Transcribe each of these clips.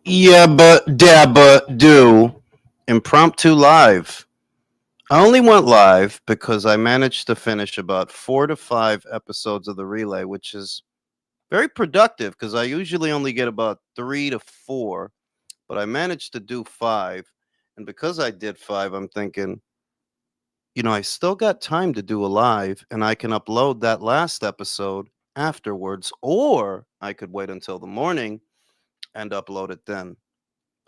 Yabba do impromptu live. I only went live because I managed to finish about 4 to 5 episodes of the relay, which is very productive because I usually only get about 3 to 4, but I managed to do five. And because I did five, I'm thinking, I still got time to do a live and I can upload that last episode afterwards, or I could wait until the morning and upload it then.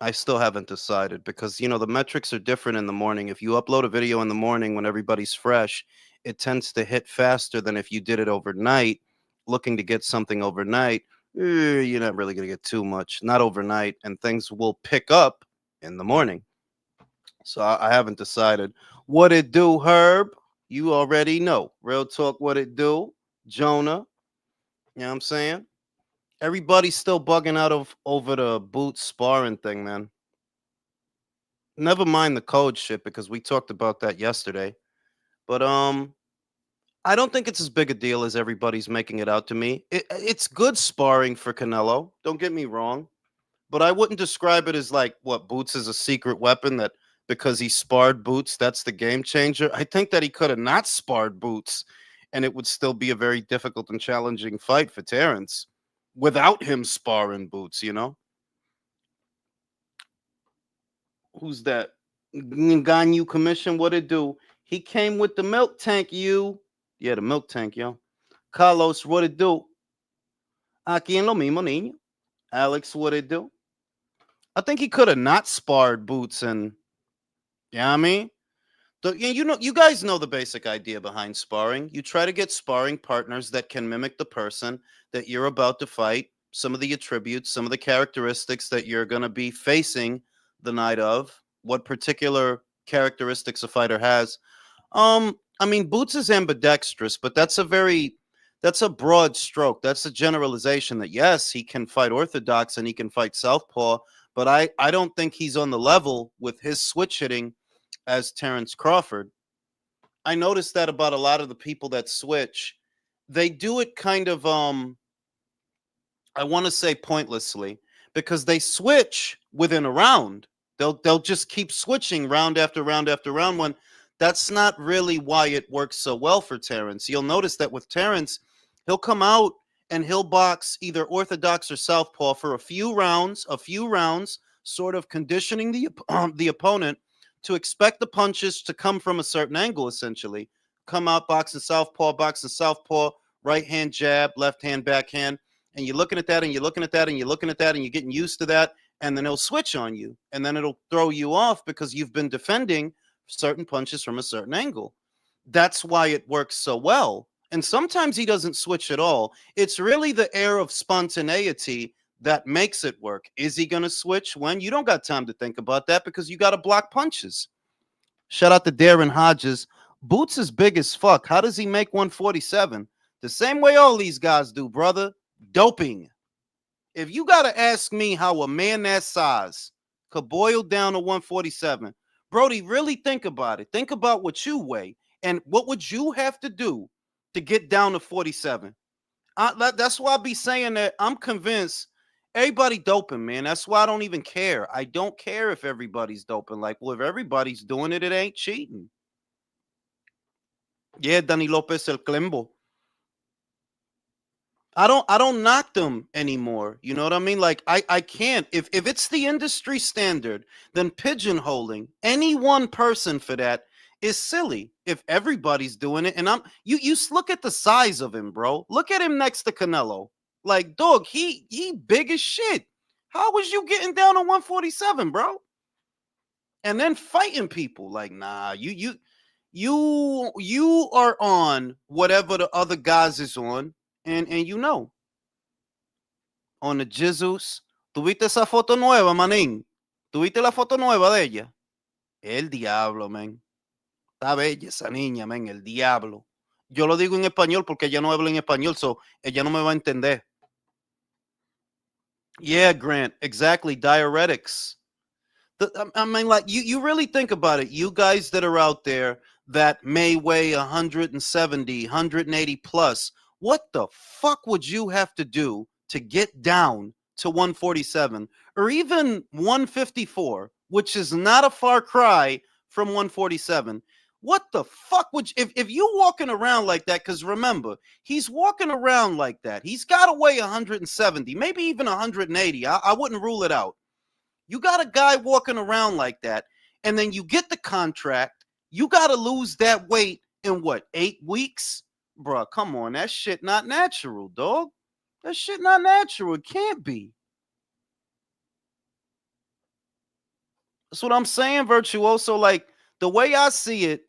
I still haven't decided because the metrics are different in the morning. If you upload a video in the morning when everybody's fresh, it tends to hit faster than if you did it overnight, looking to get something overnight. You're not really going to get too much, not overnight, and things will pick up in the morning. So I haven't decided what it do, Herb. You already know. Real talk, what it do, Jonah. You know what I'm saying? Everybody's still bugging out of over the boot sparring thing, man. Never mind the code shit because we talked about that yesterday. But I don't think it's as big a deal as everybody's making it out to me. It's good sparring for Canelo. Don't get me wrong, but I wouldn't describe it as like what Boots is a secret weapon that because he sparred Boots, that's the game changer. I think that he could have not sparred Boots, and it would still be a very difficult and challenging fight for Terrence without him sparring Boots. Who's that? Ganyu Commission, what it do? He came with the milk tank, you. Yeah, the milk tank, yo. Carlos, what it do? Aquí en lo mismo, niño. Alex, what it do? I think he could have not sparred Boots and, yeah, I mean, you guys know the basic idea behind sparring. You try to get sparring partners that can mimic the person that you're about to fight, some of the attributes, some of the characteristics that you're going to be facing the night of, what particular characteristics a fighter has. I mean, Boots is ambidextrous, but that's a broad stroke. That's a generalization that yes, he can fight orthodox and he can fight southpaw, but I don't think he's on the level with his switch hitting as Terrence Crawford. I noticed that about a lot of the people that switch. They do it kind of I want to say pointlessly because they switch within a round. They'll just keep switching round after round after round when that's not really why it works so well for Terrence. You'll notice that with Terrence, he'll come out and he'll box either orthodox or southpaw for a few rounds, sort of conditioning the opponent to expect the punches to come from a certain angle, essentially. Come out boxing southpaw, right hand jab, left hand backhand. And you're looking at that and you're looking at that and you're looking at that and you're getting used to that. And then it'll switch on you. And then it'll throw you off because you've been defending certain punches from a certain angle. That's why it works so well. And sometimes he doesn't switch at all. It's really the air of spontaneity that makes it work. Is he going to switch when? You don't got time to think about that because you got to block punches. Shout out to Darren Hodges. Boots is big as fuck. How does he make 147? The same way all these guys do, brother. Doping. If you got to ask me how a man that size could boil down to 147, Brody, really think about it. Think about what you weigh and what would you have to do to get down to 47. That's why I be saying that I'm convinced everybody doping, man. That's why I don't even care. I don't care if everybody's doping. Like, well, if everybody's doing it, it ain't cheating. Yeah, Danny Lopez El Clembo. I don't knock them anymore. You know what I mean? Like I can't. If it's the industry standard, then pigeonholing any one person for that is silly. If everybody's doing it, and you look at the size of him, bro. Look at him next to Canelo. Like, dog, he big as shit. How was you getting down to 147, bro? And then fighting people. Like, nah, you are on whatever the other guys is on. And on the Jesus, ¿tuviste esa foto nueva, manín? ¿Tuviste la foto nueva de ella? El diablo, man. Está bella esa niña, man, el diablo. Yo lo digo en español porque ella no habla en español, so ella no me va a entender. Yeah, Grant, exactly. Diuretics. I mean, like, you really think about it. You guys that are out there that may weigh 170, 180 plus, what the fuck would you have to do to get down to 147 or even 154, which is not a far cry from 147. What the fuck would you, if you walking around like that? Because remember, he's walking around like that. He's got to weigh 170, maybe even 180. I wouldn't rule it out. You got a guy walking around like that, and then you get the contract. You got to lose that weight in what, 8 weeks? Bruh, come on. That shit not natural, dog. That shit not natural. It can't be. That's what I'm saying, Virtuoso. Like, the way I see it,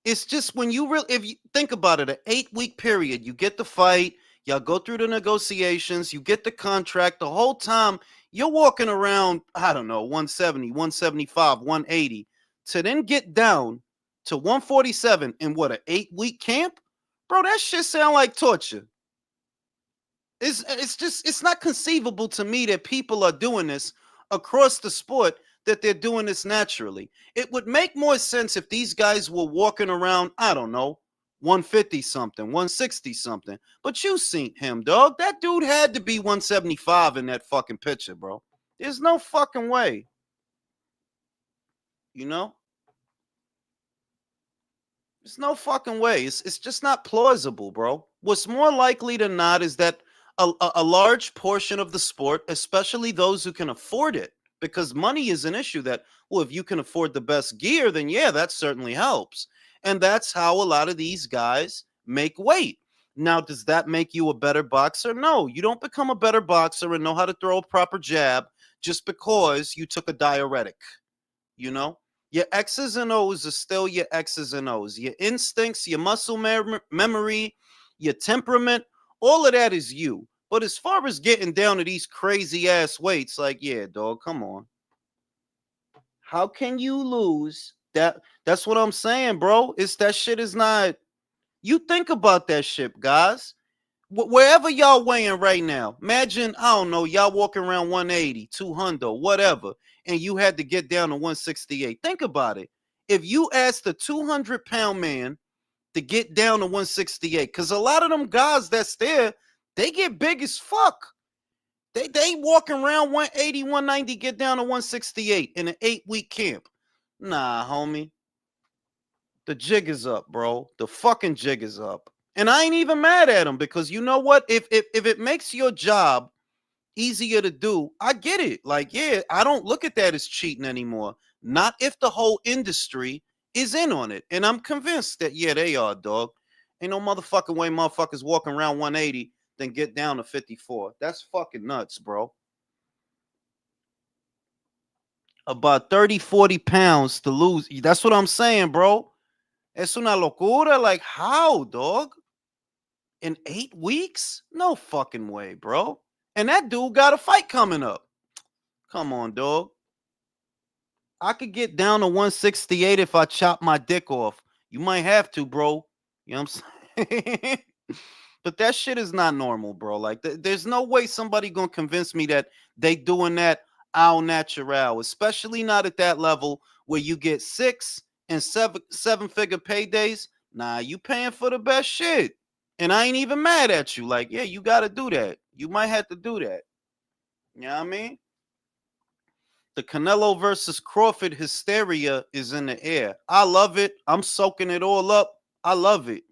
it's just when you really, if you think about it, an 8 week period, you get the fight, y'all go through the negotiations, you get the contract, the whole time you're walking around, I don't know, 170, 175, 180, to then get down to 147 in what, an 8 week camp? Bro, that shit sound like torture. It's just, it's not conceivable to me that people are doing this across the sport, that they're doing this naturally. It would make more sense if these guys were walking around, I don't know, 150 something, 160 something. But you seen him, dog. That dude had to be 175 in that fucking picture, bro. There's no fucking way. You know? There's no fucking way. It's just not plausible, bro. What's more likely than not is that a large portion of the sport, especially those who can afford it, because money is an issue that, well, if you can afford the best gear, then yeah, that certainly helps. And that's how a lot of these guys make weight. Now, does that make you a better boxer? No, you don't become a better boxer and know how to throw a proper jab just because you took a diuretic, you know? Your X's and O's are still your X's and O's. Your instincts, your muscle memory, your temperament, all of that is you. But as far as getting down to these crazy ass weights, like, yeah, dog, come on. How can you lose that? That's what I'm saying, bro. It's that shit is not. You think about that shit, guys. Wherever y'all weighing right now, imagine, I don't know, y'all walking around 180, 200, whatever, and you had to get down to 168. Think about it. If you asked a 200-pound man to get down to 168, because a lot of them guys that's there, they get big as fuck. They walking around 180, 190, get down to 168 in an 8 week camp. Nah, homie. The jig is up, bro. The fucking jig is up. And I ain't even mad at him, because you know what? If it makes your job easier to do, I get it. Like, yeah, I don't look at that as cheating anymore. Not if the whole industry is in on it. And I'm convinced that, yeah, they are, dog. Ain't no motherfucking way motherfuckers walking around 180 then get down to 54. That's fucking nuts, bro. About 30, 40 pounds to lose. That's what I'm saying, bro. Es una locura. Like, how, dog? In 8 weeks? No fucking way, bro. And that dude got a fight coming up. Come on, dog. I could get down to 168 if I chop my dick off. You might have to, bro. You know what I'm saying? But that shit is not normal, bro. Like, there's no way somebody gonna convince me that they doing that au natural, especially not at that level where you get 6 and 7 figure paydays. Nah, you paying for the best shit. And I ain't even mad at you. Like, yeah, you gotta do that. You might have to do that. You know what I mean? The Canelo versus Crawford hysteria is in the air. I love it. I'm soaking it all up. I love it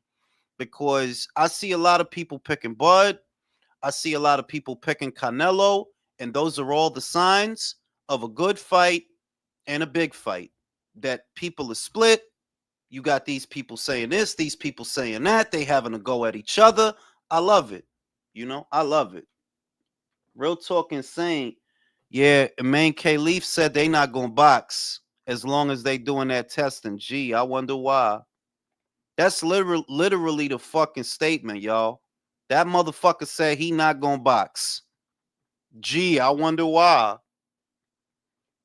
because I see a lot of people picking Bud. I see a lot of people picking Canelo, and those are all the signs of a good fight and a big fight. That people are split. You got these people saying this, these people saying that. They having a go at each other. I love it. You know, I love it. Real talking saying, yeah, Main K Leaf said they not gonna box as long as they doing that testing. Gee, I wonder why. That's literally the fucking statement, y'all. That motherfucker said he not gonna box. Gee, I wonder why.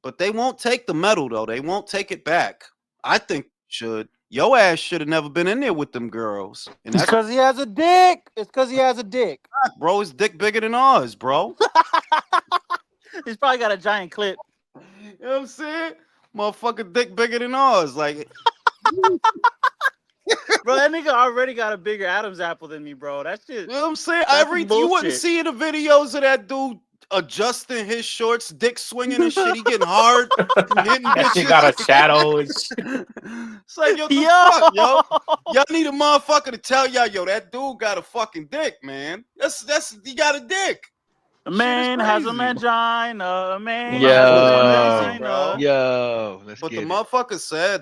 But they won't take the medal though. They won't take it back. I think should. Your ass should have never been in there with them girls. And that's because he has a dick. It's because he has a dick. Bro, his dick bigger than ours, bro. He's probably got a giant clip. You know what I'm saying? Motherfucker dick bigger than ours. Like, bro, that nigga already got a bigger Adam's apple than me, bro. That shit. You know what I'm saying? You wouldn't see the videos of that dude adjusting his shorts, dick swinging and shit. He getting hard and hitting That shit bitches. got a shadow. It's like, yo, the fuck, yo. Y'all need a motherfucker to tell y'all, yo, that dude got a fucking dick, man. That's he got a dick. A man Shit is has a crazy. vagina. A man Yo. has a Crazy, bro. vagina. Yo, let's But get the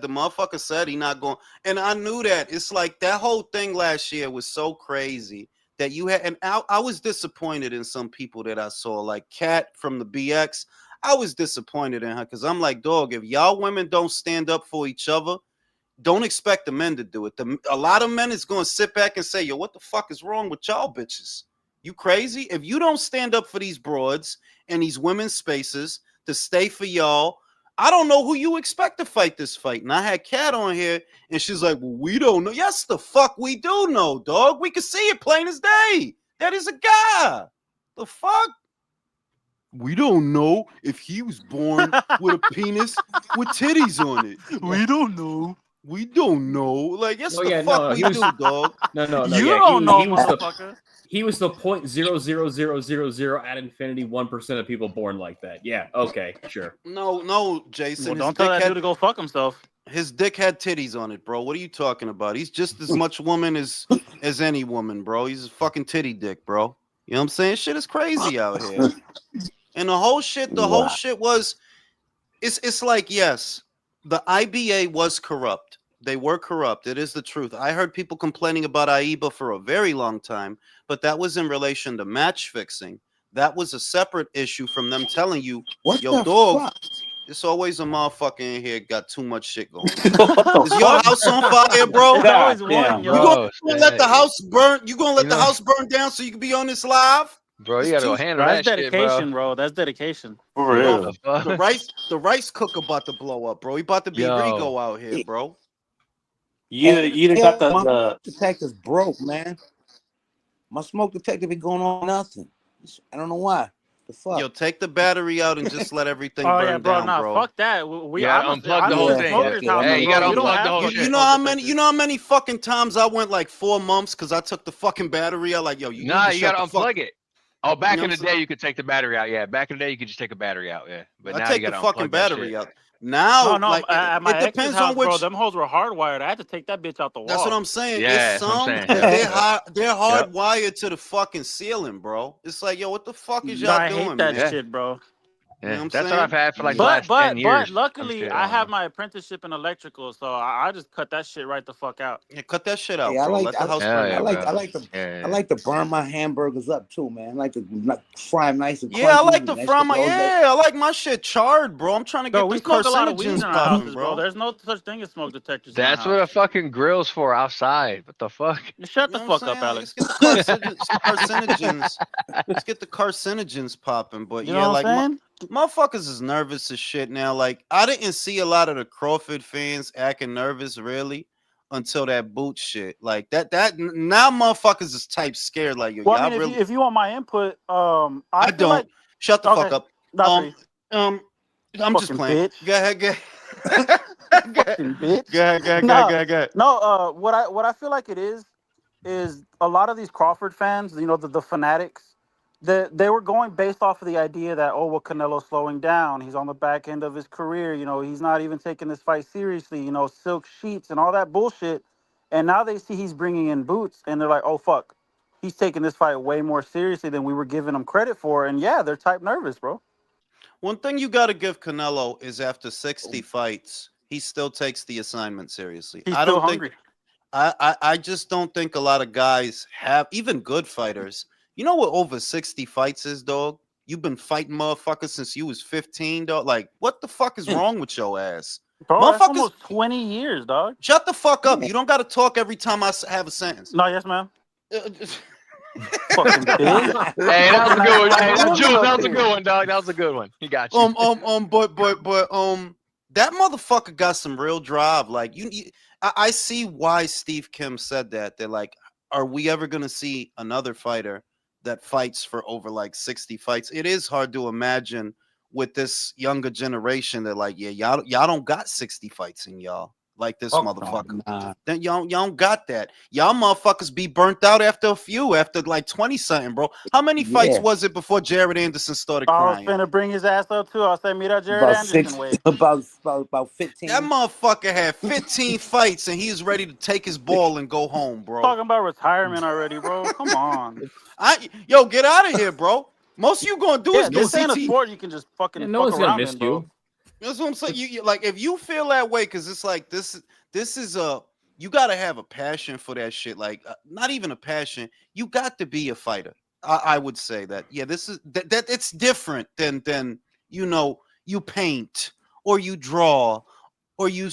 motherfucker said he not going. And I knew that. It's like that whole thing last year was so crazy that you had. And I was disappointed in some people that I saw, like Kat from the BX. I was disappointed in her because I'm like, dog, if y'all women don't stand up for each other, don't expect the men to do it. A lot of men is going to sit back and say, yo, what the fuck is wrong with y'all bitches? You crazy? If you don't stand up for these broads and these women's spaces to stay for y'all, I don't know who you expect to fight this fight. And I had Kat on here, and she's like, well, we don't know. Yes, the fuck we do know, dog. We can see it plain as day. That is a guy. The fuck? We don't know if he was born with a penis with titties on it. We don't know. We don't know. Like, yes, Oh, the yeah, fuck no, we he was- do, dog. No. You Yeah, don't know, he was the motherfucker. he was the 0.00000 at infinity 1% of people born like that. Yeah. Okay. Sure. No, Jason. Well, his don't tell dick that had- dude to go fuck himself. His dick had titties on it, bro. What are you talking about? He's just as much woman as any woman, bro. He's a fucking titty dick, bro. You know what I'm saying? Shit is crazy out here. And the whole shit was, it's like, yes, the IBA was corrupt. They were corrupt. It is the truth. I heard people complaining about AIBA for a very long time, but that was in relation to match fixing. That was a separate issue from them telling you, yo, dog, it's always a motherfucker in here got too much shit going on. Is your house on fire, bro? It's always God one, damn, yo. You gonna let the house burn? You gonna let You the know- house burn down so you can be on this live? Bro, you It's gotta go too- handle Bro, that's that shit, dedication, bro. bro. That's dedication. For Bro, real. the rice cooker about to blow up, bro. He about to be Yo. Rigo out here, bro. You done got the detective's broke, man. My smoke detector be going on nothing. I don't know why. The fuck? Yo, take the battery out and just let everything Oh burn yeah, bro. down, Nah, bro. fuck that. We You gotta I'm unplug the whole Yeah, thing. Smoker's yeah. house, Hey, you bro. gotta We don't unplug have the whole fucking shit. You know how smoke many? detectors. You know how many fucking times I went like 4 months because I took the fucking battery out. Like, yo, you Nah, need to you shut gotta the fuck. unplug it. Oh, back You know in the what I'm day, you could take the battery out. Yeah, back in the day, you could just take a battery out. Yeah, but I now take you the gotta fucking unplug that battery shit. out. Now, No, like at my it ex's depends house, on which. bro. Them hoes were hardwired. I had to take that bitch out the wall. That's what I'm saying. Yeah, It's that's what I'm some saying. that Yeah. they're hardwired to the fucking ceiling, bro. It's like, yo, what the fuck is No, y'all I doing, hate that man? shit, bro. You know what I'm That's saying? what I've had for like the But last 10 years. luckily Shit, I have know. my apprenticeship in electrical, so I just cut that shit right the fuck out. Yeah, cut that shit out, Hey, I bro. like- Let the house Hell burn yeah, down. bro. I like to burn my hamburgers up too, man. I like to fry them nice and crunchy. Yeah, I like to and that fry shit my. goes like- Yeah, I like my shit charred, bro. I'm trying to Bro, get we the smoke a lot of weed in carcinogens our popping, houses, bro. There's no such thing as smoke detectors. That's in what our a fucking grill's for outside. What the fuck? Shut You the know what fuck I'm up, saying? Alex. Let's get the carcinogens. Let's get the carcinogens popping. But You yeah, know like what I'm saying? motherfuckers is nervous as shit now. Like I didn't see a lot of the Crawford fans acting nervous really until that boot shit. Like that now motherfuckers is type scared. Like yo, Well, I y'all mean, really. if you want my input, I feel don't. like Shut the fuck okay, up. Dr. E, I'm just Fucking playing. bitch. Go ahead, go ahead. fucking bitch. Go ahead, go ahead, No, go ahead. no. What I feel like it is a lot of these Crawford fans, you know, the fanatics, they were going based off of the idea that, oh, well, Canelo's slowing down. He's on the back end of his career. You know, he's not even taking this fight seriously. You know, silk sheets and all that bullshit. And now they see he's bringing in Boots, and they're like, oh fuck, he's taking this fight way more seriously than we were giving him credit for. And yeah, they're type nervous, bro. One thing you got to give Canelo is after 60 fights, he still takes the assignment seriously. He's I still don't hungry. think I just don't think a lot of guys have, even good fighters. You know what over 60 fights is, dog? You've been fighting motherfuckers since you was 15, dog. Like, what the fuck is wrong with your ass? Bro, that's Motherfuckers, almost 20 years, dog. shut the fuck up. You don't got to talk every time I have a sentence. No, yes, ma'am. Fucking bitch. Hey, that was a good one. Like Hey, a woman Jules, up that was a here. good one, dog. That was a good one. He got you. But that motherfucker got some real drive. Like I see why Steve Kim said that. They're like, are we ever gonna see another fighter that fights for over like 60 fights? It is hard to imagine with this younger generation. They're like, yeah, y'all don't got 60 fights in y'all. like this Fuck motherfucker. Nah. Then y'all don't got that. Y'all motherfuckers be burnt out after a few, after like 20 something, bro. How many fights Yeah. was it before Jared Anderson started I was crying? finna bring his ass up too. I said, meet that Jared About Anderson 6, way. about 15. That motherfucker had 15 fights and he was ready to take his ball and go home, bro. Talking about retirement already, bro. Come on. Yo, get out of here, bro. Most of you gonna do Yeah, is get this ain't a CT. sport you can just fucking Yeah, no fuck one's gonna around miss in, bro. you. That's what I'm saying. You like if you feel that way, because it's like this is you gotta have a passion for that shit. Like not even a passion. You got to be a fighter. I would say that. Yeah, this is that it's different than you paint or you draw or you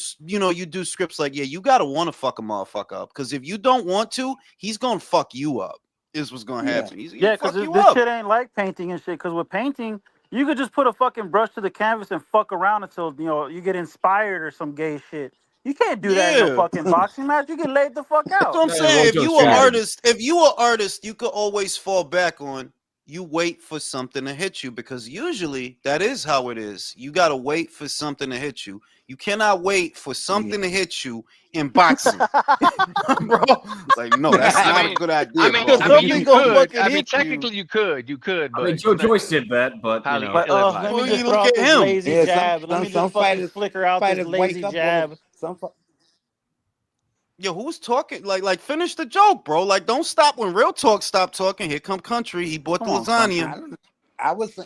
do scripts. Like, yeah, you gotta want to fuck a motherfucker up, because if you don't want to, he's gonna fuck you up. Is what's gonna Yeah. happen. He's gonna Yeah, because fuck you this up. shit ain't like painting and shit. Because with painting, you could just put a fucking brush to the canvas and fuck around until you get inspired or some gay shit. You can't do that in a Yeah. fucking boxing match. You get laid the fuck That's out. what I'm That is saying. If Rojo's you an strategy. artist, you could always fall back on you wait for something to hit you, because usually that is how it is. You gotta wait for something to hit you. You cannot wait for something to hit you in boxing, bro. Like, no, that's I not a mean, good idea, I mean, bro. I mean, Something you gonna could. fucking I mean, hit you. technically, you could, I mean, but Joe it's not- Joyce did that, but How you do know. you But live life? let me Well, just you throw look out at this him. lazy Yeah, jab. Let me some just fucking fighters flicker out this wake lazy up. jab. Yo, who's talking? Like, finish the joke, bro. Like, don't stop when real talk stop talking. Here come country. He bought Come the on, country. lasagna. I was.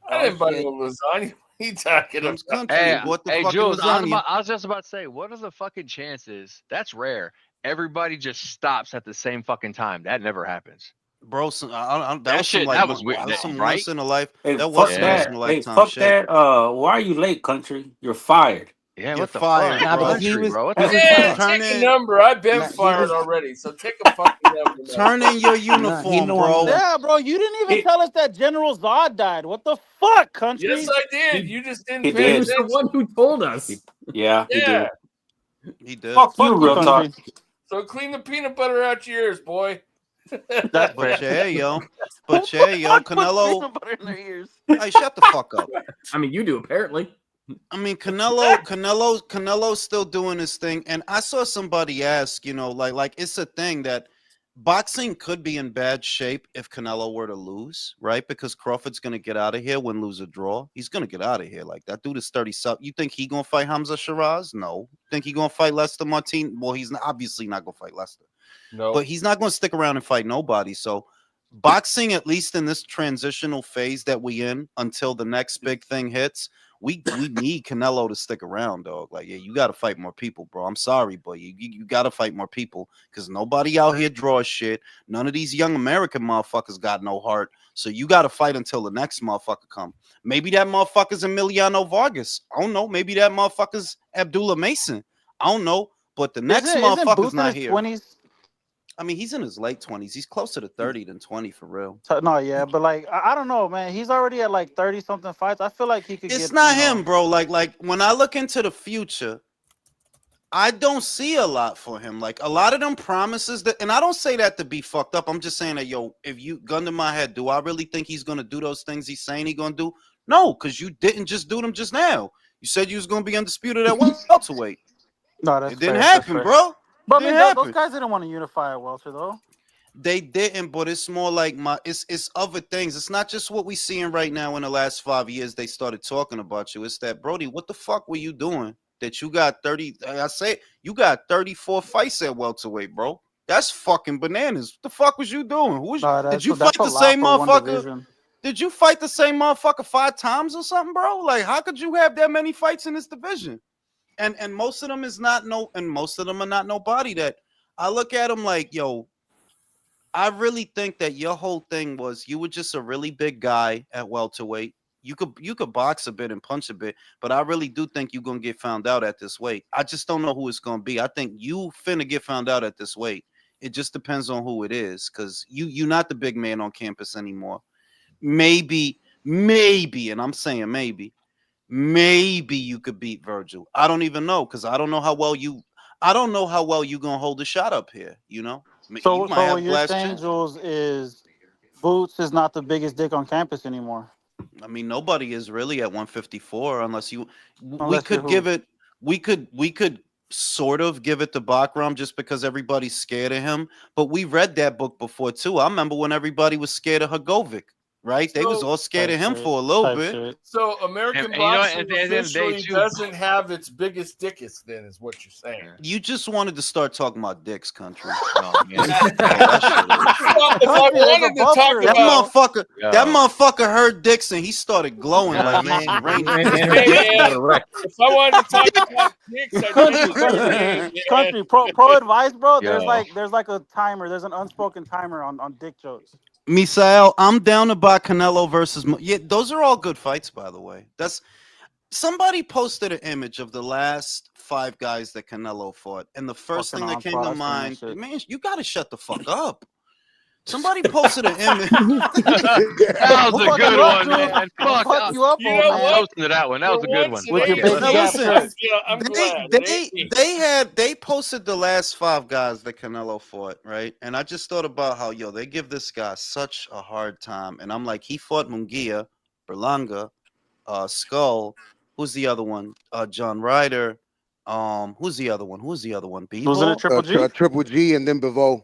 I didn't buy shit. no lasagna. What are you talking Comes about? country. He Hey, bought the hey, fucking Jules, lasagna. I was just about to say, what are the fucking chances? That's rare. Everybody just stops at the same fucking time. That never happens. Bro, that That was some shit- like that was weird, that was some right? once in a life. Hey, That was fuck some once in that. a Hey, lifetime fuck shit. that. Why are you late, country? You're fired. Yeah, You're what the fired, fuck? Nah, bro. but he Country, was. bro. What He the was Man, fuck? Turn take a in, number. I've been Nah, he fired was. already, so take a fucking number. turn in your Nah, he uniform, knew bro. Yeah, bro, you didn't even He, tell us that General Zod died. What the fuck, country? yes, I did. He- You just didn't He pay was the attention. one who told us. Yeah, he Yeah. did. He did. Fuck you, Fuck you, real talk. country. So clean the peanut butter out your ears, boy. That's But fair. yeah, yo. Who But the yeah, yo, fuck puts Canelo. peanut butter in their ears? Hey, shut the fuck up. I mean, you do apparently. I mean, Canelo's still doing his thing. And I saw somebody ask, like it's a thing that boxing could be in bad shape if Canelo were to lose, right? Because Crawford's gonna get out of here, win, lose, or draw. He's gonna get out of here. Like, that dude is 30 something. You think he gonna fight Hamza Shiraz? No. Think he gonna fight Lester Martin? Well, he's obviously not gonna fight Lester. No. But he's not gonna stick around and fight nobody. So boxing, at least in this transitional phase that we in until the next big thing hits, we need Canelo to stick around, dog. Like, yeah, you got to fight more people, bro. I'm sorry, but you got to fight more people, because nobody out here draws shit. None of these young American motherfuckers got no heart. So you got to fight until the next motherfucker come. Maybe that motherfucker's Emiliano Vargas. I don't know. Maybe that motherfucker's Abdullah Mason. I don't know. But the next Isn't motherfucker's Booth in not his here. 20s? I mean, he's in his late 20s. He's closer to 30 than 20 for real. No, yeah, but like I don't know, man. He's already at like 30 something fights. I feel like he could It's get. not him, bro. Like when I look into the future, I don't see a lot for him. Like, a lot of them promises that, and I don't say that to be fucked up. I'm just saying that, yo, if you gun to my head, do I really think he's gonna do those things he's saying he's gonna do? No, because you didn't just do them just now. You said you was gonna be undisputed at welterweight. No, that's It didn't fair, that's happen, fair. bro. But I Didn't mean, those happen. guys didn't want to unify at welter though. They didn't, but it's more like it's other things. It's not just what we seeing right now. In the last 5 years, they started talking about you. It's that, Brody, what the fuck were you doing that you got 30? I say you got 34 fights at welterweight, bro. That's fucking bananas. What the fuck was you doing? Did you fight that's a the lot same for one motherfucker? division. Did you fight the same motherfucker 5 times or something, bro? Like, how could you have that many fights in this division? And most of them is not most of them are not nobody that I look at them like, yo, I really think that your whole thing was you were just a really big guy at welterweight. You could box a bit and punch a bit, but I really do think you're gonna get found out at this weight. I just don't know who it's gonna be. I think you finna get found out at this weight. It just depends on who it is, because you're not the big man on campus anymore. Maybe, and I'm saying maybe you could beat Virgil. I don't even know, because I don't know how well you gonna hold the shot up here. So, You might so have what you're blast saying, chance. Jules, is Boots is not the biggest dick on campus anymore. I mean, nobody is really at 154 unless we Unless could you're give who? it. we could sort of give it to Bakram just because everybody's scared of him. But we read that book before too. I remember when everybody was scared of Hagovic, right? They was So- all scared of him Type for a little type bit. shit. So American And you know what? boxing At the end of the day, officially too- doesn't have its biggest dickest. Then is what you're saying. Yeah. You just wanted to start talking about dicks, country. Oh, man. That shit is. Well, if I Country, there's a wanted to talk buffer. That about, motherfucker, that Yo. motherfucker heard dicks and he started glowing Yeah, like man. it's raining. And her Hey, dick man. got erect. if I wanted to talk about dicks, I Country, did. country, pro advice, bro. There's Yo. like a timer. There's an unspoken timer on dick jokes. Misael, I'm down to buy Canelo versus. Yeah, those are all good fights, by the way. That's somebody posted an image of the last 5 guys that Canelo fought, and the first Fucking thing that came to entourage and that mind, shit. man, you got to shut the fuck up. Somebody posted an image. That was We'll a fuck good you up, one, dude. man. We'll Fuck. fuck you up, You old know man. what? Posting to that one. That was a good one. With your Fuck big it. Now gap listen, shirt. Yeah, I'm glad. they posted the last 5 guys that Canelo fought, right? And I just thought about how they give this guy such a hard time, and I'm like, he fought Munguia, Berlanga, Skull. Who's the other one? John Ryder. Who's the other one? Wasn't it Bivol? Triple G? Triple G and then Bivol.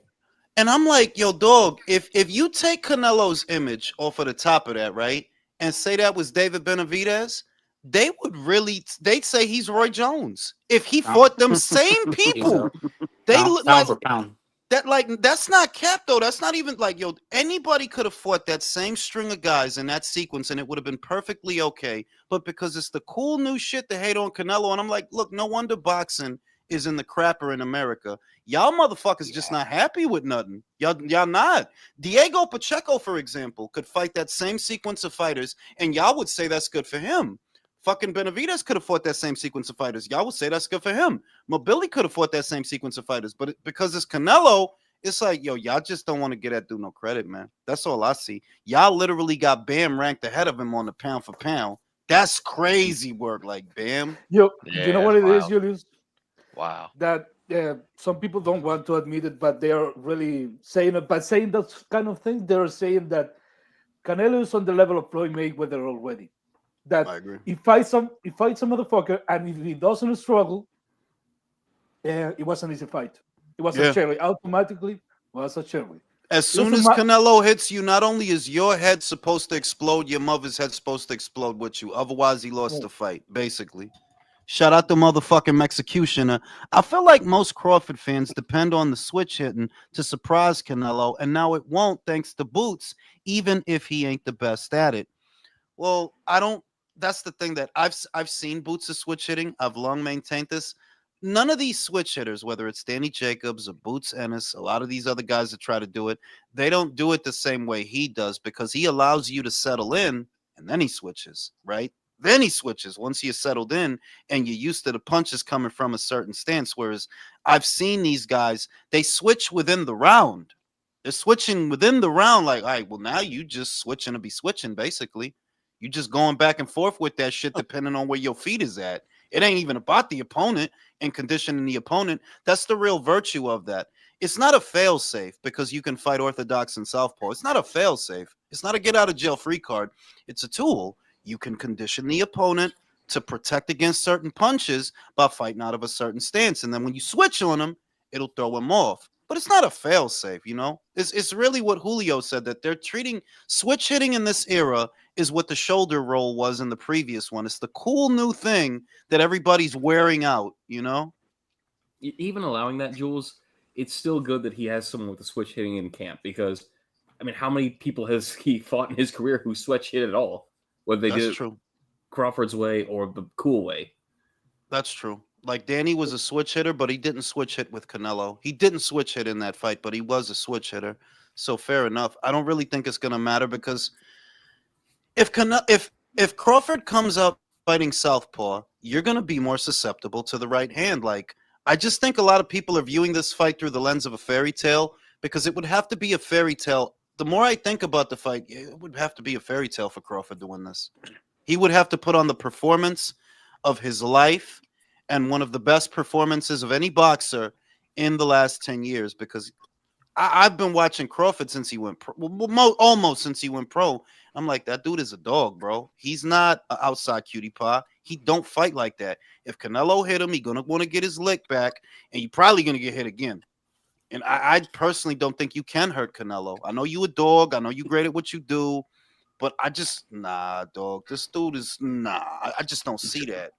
And I'm like, yo, dog, if you take Canelo's image off of the top of that, right, and say that was David Benavidez, they'd say he's Roy Jones. If he fought them same people, they look like Pound for pound. that. Like, that's not cap though. That's not even like, yo, anybody could have fought that same string of guys in that sequence and it would have been perfectly okay. But because it's the cool new shit to hate on Canelo, and I'm like, look, no wonder boxing is in the crapper in America. Y'all motherfuckers just not happy with nothing. Y'all not. Diego Pacheco, for example, could fight that same sequence of fighters, and y'all would say that's good for him. Fucking Benavidez could have fought that same sequence of fighters. Y'all would say that's good for him. Mobility could have fought that same sequence of fighters, but because it's Canelo, it's like, yo, y'all just don't want to get that dude no credit, man. That's all I see. Y'all literally got Bam ranked ahead of him on the pound for pound. That's crazy work, like Bam. You Yeah, know what it that's is, wild. Julius? Wow. That some people don't want to admit it, but they are really saying it. By saying those kind of things, they are saying that Canelo is on the level of Floyd Mayweather already. That I agree. he fights a motherfucker, and if he doesn't struggle, it was an easy fight. It was Yeah. a cherry. Automatically was a cherry. As soon Listen, as Canelo hits you, not only is your head supposed to explode, your mother's head supposed to explode with you. Otherwise, he lost the fight, basically. Shout out to motherfucking Executioner. I feel like most Crawford fans depend on the switch hitting to surprise Canelo, and now it won't thanks to Boots, even if he ain't the best at it. Well, I don't. That's the thing that I've seen Boots' switch hitting. I've long maintained this. None of these switch hitters, whether it's Danny Jacobs or Boots Ennis, a lot of these other guys that try to do it, they don't do it the same way he does because he allows you to settle in and then he switches, right? Then he switches once you're settled in and you're used to the punches coming from a certain stance. Whereas I've seen these guys, they switch within the round. They're switching within the round, like, all right, well, now you just switching to be switching, basically. You just going back and forth with that shit depending on where your feet is at. It ain't even about the opponent and conditioning the opponent. That's the real virtue of that. It's not a fail safe because you can fight orthodox and southpaw. It's not a fail safe. It's not a get out of jail free card. It's a tool. You can condition the opponent to protect against certain punches by fighting out of a certain stance. And then when you switch on them, it'll throw him off. But it's not a fail safe, you know? It's really what Julio said, that they're treating switch hitting in this era is what the shoulder roll was in the previous one. It's the cool new thing that everybody's wearing out, you know? Even allowing that, Jules, it's still good that he has someone with a switch hitting in camp because, I mean, how many people has he fought in his career who switch hit at all? Whether they That's did it true. Crawford's way or the cool way. That's true. Like Danny was a switch hitter, but he didn't switch hit with Canelo. He didn't switch hit in that fight, but he was a switch hitter. So fair enough. I don't really think it's gonna matter because if Crawford comes up fighting southpaw, you're gonna be more susceptible to the right hand. Like I just think a lot of people are viewing this fight through the lens of a fairy tale because it would have to be a fairy tale. The more I think about the fight, it would have to be a fairy tale for Crawford to win this. He would have to put on the performance of his life and one of the best performances of any boxer in the last 10 years because I've been watching Crawford since he went pro, almost since he went pro. I'm like, that dude is a dog, bro. He's not an outside cutie pie. he don't fight like that. If Canelo hit him, he gonna want to get his lick back, and you probably gonna get hit again. And I personally don't think you can hurt Canelo. I know you a dog. I know you great at what you do, but I just dog. This dude is I just don't see that.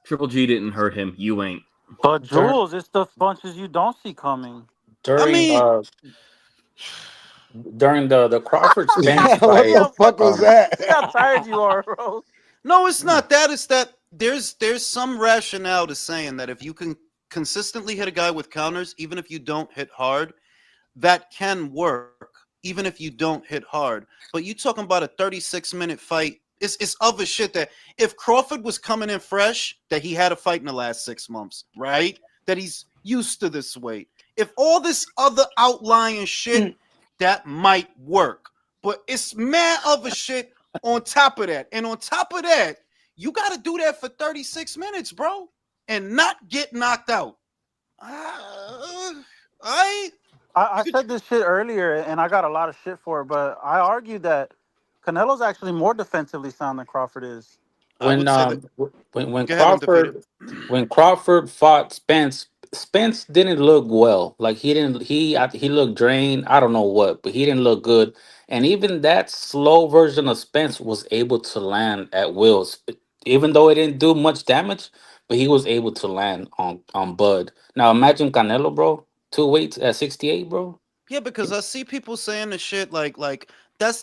Triple G didn't hurt him. You ain't. But Jules, it's the punches you don't see coming. During the Crawford Spence What fight. the fuck was that? See how tired you are, bro. No, it's not that. It's that there's some rationale to saying that if you can consistently hit a guy with counters, even if you don't hit hard, that can work, even if you don't hit hard. But you talking about a 36-minute fight. It's other shit that if Crawford was coming in fresh, that he had a fight in the last 6 months, right? That he's used to this weight. If all this other outlying shit, that might work. But it's mad other shit on top of that. And on top of that, you got to do that for 36 minutes, bro, and not get knocked out. I said this shit earlier, and I got a lot of shit for it, but I argued that Canelo's actually more defensively sound than Crawford is. When Go ahead, when Crawford fought Spence didn't look well. Like he looked drained. I don't know what, but he didn't look good. And even that slow version of Spence was able to land at wills, even though it didn't do much damage. But he was able to land on Bud. Now imagine Canelo, bro, 2 weights at 68, bro. Yeah, because I see people saying the shit like that's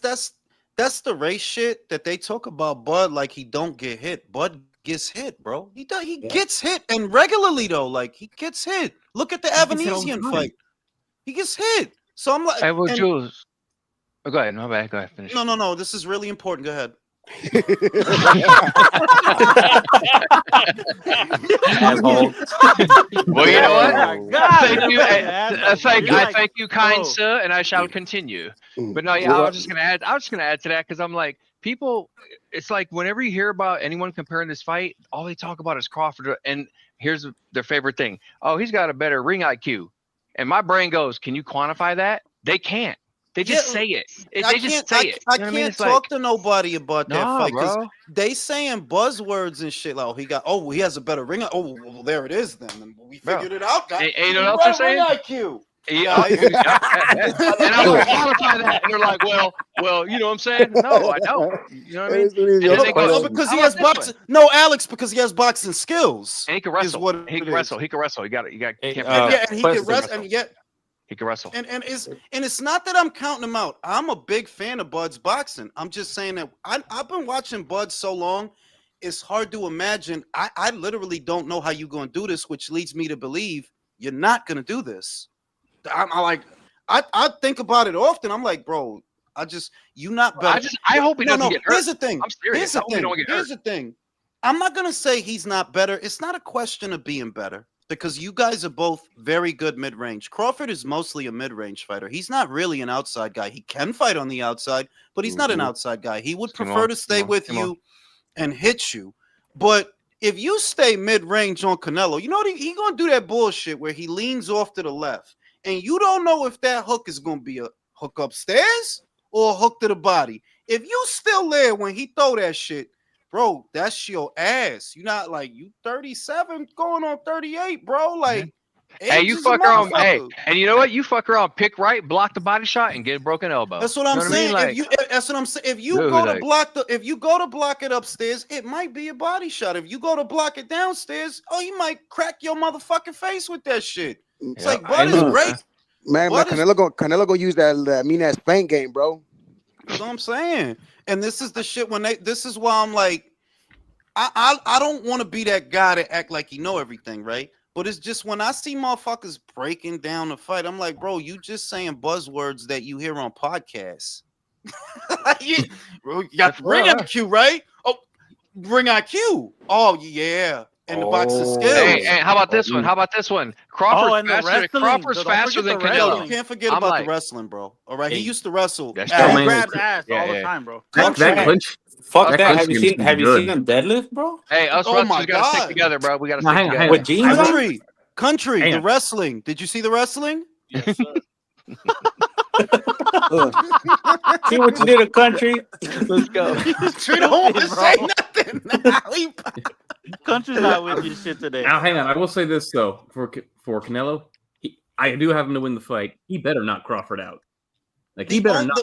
the race shit that they talk about Bud like he don't get hit. Bud gets hit, bro. He gets hit, and regularly though, like he gets hit. Look at the Avanesian fight. He gets hit. So I'm like, Hey, well, Jules. Oh, go ahead. My bad. Go ahead. Finish. No. This is really important. Go ahead. Asshole. Well, you know what? Oh my God, Thank you. You're I thank you, kind bro. sir, and I shall continue. But no, I was just gonna add to that because I'm like, people. It's like whenever you hear about anyone comparing this fight, all they talk about is Crawford, and here's their favorite thing. Oh, he's got a better ring IQ, and my brain goes, can you quantify that? They can't. They just say it. They just say it. I can't talk to nobody about that fight because bro. they saying buzzwords and shit. Like, he has a better ring. Oh, well, there it is then. And we figured it out, guys. Ain't no else they're saying? Ring IQ. Yeah, and I would qualify that, and they're like, well, you know what I'm saying? No, I don't. You know what I mean? And then they go, because he has boxing. No, Alex, because he has boxing skills. And he can wrestle. He can wrestle. He can wrestle. You got. Can't forget that. And he can wrestle. And yet. He can wrestle. And it's not that I'm counting him out. I'm a big fan of Bud's boxing. I'm just saying that I've been watching Bud so long, it's hard to imagine. I literally don't know how you're going to do this, which leads me to believe you're not going to do this. I think about it often. I'm like, bro, you not better. I hope he doesn't get hurt. Here's the thing. I'm serious. Here's the thing. I'm not going to say he's not better. It's not a question of being better. Because you guys are both very good mid-range. Crawford is mostly a mid-range fighter. He's not really an outside guy. He can fight on the outside, but he's not an outside guy. He would prefer to stay with you and hit you. But if you stay mid-range on Canelo, you know what he gonna do that bullshit where he leans off to the left, and you don't know if that hook is gonna be a hook upstairs or a hook to the body. If you still there when he throw that shit, bro, that's your ass. You're not like you 37 going on 38, bro. Like, hey, you fuck around. Hey, and you know what? You fuck around, pick right, block the body shot, and get a broken elbow. That's what I'm saying. That's what I'm saying. If you go to block it upstairs, it might be a body shot. If you go to block it downstairs, you might crack your motherfucking face with that shit. It's like Bud is great. Man, Canelo gonna use that mean ass feint game, bro. That's what I'm saying. And this is the shit this is why I'm like, I don't want to be that guy to act like you know everything, right? But it's just when I see motherfuckers breaking down the fight, I'm like, bro, you just saying buzzwords that you hear on podcasts. Bro, you got ring IQ, right? Oh, ring IQ. Oh, yeah. And the boxing skills. Hey, how about this one? Crawford's faster than Canelo. You can't forget about the wrestling, bro. All right, he used to wrestle. He grabs ass all the time, bro. That clinch. Fuck that. Have you seen him deadlift, bro? Hey, us wrestlers gotta stick together, bro. We gotta stick together. With jeans Country, the wrestling. Did you see the wrestling? Yes, sir. See what you did to Country? Let's go. Country don't want to say nothing. Country's not with your shit today. Now, hang on. I will say this though for Canelo, I do have him to win the fight. He better not Crawford out. Like he better not,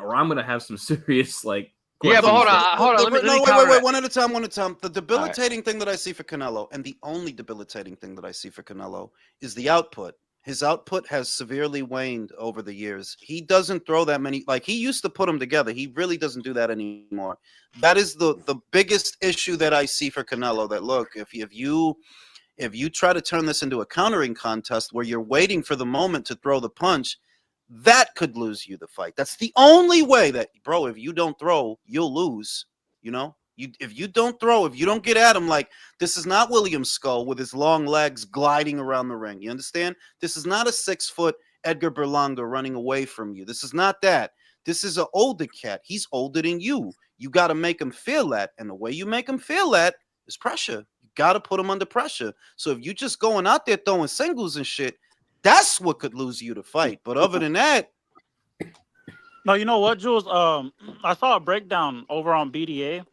or I'm gonna have some serious like. Yeah, but hold on. Let me counter wait. that. One at a time. The debilitating thing that I see for Canelo, and the only debilitating thing that I see for Canelo, is the output. His output has severely waned over the years. He doesn't throw that many. Like he used to put them together. He really doesn't do that anymore. That is the biggest issue that I see for Canelo. That look, if you try to turn this into a countering contest where you're waiting for the moment to throw the punch, that could lose you the fight. That's the only way that, bro, if you don't throw, you'll lose. You know, if you don't throw, if you don't get at him, like this is not William Skull with his long legs gliding around the ring. You understand? This is not a 6-foot Edgar Berlanga running away from you. This is not that. This is an older cat. He's older than you. You got to make him feel that. And the way you make him feel that is pressure. You got to put him under pressure. So if you just going out there throwing singles and shit, that's what could lose you the fight. But other than that, no, you know what, Jules? I saw a breakdown over on BDA,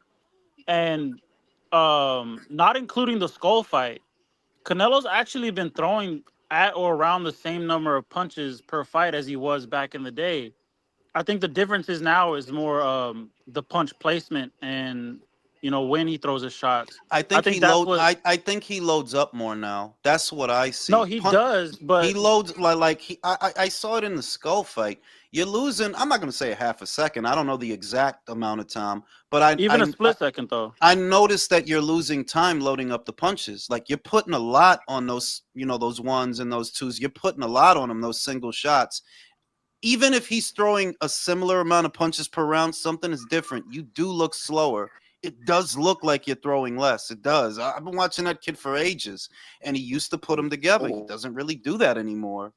and not including the Skull fight, Canelo's actually been throwing at or around the same number of punches per fight as he was back in the day. I think the difference is now is more the punch placement and when he throws his shots. I think he loads up more now. That's what I see. No, he does, but he loads I saw it in the Skull fight. You're losing. I'm not going to say a half a second. I don't know the exact amount of time, but a split second though. I noticed that you're losing time loading up the punches. Like you're putting a lot on those, those ones and those twos. You're putting a lot on them. Those single shots. Even if he's throwing a similar amount of punches per round, something is different. You do look slower. It does look like you're throwing less. It does. I've been watching that kid for ages, and he used to put them together. He doesn't really do that anymore.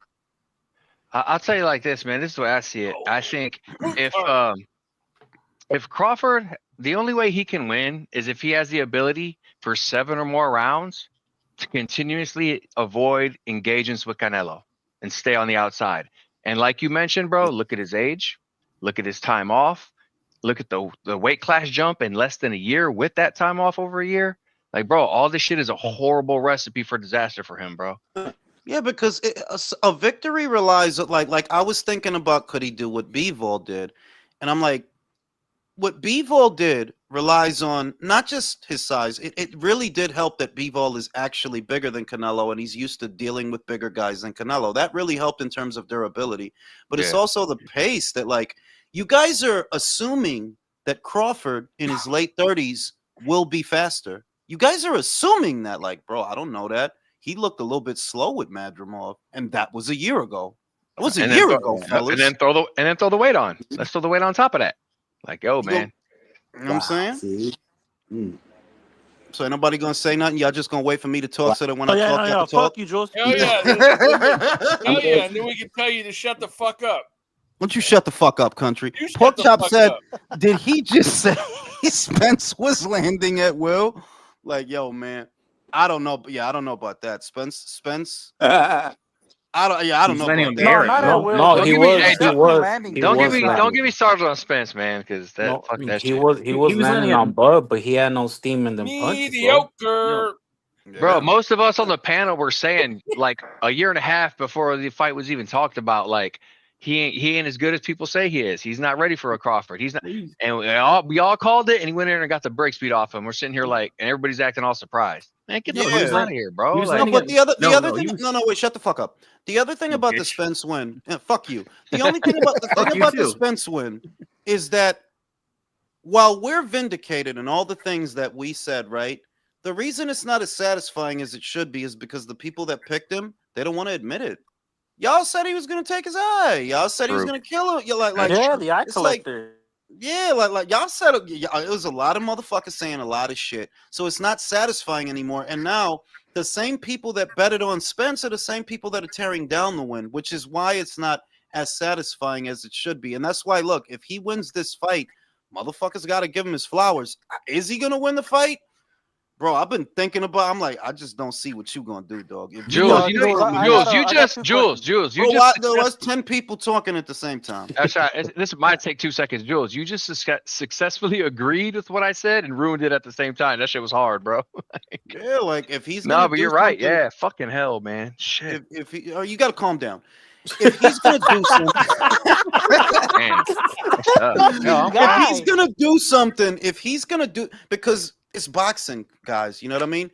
I'll tell you like this, man. This is the way I see it. I think if Crawford, the only way he can win is if he has the ability for 7 or more rounds to continuously avoid engagements with Canelo and stay on the outside. And like you mentioned, bro, look at his age, look at his time off. Look at the weight class jump in less than a year with that time off over a year. Like, bro, all this shit is a horrible recipe for disaster for him, bro. Yeah, because a victory relies like I was thinking about could he do what Bivol did, and I'm like, what Bivol did relies on not just his size. It really did help that Bivol is actually bigger than Canelo, and he's used to dealing with bigger guys than Canelo. That really helped in terms of durability, but it's also the pace that like. You guys are assuming that Crawford in his late 30s will be faster. You guys are assuming that, like, bro, I don't know that. He looked a little bit slow with Madrimov, and that was a year ago. That was a year ago, fellas. And then throw the weight on. Let's throw the weight on top of that. Like, yo, man. You know what I'm saying? So ain't nobody gonna say nothing. Y'all just gonna wait for me to talk so that when I talk, y'all can talk. Fuck you, Jules. Hell yeah. Hell yeah. And then we can tell you to shut the fuck up. Why don't you shut the fuck up, country? You shut Pork the Chop fuck said, up. did he just say Spence was landing at will? Like, yo, man, I don't know. Yeah, I don't know about that. Spence. I don't know about that. No, he was. Don't get me started on Spence, man, because fuck that he shit. was landing on Bud, but he had no steam in them punches. Mediocre. Bro, most of us on the panel were saying like a year and a half before the fight was even talked about, like he ain't as good as people say he is. He's not ready for a Crawford. He's not, and we all called it, and he went in there and got the break speed off him. We're sitting here like, and everybody's acting all surprised. Man, get the fuck out of here, bro. No, but the other thing. No, wait, shut the fuck up. The other thing about the Spence win, fuck you. The only thing about the Spence win is that while we're vindicated in all the things that we said, right? The reason it's not as satisfying as it should be is because the people that picked him, they don't want to admit it. Y'all said he was going to take his eye. Y'all said he was going to kill him. You're like the eye collector. Like y'all said it was a lot of motherfuckers saying a lot of shit. So it's not satisfying anymore. And now the same people that betted on Spence are the same people that are tearing down the win, which is why it's not as satisfying as it should be. And that's why, look, if he wins this fight, motherfuckers got to give him his flowers. Is he going to win the fight? Bro, I've been thinking about. I'm like, I just don't see what you gonna do, dog. If you Jules, gonna you do know, something, I Jules, got you I got just, two Jules, questions. Jules, you bro, just why, there was success- 10 people talking at the same time. That's right. This might take 2 seconds, Jules. You just successfully agreed with what I said and ruined it at the same time. That shit was hard, bro. Yeah, like if he's No, gonna but do you're right. something, Yeah, fucking hell, man. Shit. if he, oh, you gotta calm down. If he's gonna do something, Man, that's tough. No, I'm if fine. he's gonna do something, if he's gonna do, because it's boxing, guys. You know what I mean?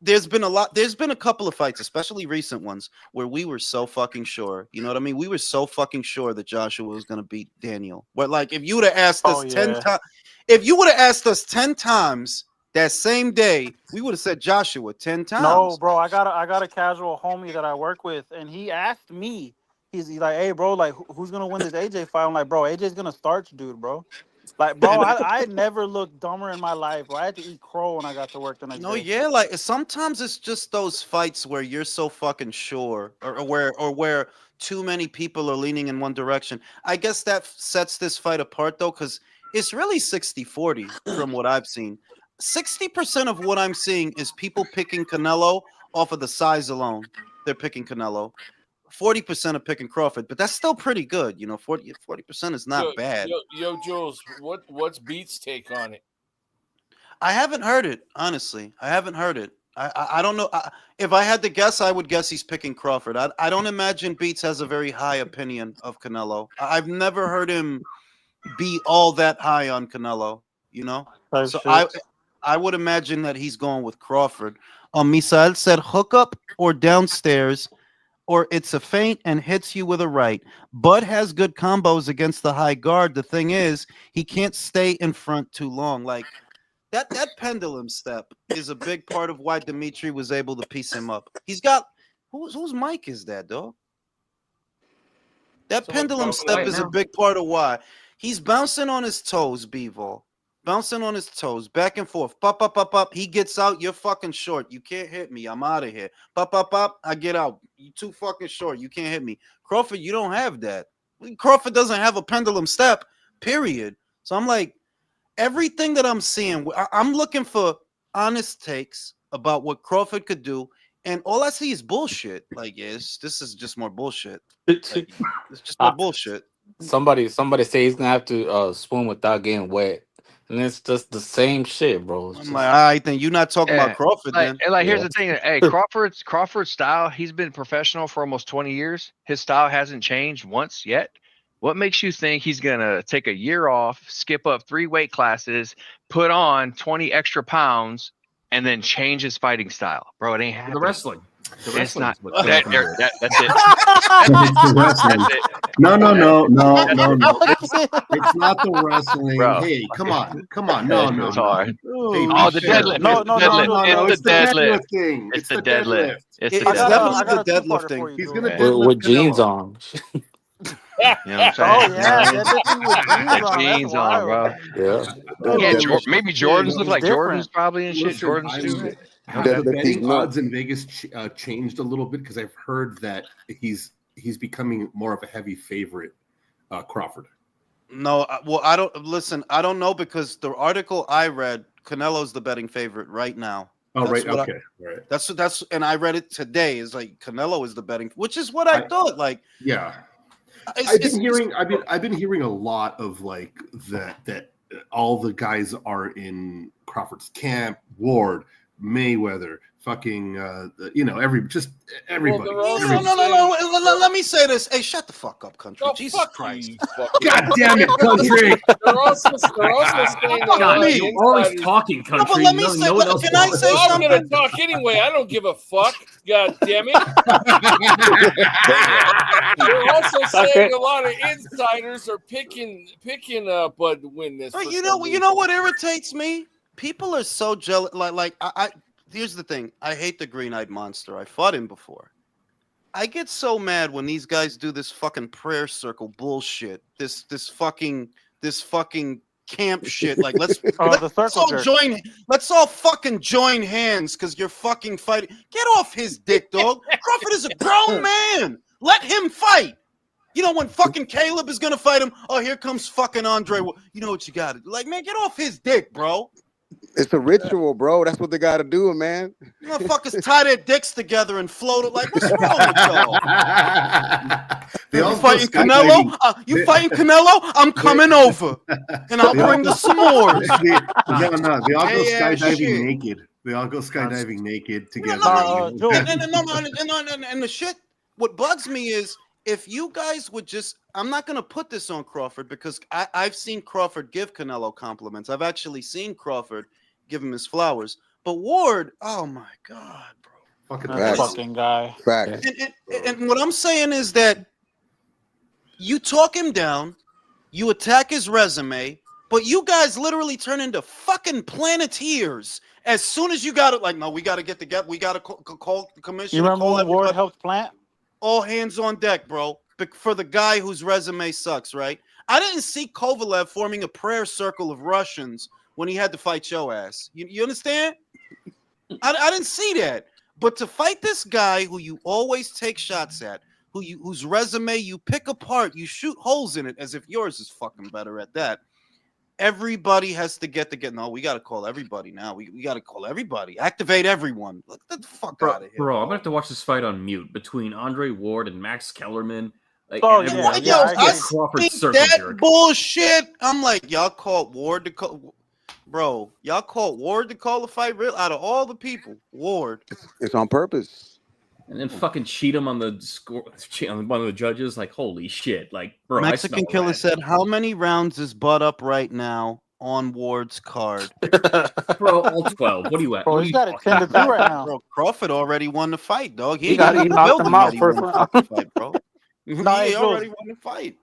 There's been a couple of fights, especially recent ones, where we were so fucking sure. You know what I mean? We were so fucking sure that Joshua was gonna beat Daniel. But like, if you would have asked us Oh 10 yeah. times, if you would have asked us 10 times that same day, we would have said Joshua 10 times. No, bro, I got a casual homie that I work with, and he asked me, he's like, hey, bro, like, who's gonna win this AJ fight? I'm like, bro, AJ's gonna start you, dude, bro. Like, bro, I never looked dumber in my life, bro. I had to eat crow when I got to work the next No, day. yeah, like sometimes it's just those fights where you're so fucking sure, or where too many people are leaning in one direction. I guess that sets this fight apart though, because it's really 60-40 from what I've seen. 60% of what I'm seeing is people picking Canelo off of the size alone. They're picking Canelo. 40% are picking Crawford, but that's still pretty good. You know, 40% is not bad. Yo, Jules, what's Beats' take on it? I haven't heard it, honestly. I haven't heard it. I don't know. If I had to guess, I would guess he's picking Crawford. I don't imagine Beats has a very high opinion of Canelo. I've never heard him be all that high on Canelo, you know? Type So shit. I would imagine that he's going with Crawford. Misael said hook up or downstairs, or it's a feint and hits you with a right. Bud has good combos against the high guard. The thing is, he can't stay in front too long. Like that pendulum step is a big part of why Dimitri was able to piece him up. He's got whose mic is that, dog? That Someone pendulum talking step right is now. a big part of why he's bouncing on his toes, B-Vol. Bouncing on his toes, back and forth. Pop, pop, pop, pop. He gets out. You're fucking short. You can't hit me. I'm out of here. Pop, pop, pop. I get out. You too fucking short. You can't hit me. Crawford, you don't have that. Crawford doesn't have a pendulum step, period. So I'm like, everything that I'm seeing, I'm looking for honest takes about what Crawford could do. And all I see is bullshit. Like, yes, this is just more bullshit. Like, it's just more bullshit. Somebody say he's gonna have to swim without getting wet, and it's just the same shit, bro. It's I'm just, like, all right, then you're not talking Yeah, about Crawford then. Like here's Yeah. the thing. Hey, Crawford's style, he's been professional for almost 20 years. His style hasn't changed once yet. What makes you think he's gonna take a year off, skip up 3 weight classes, put on 20 extra pounds, and then change his fighting style? Bro, it ain't happening. The wrestling. The It's wrestling not is what's gonna come out of it. that's it. It's the wrestling. That's it. No. That's it. It's not the wrestling. Bro. Hey, come on. It's hard. Hey, Oh, be the fair. deadlift. No, It's no, the no, deadlift. no, no. It's the deadlift. deadlifting. It's the deadlift. It's the It's I got definitely I got the a two-parter deadlifting. for you, He's Jules. gonna Yeah. deadlift with jeans Canelo. on. You know what I'm saying? Oh You know yeah, what I mean? deadlifting with jeans The on. jeans That's on, wild. bro. Yeah. Yeah, Deadlift. maybe Jordans look He's like different. Jordans probably and shit. Listen, Jordans too. have the Deadlift is betting nuts. odds in Vegas changed a little bit? Because I've heard that he's becoming more of a heavy favorite, Crawford. No, well, I don't listen. I don't know because the article I read, Canelo's the betting favorite right now. Oh, That's right. what Okay. Right. That's and I read it today. Is like Canelo is the betting, which is what I thought. Like, Yeah. it's- I've been hearing a lot of like that all the guys are in Crawford's camp. Ward, Mayweather, fucking everybody. Well, no. Let me say this. Hey, shut the fuck up, country. Oh, Jesus fuck Christ. you, fucking- God damn it, country! They're also saying that God, the you always insiders- talking No, but country. let me No, say. no one else Can I wants. say Well, I'm something? gonna talk anyway. I don't give a fuck. God damn it! They're also saying a lot of insiders are picking Bud to win this. But for you some know reason. what irritates me? People are so jealous. Like I here's the thing. I hate the green-eyed monster. I fought him before. I get so mad when these guys do this fucking prayer circle bullshit. This fucking camp shit. Like let's The circle jerk. Let's all fucking join hands because you're fucking fighting. Get off his dick, dog. Crawford is a grown man. Let him fight. You know when fucking Caleb is gonna fight him? Oh, here comes fucking Andre. Well, you know what you got? Like, man, get off his dick, bro. It's a ritual, bro. That's what they got to do, man. Motherfuckers tie their dicks together and float it. Like, what's wrong with y'all? They You all go fighting skydiving. Canelo? You fighting Canelo? I'm coming over, and I'll They all bring the go- s'mores. No. They all go Gay ass skydiving shit. naked. They all go skydiving naked together. Jules. And the shit. What bugs me is if you guys would just. I'm not gonna put this on Crawford because I've seen Crawford give Canelo compliments. I've actually seen Crawford give him his flowers. But Ward, oh my god, bro. Fucking That facts. fucking guy. Facts. And what I'm saying is that you talk him down, you attack his resume, but you guys literally turn into fucking planeteers as soon as you got it. Like, no, we got to get together. We got to call the commission. You remember call when Ward everybody. helped Plant? All hands on deck, bro. For the guy whose resume sucks, right? I didn't see Kovalev forming a prayer circle of Russians when he had to fight your ass. You understand? I didn't see that. But to fight this guy who you always take shots at, whose resume you pick apart, you shoot holes in it as if yours is fucking better at that. Everybody has to get together. No, we got to call everybody now. We got to call everybody. Activate everyone. Look the fuck out of here. Bro, I'm gonna have to watch this fight on mute between Andre Ward and Max Kellerman. Like, Oh, and yeah, everyone. yeah, I Get agree. Crawford Think circle that jerk. bullshit. I'm like, y'all called Ward to call. Bro, y'all called Ward to call the fight. Real out of all the people, Ward. It's on purpose. And then fucking cheat him on the score, on one of the judges. Like, holy shit! Like, bro, Mexican I smell Killer red. said, "How many rounds is Bud up right now on Ward's card?" Bro, all 12. What are you at? Bro, What are he's you got it talking 10-2 right now. Bro, Crawford already won the fight, dog. He knocked him out first round. Fight, bro. He Nah, hey, already won the fight.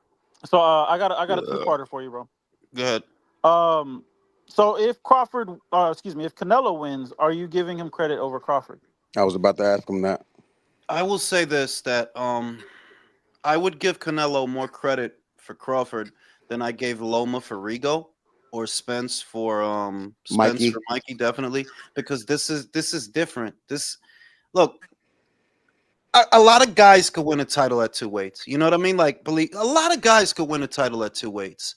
So I got a two-parter for you, bro. Go ahead. So if if Canelo wins, are you giving him credit over Crawford? I was about to ask him that. I will say this, that I would give Canelo more credit for Crawford than I gave Loma for Rigo or Spence for Mikey, definitely, because this is different. Look, a lot of guys could win a title at two weights. You know what I mean? Like, a lot of guys could win a title at two weights.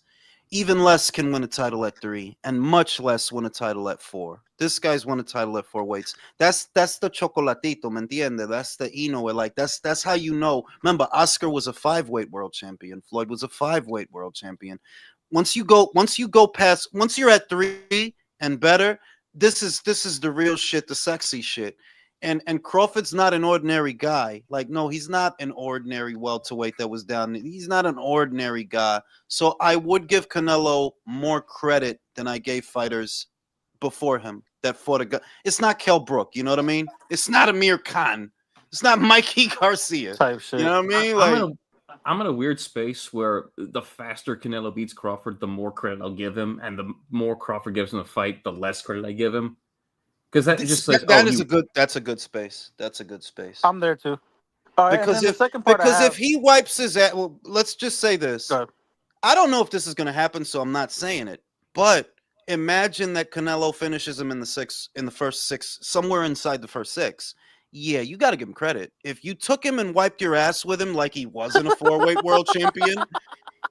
Even less can win a title at 3, and much less win a title at 4. This guy's won a title at 4 weights. That's the chocolatito, ¿me entiende? That's the Inoue. Like, that's how you know. Remember, Oscar was a 5-weight world champion. Floyd was a 5-weight world champion. Once you're at 3 and better, this is the real shit, the sexy shit. And Crawford's not an ordinary guy. Like, no, he's not an ordinary welterweight that was down. He's not an ordinary guy. So I would give Canelo more credit than I gave fighters before him that fought a guy. It's not Kell Brook, you know what I mean? It's not Amir Khan. It's not Mikey Garcia. Type shit. You know what I mean? Like, I'm in a weird space where the faster Canelo beats Crawford, the more credit I'll give him, and the more Crawford gives him a fight, the less credit I give him. Because that's a good space. That's a good space. I'm there too. Because if he wipes his ass, well, let's just say this. I don't know if this is going to happen, so I'm not saying it. But imagine that Canelo finishes him in the first 6, somewhere inside the first 6. Yeah, you got to give him credit. If you took him and wiped your ass with him like he wasn't a 4-weight world champion,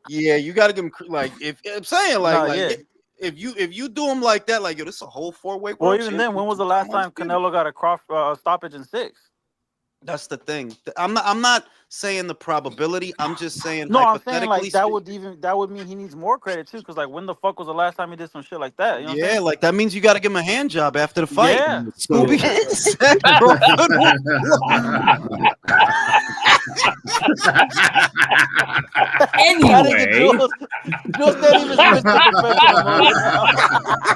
yeah, you got to give him if I'm saying if you do him like that, like, yo, this is a whole 4-weight. Well, even then, when was the last time Canelo got a stoppage in 6? That's the thing. I'm not saying the probability. I'm just saying no. I'm saying hypothetically. that would mean he needs more credit too. Because like, when the fuck was the last time he did some shit like that? You know yeah, like that means you got to give him a hand job after the fight. Yeah. Scooby said, Anyway, Jules didn't even switch to professional mode.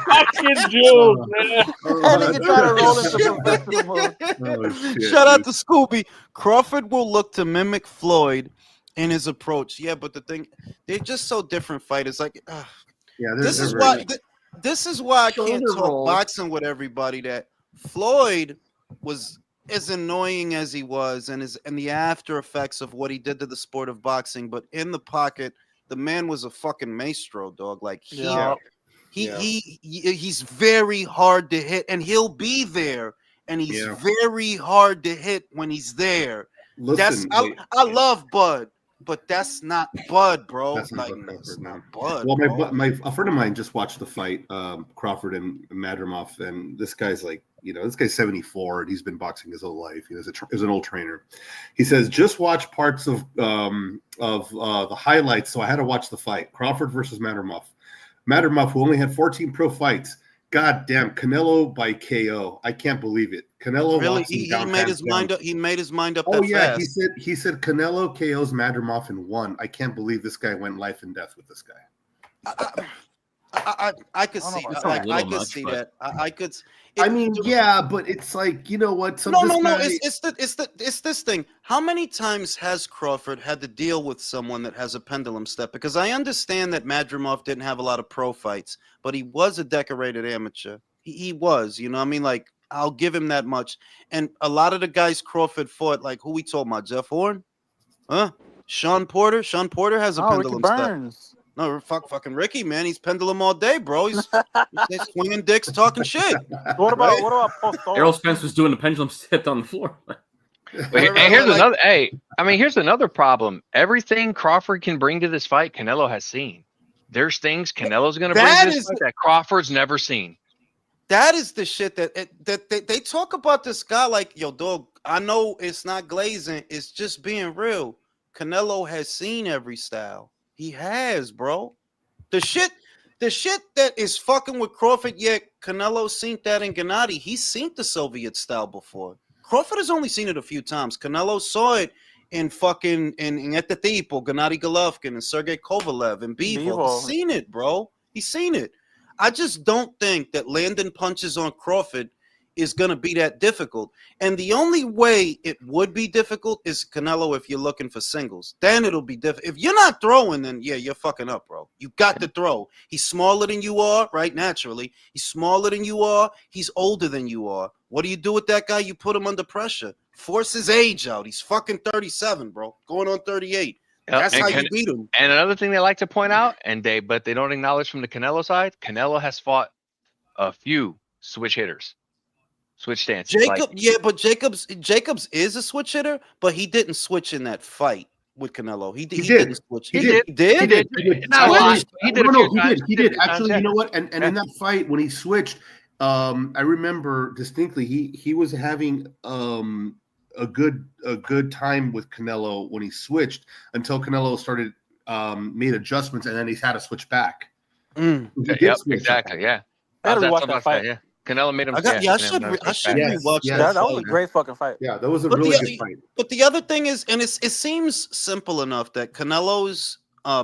Fucking Jules, man. That nigga try to roll into professional mode. Shout out to Scooby. Crawford will look to mimic Floyd in his approach. Yeah, but the thing, they're just so different fighters. Like, this is why I can't talk boxing with everybody. That Floyd was as annoying as he was, and the after effects of what he did to the sport of boxing. But in the pocket, the man was a fucking maestro, dog. Like he's very hard to hit, and he'll be there. And he's very hard to hit when he's there. Listen, I love Bud. but that's not Bud, bro. That's not Like, Bud that's Crawford, not no. Bud. Well, bro. a friend of mine just watched the fight, Crawford and Madrimov, and this guy's like, this guy's 74 and he's been boxing his whole life. He's an old trainer. He says just watch parts of the highlights. So I had to watch the fight, Crawford versus Madrimov. Madrimov, who only had 14 pro fights. God damn, Canelo by KO. I can't believe it. Canelo Really, locks him he down, made his hands down. mind up. He made his mind up Oh that yeah, fast. he said Canelo KOs Madrimov in 1. I can't believe this guy went life and death with this guy. I could see. That's Like, a I little could much, see but- that. I could. I mean, yeah, but it's like, you know what? No. It's this thing. How many times has Crawford had to deal with someone that has a pendulum step? Because I understand that Madrimov didn't have a lot of pro fights, but he was a decorated amateur. He was, I mean, like, I'll give him that much. And a lot of the guys Crawford fought, like, who we talking about? Jeff Horn? Huh? Sean Porter? Sean Porter has a Ricky pendulum step. Burns. No, fucking Ricky, man. He's pendulum all day, bro. He's swinging dicks, talking shit. What about Right? what about Postol? Errol Spence was doing a pendulum step on the floor. And here's another. Hey, I mean, here's another problem. Everything Crawford can bring to this fight, Canelo has seen. There's things Canelo's going to bring to this fight that Crawford's never seen. That is the shit that they talk about this guy like, yo, dog, I know it's not glazing. It's just being real. Canelo has seen every style. He has, bro. The shit that is fucking with Crawford, yet Canelo's seen that in Gennady. He's seen the Soviet style before. Crawford has only seen it a few times. Canelo saw it in fucking in at the Tipo, Gennady Golovkin and Sergey Kovalev and Bivol. He's seen it, bro. He's seen it. I just don't think that landing punches on Crawford is going to be that difficult. And the only way it would be difficult is Canelo if you're looking for singles. Then it'll be difficult. If you're not throwing, then yeah, you're fucking up, bro. You got to throw. He's smaller than you are, right? Naturally. He's smaller than you are. He's older than you are. What do you do with that guy? You put him under pressure. Force his age out. He's fucking 37, bro. Going on 38. That's how you beat him. And another thing they like to point out, but they don't acknowledge from the Canelo side, Canelo has fought a few switch hitters. Switch stances. But Jacobs is a switch hitter, but he didn't switch in that fight with Canelo. He didn't switch. He did. He did. Actually, you know what? And in that fight, when he switched, I remember distinctly he was having a good time with Canelo when he switched until Canelo started made adjustments, and then he's had to switch back. Exactly. Yeah. I gotta rewatch that fight. Yeah. Canelo made him. I should rewatch that. That was a great fucking fight. Yeah, that was a really good fight. But the other thing is, and it seems simple enough that Canelo's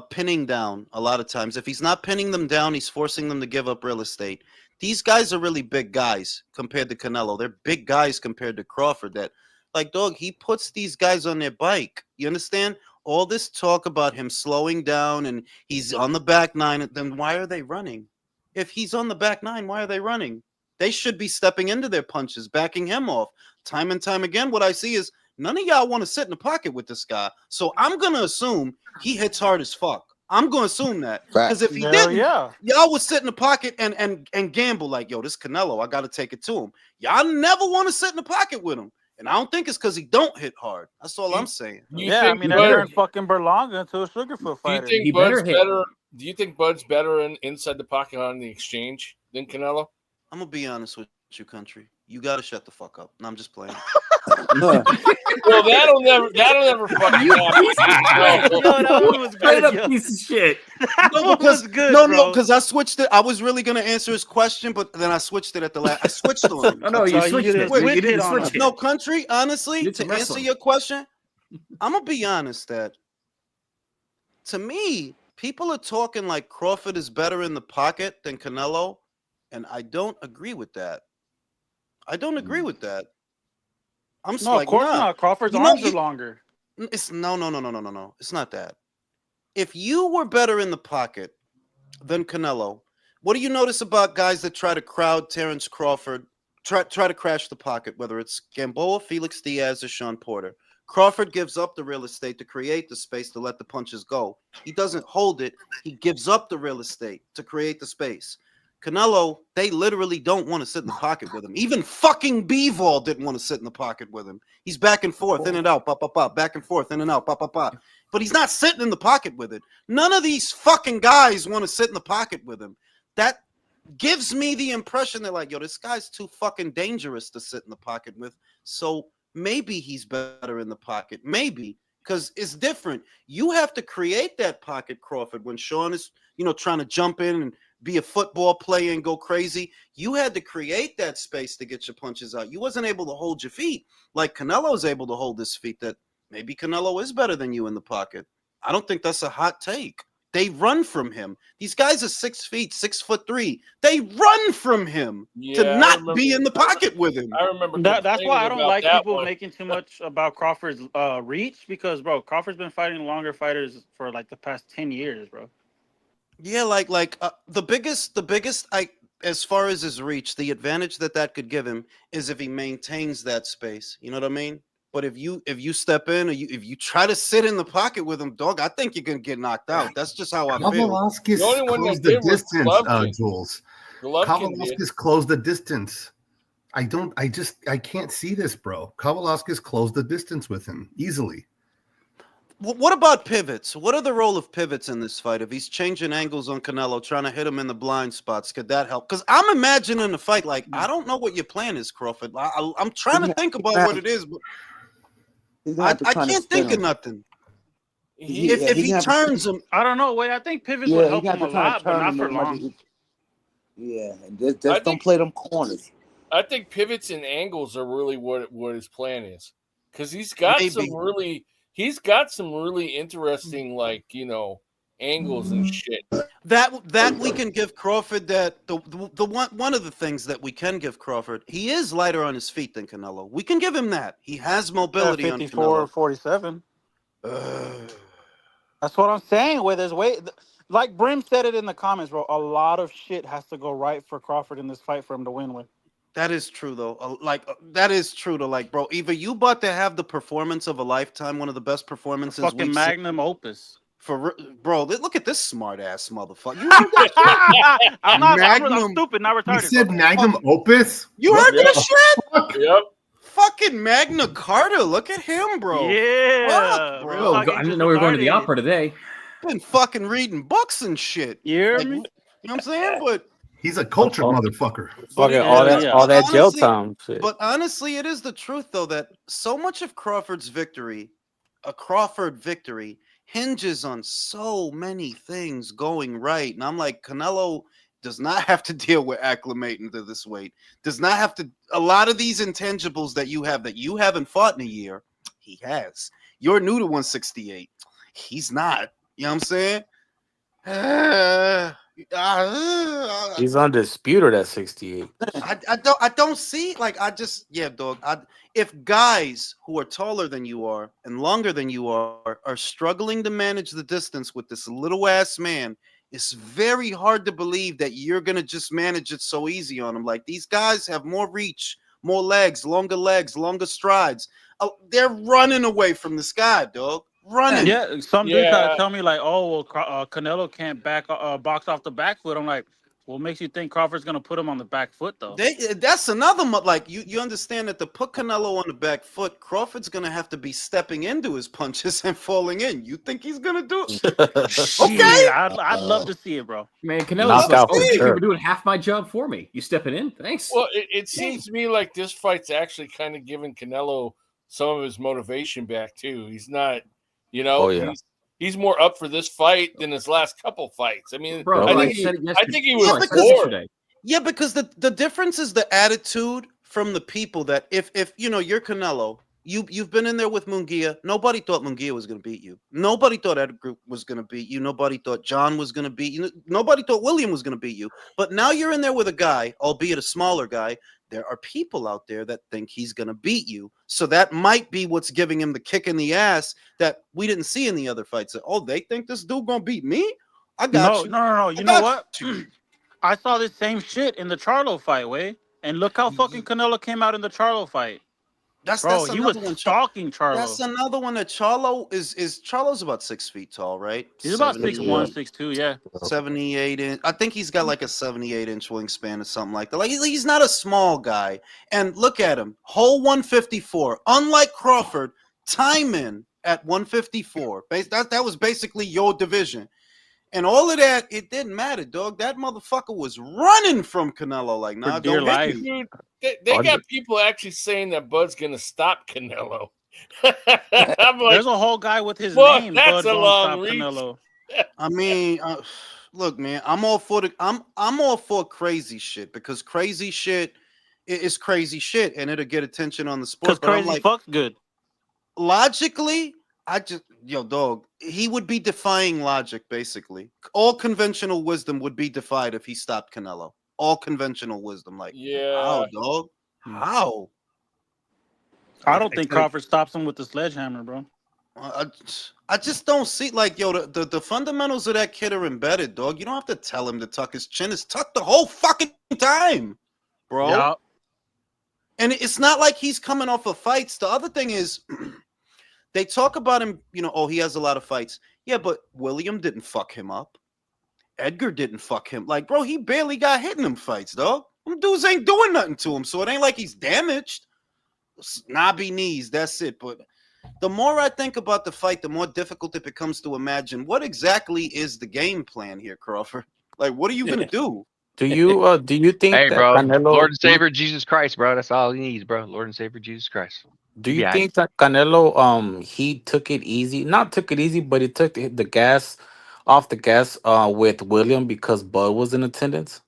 pinning down a lot of times. If he's not pinning them down, he's forcing them to give up real estate. These guys are really big guys compared to Canelo. They're big guys compared to Crawford. That, like, dog, he puts these guys on their bike. You understand? All this talk about him slowing down and he's on the back nine. Then why are they running? If he's on the back nine, why are they running? They should be stepping into their punches, backing him off. Time and time again, what I see is none of y'all want to sit in the pocket with this guy. So I'm going to assume he hits hard as fuck. I'm going to assume that. Because if he didn't, y'all would sit in the pocket and gamble like, yo, this Canelo, I got to take it to him. Y'all never want to sit in the pocket with him. And I don't think it's because he don't hit hard. That's all I'm saying. I mean, they turned fucking Berlanga into a Sugarfoot fighter. Do you think Bud's better inside the pocket on the exchange than Canelo? I'm gonna be honest with you, country. You gotta shut the fuck up. No, I'm just playing. Well, that'll never fucking happen. That one was good. A piece of shit. No, because I switched it. I was really gonna answer his question, but then I switched it at the last. I switched on him. No, you switched it. You didn't switch it. No, country. Honestly, to answer your question, I'm gonna be honest that to me, people are talking like Crawford is better in the pocket than Canelo. And I don't agree with that. I'm No, like, of course not. Crawford's arms are longer. It's no. It's not that. If you were better in the pocket than Canelo, what do you notice about guys that try to crowd Terrence Crawford, try to crash the pocket, whether it's Gamboa, Felix Diaz, or Sean Porter? Crawford gives up the real estate to create the space to let the punches go. He doesn't hold it. He gives up the real estate to create the space. Canelo, they literally don't want to sit in the pocket with him. Even fucking Bivol didn't want to sit in the pocket with him. He's back and forth, in and out, back and forth, in and out, but he's not sitting in the pocket with it. None of these fucking guys want to sit in the pocket with him. That gives me the impression they're like, yo, this guy's too fucking dangerous to sit in the pocket with. So maybe he's better in the pocket. Maybe. Because it's different. You have to create that pocket, Crawford, when Sean is, trying to jump in and be a football player and go crazy. You had to create that space to get your punches out. You wasn't able to hold your feet like Canelo's able to hold his feet. That maybe Canelo is better than you in the pocket. I don't think that's a hot take. They run from him. These guys are 6 feet, 6'3". They run from him to not be in the pocket with him. I remember that's why I don't like people one. making too much about Crawford's reach, because bro, Crawford's been fighting longer fighters for like the past 10 years, bro. Yeah, the biggest as far as his reach, the advantage that could give him is if he maintains that space. You know what I mean? But if you step in, or if you try to sit in the pocket with him, dog, I think you're gonna get knocked out. That's just how I feel. Kavaliauskas The only one that closed the did was distance, Golovkin. Jules. Golovkin did. Kavaliauskas closed the distance. I can't see this, bro. Kavaliauskas closed the distance with him easily. What about pivots? What are the role of pivots in this fight? If he's changing angles on Canelo, trying to hit him in the blind spots, could that help? Because I'm imagining the fight like, I don't know what your plan is, Crawford. I'm trying to think about what it is, but I can't think of nothing. If he turns him, I don't know. Wait, I think pivots would help him a lot, but not for long. Yeah, and just don't play them corners. I think pivots and angles are really what his plan is, because he's got some really interesting angles and shit. That we can give Crawford. That the one of the things that we can give Crawford, he is lighter on his feet than Canelo. We can give him that. He has mobility on 54, 47. That's what I'm saying. Where there's weight, like Brim said it in the comments, bro. A lot of shit has to go right for Crawford in this fight for him to win with. That is true, though. That is true, though. Like, bro, either you about to have the performance of a lifetime, one of the best performances. Fucking magnum opus. Bro, look at this smart ass motherfucker. You I'm stupid, not retarded. You said magnum opus? You heard that shit? Yep. Fucking Magna Carta. Look at him, bro. Yeah. Fuck, bro. I didn't know we were going to the opera today. Been fucking reading books and shit. You hear me? You know what I'm saying? But he's a cultured motherfucker. Fucking all that jail time shit. But honestly, it is the truth, though, that so much of Crawford's victory, a Crawford victory, hinges on so many things going right. And I'm like, Canelo does not have to deal with acclimating to this weight. Does not have to. A lot of these intangibles that you haven't fought in a year, he has. You're new to 168. He's not. You know what I'm saying? He's undisputed at 68. I don't see, dog. If guys who are taller than you are and longer than you are struggling to manage the distance with this little ass man, it's very hard to believe that you're gonna just manage it so easy on him. Like, these guys have more reach, more legs, longer strides. They're running away from this guy, dog. Running. Yeah, some dude tried to tell me like, oh, well, Canelo can't box off the back foot. I'm like, what makes you think Crawford's gonna put him on the back foot though? That's another you understand that to put Canelo on the back foot, Crawford's gonna have to be stepping into his punches and falling in. You think he's gonna do it? Okay, I'd love to see it, bro. Man, Canelo's you were doing half my job for me. You stepping in? Thanks. Well, it seems to me like this fight's actually kind of giving Canelo some of his motivation back too. He's not. He's more up for this fight than his last couple fights. I mean, bro, I think he was bored. Yeah, because the difference is the attitude from the people that if you're Canelo, you've been in there with Munguia. Nobody thought Munguia was going to beat you. Nobody thought Ed Group was going to beat you. Nobody thought John was going to beat you. Nobody thought William was going to beat you. But now you're in there with a guy, albeit a smaller guy. There are people out there that think he's going to beat you. So that might be what's giving him the kick in the ass that we didn't see in the other fights. They think this dude going to beat me? I got you. No. You know what? I saw this same shit in the Charlo fight, and look how fucking Canelo came out in the Charlo fight. He was stalking Charlo. That's another one that Charlo is Charlo's about 6 feet tall, right? He's about 6'1", 6'2", yeah. 78 inch. I think he's got like a 78-inch wingspan or something like that. Like, he's not a small guy. And look at him, whole 154. Unlike Crawford, time in at 154. That was basically your division. And all of that, it didn't matter, dog. That motherfucker was running from Canelo. Like, nah, dear don't hit life. me. Dude, they got people actually saying that Bud's gonna stop Canelo. I'm like, There's a whole guy with his boy, name. that's Bud a won't long stop reach. Canelo. I mean, look, man, I'm all for I'm all for crazy shit because crazy shit is crazy shit and it'll get attention on the Because sport. But I'm crazy like, fuck's good. logically, dog, he would be defying logic, basically. All conventional wisdom would be defied if he stopped Canelo. All conventional wisdom. Like, how, dog? How? I don't think Crawford stops him with the sledgehammer, bro. I just don't see, like, the fundamentals of that kid are embedded, dog. You don't have to tell him to tuck his chin. It's tucked the whole fucking time, bro. Yeah. And it's not like he's coming off of fights. The other thing is, they talk about him, oh, he has a lot of fights. Yeah, but William didn't fuck him up. Edgar didn't fuck him. Like, bro, he barely got hit in them fights, dog. Them dudes ain't doing nothing to him, so it ain't like he's damaged. Snobby knees, that's it. But the more I think about the fight, the more difficult it becomes to imagine what exactly is the game plan here, Crawford. Like, what are you gonna do? Do you think Hey, that bro, Canelo? Lord and Savior Jesus Christ, bro. That's all he needs, bro. Lord and Savior Jesus Christ. Do you Yeah. think that Canelo he took it easy? Not took it easy, but he took the gas off the gas with William because Bud was in attendance?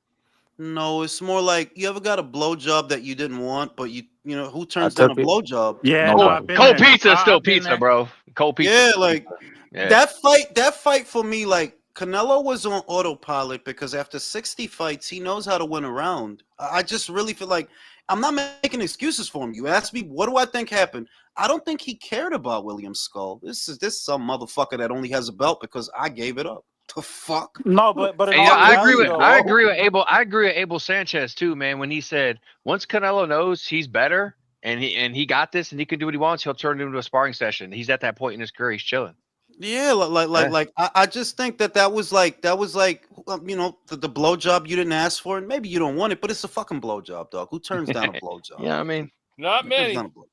No, it's more like you ever got a blowjob that you didn't want, but who I turns down a took it. blowjob? Yeah, no, Nobody. I've been Cold there. pizza is still I've been pizza, there. bro. Cold pizza. Yeah, like Yeah. that fight for me, like Canelo was on autopilot because after 60 fights, he knows how to win a round. I just really feel like I'm not making excuses for him. You ask me, what do I think happened? I don't think he cared about William Skull. This is some motherfucker that only has a belt because I gave it up. The fuck? No, but in And, all I agree reality, with though, I agree with Abel Sanchez too, man. When he said once Canelo knows he's better and he got this and he can do what he wants, he'll turn it into a sparring session. He's at that point in his career. He's chilling. Yeah, I just think that was like the blowjob you didn't ask for, and maybe you don't want it, but it's a fucking blowjob, dog. Who turns down a blowjob? Yeah, I mean, not Who turns many. down a blow-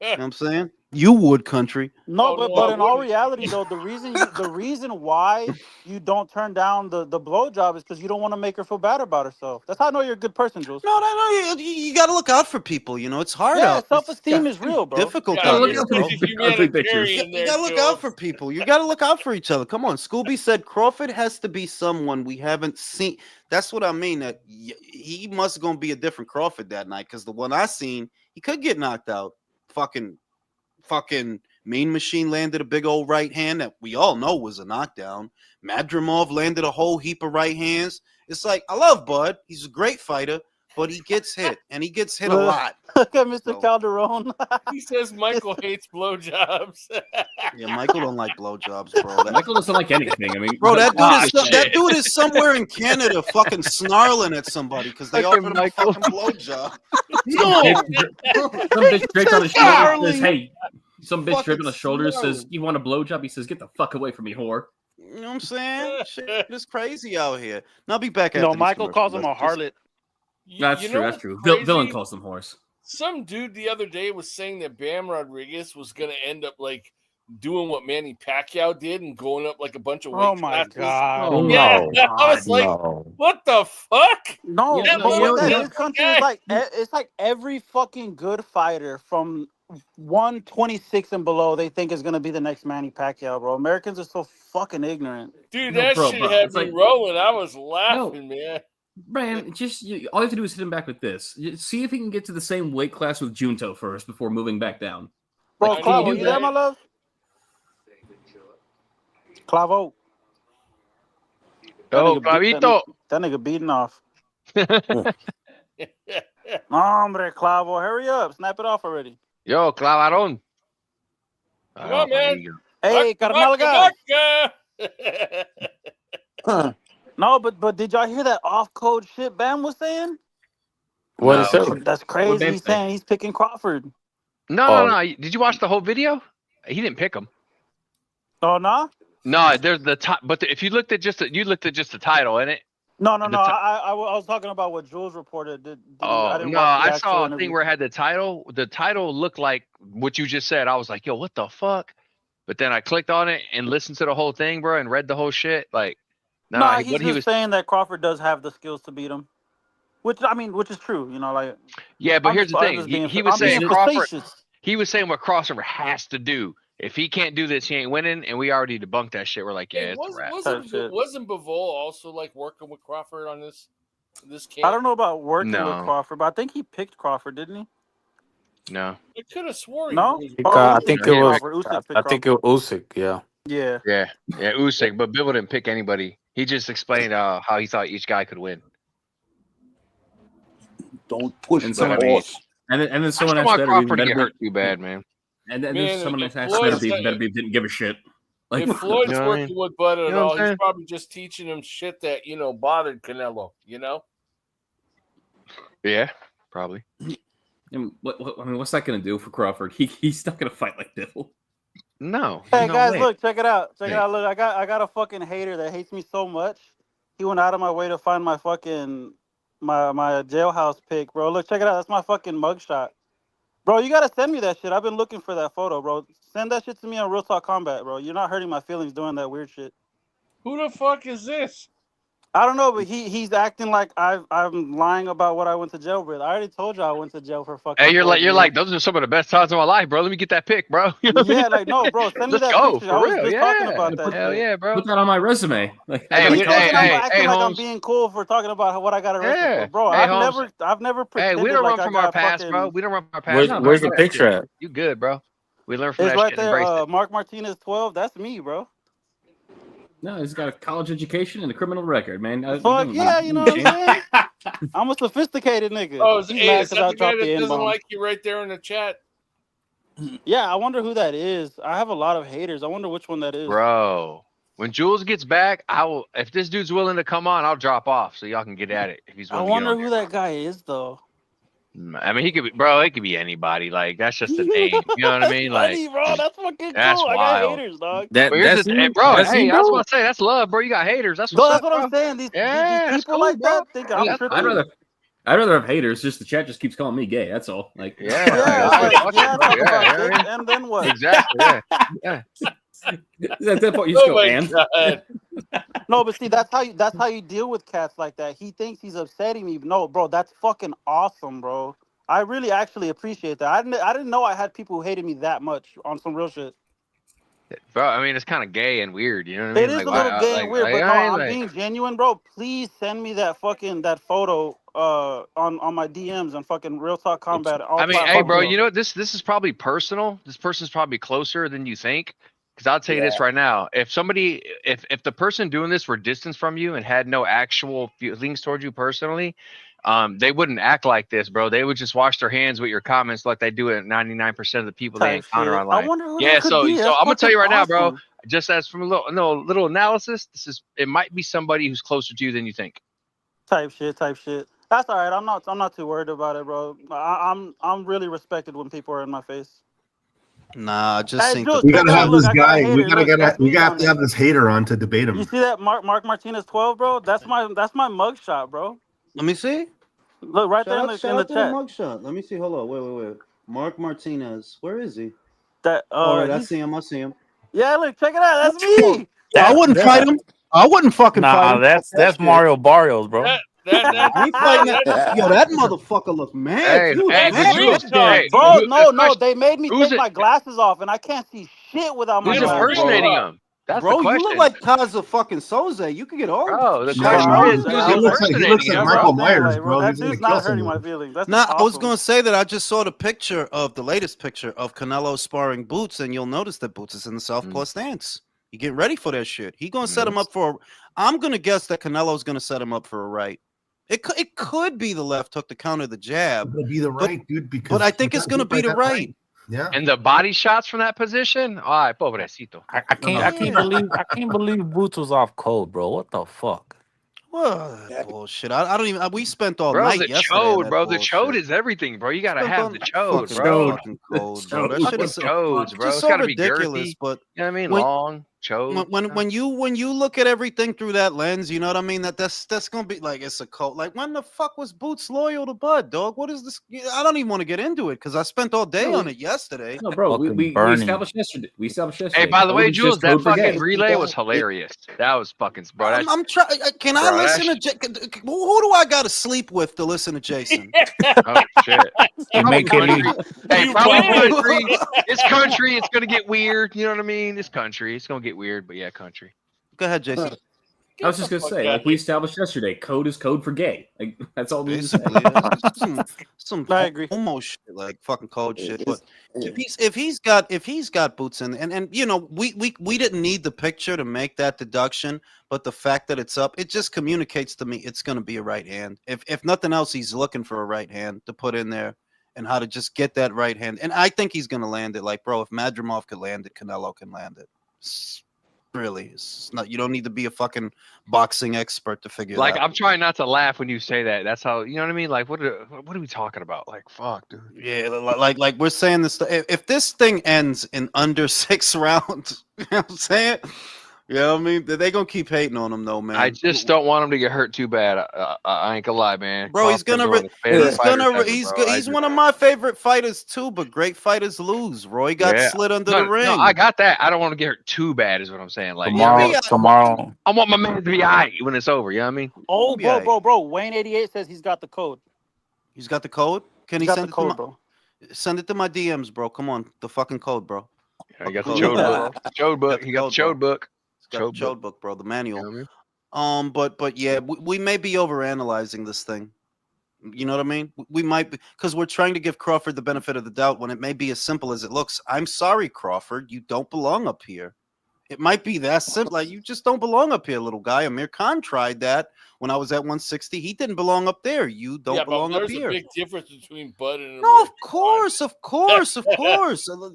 You know what I'm saying? You would, country. No, Oh, but no, I in all wouldn't. reality, though, the reason why you don't turn down the blowjob is because you don't want to make her feel bad about herself. That's how I know you're a good person, Jules. No, you got to look out for people. It's hard Yeah, out. self-esteem is real, bro. Difficult Yeah, out look here, out for bro. these humanitarian pictures. You there, got to look Jules. out for people. You got to look out for each other. Come on. Scooby said Crawford has to be someone we haven't seen. That's what I mean. That he must going to be a different Crawford that night because the one I seen, he could get knocked out. Fucking Mean Machine landed a big old right hand that we all know was a knockdown. Madrimov landed a whole heap of right hands. It's like, I love Bud. He's a great fighter, but he gets hit, and he gets hit a lot. Look at Mr. So- Calderon. He says Michael hates blowjobs. Yeah, Michael don't like blowjobs, bro. Michael doesn't like anything. I mean, Bro, that shit. dude is somewhere in Canada fucking snarling at somebody because they Fucking offered him Michael. a fucking blowjob. some bitch draped on his shoulder Snarling. says, "Hey." Some bitch Fucking draped on his shoulder says, snarling. "You want a blowjob?" He says, "Get the fuck away from me, whore." You know what I'm saying? Shit is crazy out here. Now I'll be back after No, these Michael calls him commercials. a harlot. That's You true. know That's what's true. crazy? Villain calls them horse. Some dude the other day was saying that Bam Rodriguez was going to end up like doing what Manny Pacquiao did and going up like a bunch of weight Oh my classes. god. Oh, Yeah, No, I was like, no. what the fuck? No, Yeah, but no, what that you know- is, country, is like it's like every fucking good fighter from 126 and below they think is gonna be the next Manny Pacquiao, bro. Americans are so fucking ignorant. Dude, No, that bro, shit bro, had it's me like- rolling. I was laughing, man. Brian, all you have to do is hit him back with this. See if he can get to the same weight class with Junto first before moving back down. Bro, Like, can Clavo, you you do there, that? my love? Clavo. That Oh, nigga beat- Clavito. That nigga beating off. Hombre, Clavo, hurry up. Snap it off already. Yo, clavaron. Come on, man. Hey, carnal guys. Vodka. No, but did y'all hear that off-code shit Bam was saying? What No. is it? That's What crazy. Bam He's say? saying he's picking Crawford. No. Did you watch the whole video? He didn't pick him. Oh, no? No, there's the top. But if you looked at just the title, in it. No. The I was talking about what Jules reported. I didn't No, watch the I actual saw a interview. thing where it had the title. The title looked like what you just said. I was like, yo, what the fuck? But then I clicked on it and listened to the whole thing, bro, and read the whole shit. Like, Nah, nah, he's what he just was. saying that Crawford does have the skills to beat him, which is true. You know, like Yeah, but here's the I'm thing. just being He was I'm being saying Crawford. facetious. He was saying what Crossover has to do. If he can't do this, he ain't winning. And we already debunked that shit. We're like, yeah, it's a wrap. Wasn't Bivol also like working with Crawford on this camp? I don't know about working with No. Crawford, but I think he picked Crawford, didn't he? No. I could have swore No? he was. I Usyk think picked it was. Crawford. Usyk picked I think it Crawford. was Usyk. Yeah. Yeah. Yeah, Usyk. But Bivol didn't pick anybody. He just explained how he thought each guy could win. Don't push And the someone- horse. And then I someone still asked want better Crawford to even get hurt too bad, man. And then Man, someone if asked Floyd's better beef didn't give a shit. Like, If Floyd's You know what I working mean? with Bud at You know what all, I'm he's saying? probably just teaching him shit that bothered Canelo. Yeah, probably. and what's that going to do for Crawford? He's not going to fight like Biffle. No. Hey no guys, way. look, check it out. Check it Hey. out. Look, I got a fucking hater that hates me so much. He went out of my way to find my fucking my jailhouse pic, bro. Look, check it out. That's my fucking mugshot. Bro, you gotta send me that shit. I've been looking for that photo, bro. Send that shit to me on Real Talk Combat, bro. You're not hurting my feelings doing that weird shit. Who the fuck is this? I don't know, but he's acting like I'm lying about what I went to jail with. I already told you I went to jail for fucking. Hey, you're 4 like years. those are some of the best times of my life, bro. Let me get that pic, bro. You know what I mean? Yeah, like no, bro. Send me Let's that go picture. for I was real. just Yeah. talking about that Hell shit. yeah, bro. Put that on my resume. Like, Hey, He's we- talking hey, about acting hey, like I'm Holmes. being cool for talking about what I got arrested Yeah. for, bro. Hey, I've Holmes. never Hey, pretended we don't like run I from our got past, fucking. bro. We don't run from our past. Where's the picture at? You good, bro? We learn from It's that right shit and there. embrace it. Mark Martinez 12. That's me, bro. No, he's got a college education and a criminal record, man. Fuck yeah, you know what I'm saying? I'm a sophisticated nigga. Oh, He's hey, mad is because that I the guy dropped the that doesn't N-bomb. like you right there in the chat? Yeah, I wonder who that is. I have a lot of haters. I wonder which one that is. Bro, when Jules gets back, I will. If this dude's willing to come on, I'll drop off so y'all can get at it. If he's I willing to get wonder on who that guy is, though. there. I mean, he could be, bro. It could be anybody. Like that's just a name. You know what I That's mean? Like funny, bro. That's fucking that's cool. I got wild. haters, dog. But here's the, hey, bro. That's Hey, you, I was bro. about to say that's love, bro. You got haters. That's No, what's that's up, what bro. I'm saying. These Yeah, that's people cool, like bro. that think I'm That's tripping. cool. I'd rather have haters. Just the chat just keeps calling me gay. That's all. Like, Yeah, Yeah, like, like, fuck yeah, it, bro. talk Yeah, about you know what I dicks, mean? and then what? Exactly. Yeah. at that point, you just Oh go, my and god! No, but see, that's how you deal with cats like that. He thinks he's upsetting me. No, bro, that's fucking awesome, bro. I really actually appreciate that. I didn't know I had people who hated me that much on some real shit. Bro, I mean, it's kind of gay and weird. You know what I It mean? is Like, a why? little gay and weird, but no, I'm like, being genuine, bro. Please send me that photo on my DMs and fucking Real Talk Combat. All I mean, hey, platforms, bro, you know what? This is probably personal. This person's probably closer than you think. Because I'll tell you this right now: if the person doing this were distant from you and had no actual feelings towards you personally, they wouldn't act like this, bro. They would just wash their hands with your comments like they do at 99% of the people they type encounter shit. I online. wonder who Yeah, that could be. so That's I'm gonna tell you right fucking now, bro. awesome. Just as from a little analysis, it might be somebody who's closer to you than you think. Type shit. That's all right. I'm not too worried about it, bro. I'm really respected when people are in my face. Nah, I just Hey, think Jules, We check gotta it out. have Look, this I got a guy. hater. Look, that's We me have down to have there. this hater on to debate You him. see that Mark Martinez 12, bro? That's my mugshot, bro. Let me see. Look right there Shout in out the to the chat. mugshot. Let me see. Hold on. Wait. Mark Martinez. Where is he? That All right, I he's, see him. I see him. yeah, look, check it out. That's me. I wouldn't fight him. I wouldn't fucking fight him. that's shit. Mario Barrios, bro. I ain't fighting that. Yo, that motherfucker look mad. Hey, He was hey, mad Jules, that day. hey, Bro, no, question- they made me who's take it- my glasses off, and I can't see shit without my Who's Yeah, glasses. impersonating him? That's Bro, the you question. look like Kaza fucking Soze. You could get all. Bro, the shit question wrong is, with who's that. He looks like impersonating him, That's Michael what I'm saying, Myers, like, bro. that He's gonna dude's kill not hurting my someone. feelings. That's Nah, awesome. I was gonna say that I just saw the picture of the latest picture of Canelo sparring Boots, and you'll notice that Boots is in the southpaw stance. You get ready for that shit. He gonna set him up for. I'm gonna guess that Canelo's gonna set him up for a right. It could be the left hook to counter the jab. It'll be the right, dude. Because But I think it's gonna be the right. Yeah. And the body shots from that position? Ay, pobrecito. I can't believe Boots was off code, bro. What the fuck? What bullshit? I don't even. We spent all Bro, night the yesterday. on chode, that bro. The bullshit. chode is everything, bro. You gotta Spent have all the night chode, fucking bro. fucking code, bro. That Chode. shit is Fucking chodes, it's bro. just It's so gotta be ridiculous. girthy. But You know what I mean? when- Long. Chode. When you look at everything through that lens, you know what I mean. That's gonna be like it's a cult. Like when the fuck was Boots loyal to Bud, dog? What is this? I don't even want to get into it because I spent all day on it yesterday. No, bro, Fucking we burning. established yesterday. We established yesterday. Hey, by the Code way, is Jules, just that code for fucking gay. relay was hilarious. That was fucking bro. That, I'm trying. Can I bro, that listen to? Who do I got to sleep with to listen to Jason? oh shit. You're Probably making me. country. Hey, You probably can. country. It's country. It's gonna get weird. You know what I mean? It's country. It's gonna get weird, but yeah, country. Go ahead, Jason. I was just gonna say, like we established yesterday, code is code for gay. Like that's all we need to say. Basically, yeah. some I agree. homo shit, like fucking code shit. But if he's got Boots in, and you know, we didn't need the picture to make that deduction, but the fact that it's up, it just communicates to me it's gonna be a right hand. If nothing else, he's looking for a right hand to put in there and how to just get that right hand. And I think he's gonna land it. Like, bro, if Madrimov could land it, Canelo can land it. Really, it's not. You don't need to be a fucking boxing expert to figure Like that out. I'm trying not to laugh when you say that. That's how you know what I mean. Like what are we talking about? Like fuck, dude. Yeah, like we're saying this. If this thing ends in under 6 rounds, you know what I'm saying? You know what I mean? They're gonna keep hating on him though, man. I just don't want him to get hurt too bad. I ain't gonna lie, man. Bro, he's Crawford's gonna one of the favorite fighters ever, he's bro. he's one of my favorite fighters too. But great fighters lose. Roy got Yeah. slid under No, the ring. no, I got that. I don't want to get hurt too bad, is what I'm saying. Like Tomorrow. I want my man to be alright when it's over. You know what I mean? Oh, Yeah. bro. Wayne 88 says he's got the code. He's got the code. Can he He's got send the it code, to bro. send it to my DMs, bro? Come on, the fucking code, bro. I got the Code, chode bro. book. Chode book. He got the chode book. He's got the chode book, bro. The manual. But yeah, we may be overanalyzing this thing. You know what I mean? We might be, because we're trying to give Crawford the benefit of the doubt when it may be as simple as it looks. I'm sorry, Crawford, you don't belong up here. It might be that simple. Like, you just don't belong up here, little guy. Amir Khan tried that when I was at 160. He didn't belong up there. You don't belong up here. There's a big difference between Bud and No, of course.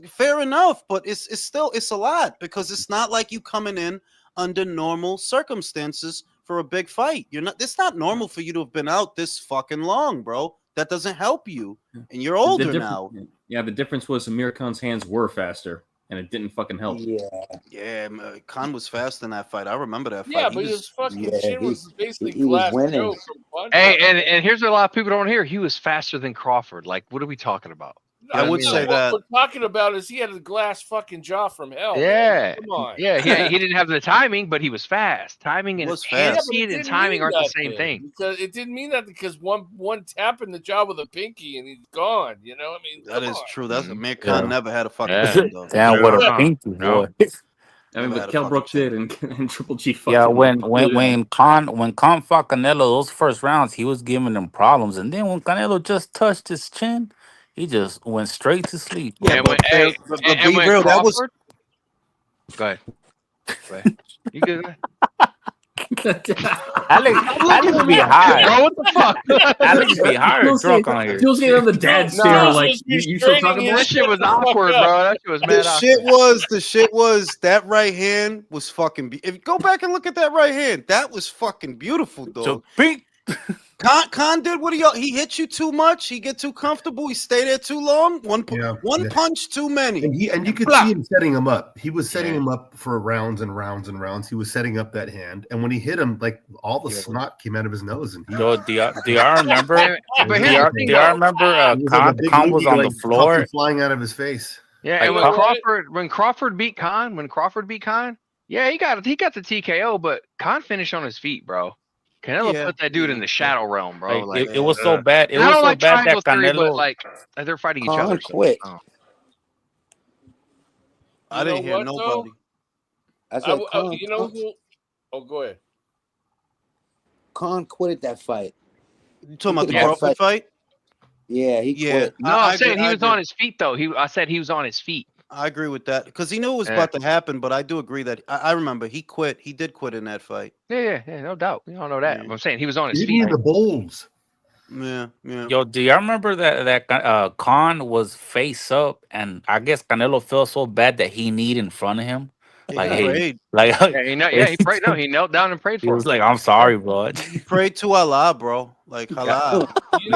Fair enough, but it's still a lot because it's not like you coming in under normal circumstances for a big fight. It's not normal for you to have been out this fucking long, bro. That doesn't help you, and you're older now. Yeah, the difference was Amir Khan's hands were faster, and it didn't fucking help. Yeah, Khan was fast in that fight. I remember that fight. Yeah, but his fucking chin was basically he was glass winning. Joe from punch. Hey, and here's what a lot of people don't hear. He was faster than Crawford. Like, what are we talking about? I would say that. What we're talking about is he had a glass fucking jaw from hell. Yeah, man. Come on. yeah, he didn't have the timing, but he was fast. Timing and Was hand fast. speed it and didn't timing mean aren't the nothing, same thing. Because it didn't mean that because one tap in the jaw with a pinky and he's gone. You know, I mean, That is come on. true. That's Amir Khan never had a fucking Yeah. chin, though. Damn, what a Yeah. pinky boy. I mean, Never had but a Kell fucking Brook chin. did, and Triple G fucked Yeah, him when up. Khan fought Canelo those first rounds, he was giving them problems, and then when Canelo just touched his chin, he just went straight to sleep. Yeah, And but when, fair- but and be when real, that was Crawford, go ahead. Go ahead. You good? Alex be high. Bro, what the fuck? Alex be high or drunk on here. Jules getting on the dad No, stare, no, like just you still talking restraining about That shit was awkward, bro. That shit was mad awkward. the shit was that right hand was fucking. If you go back and look at that right hand, that was fucking beautiful, dog. So pink. Khan did what he hit you too much. He get too comfortable. He stay there too long. One punch too many. And you could see him setting him up. He was setting him up for rounds and rounds and rounds. He was setting up that hand, and when he hit him, like all the snot came out of his nose. And Yo, do y'all remember? But Do here's y'all the thing, remember? Khan was on the floor. flying out of his face. Yeah, Like, and when Crawford beat Khan, yeah, he got the TKO, but Khan finished on his feet, bro. Canelo put that dude in the shadow realm, bro. Like, it was so bad. It I was don't so like bad that triangle theory, but Canelo. like they're fighting each Khan other. so- quit. oh. I didn't hear nobody. I said Khan, you know who? Oh, go ahead. Khan quit that fight. You talking about the Yeah. Crawford fight? Yeah, he quit. No, I'm saying he was on his feet though. I said he was on his feet. I agree with that because he knew it was about to happen. But I do agree that I remember he quit. He did quit in that fight. Yeah, no doubt. We all know that. I'm saying he was on his Even feet. the Bulls. Yeah. Yo, do y'all remember that Khan was face up, and I guess Canelo felt so bad that he kneed in front of him. Like, hey, prayed. like, he prayed. No, he knelt down and prayed he for was him. like, "I'm sorry, bro." He prayed to Allah, bro. Like Allah.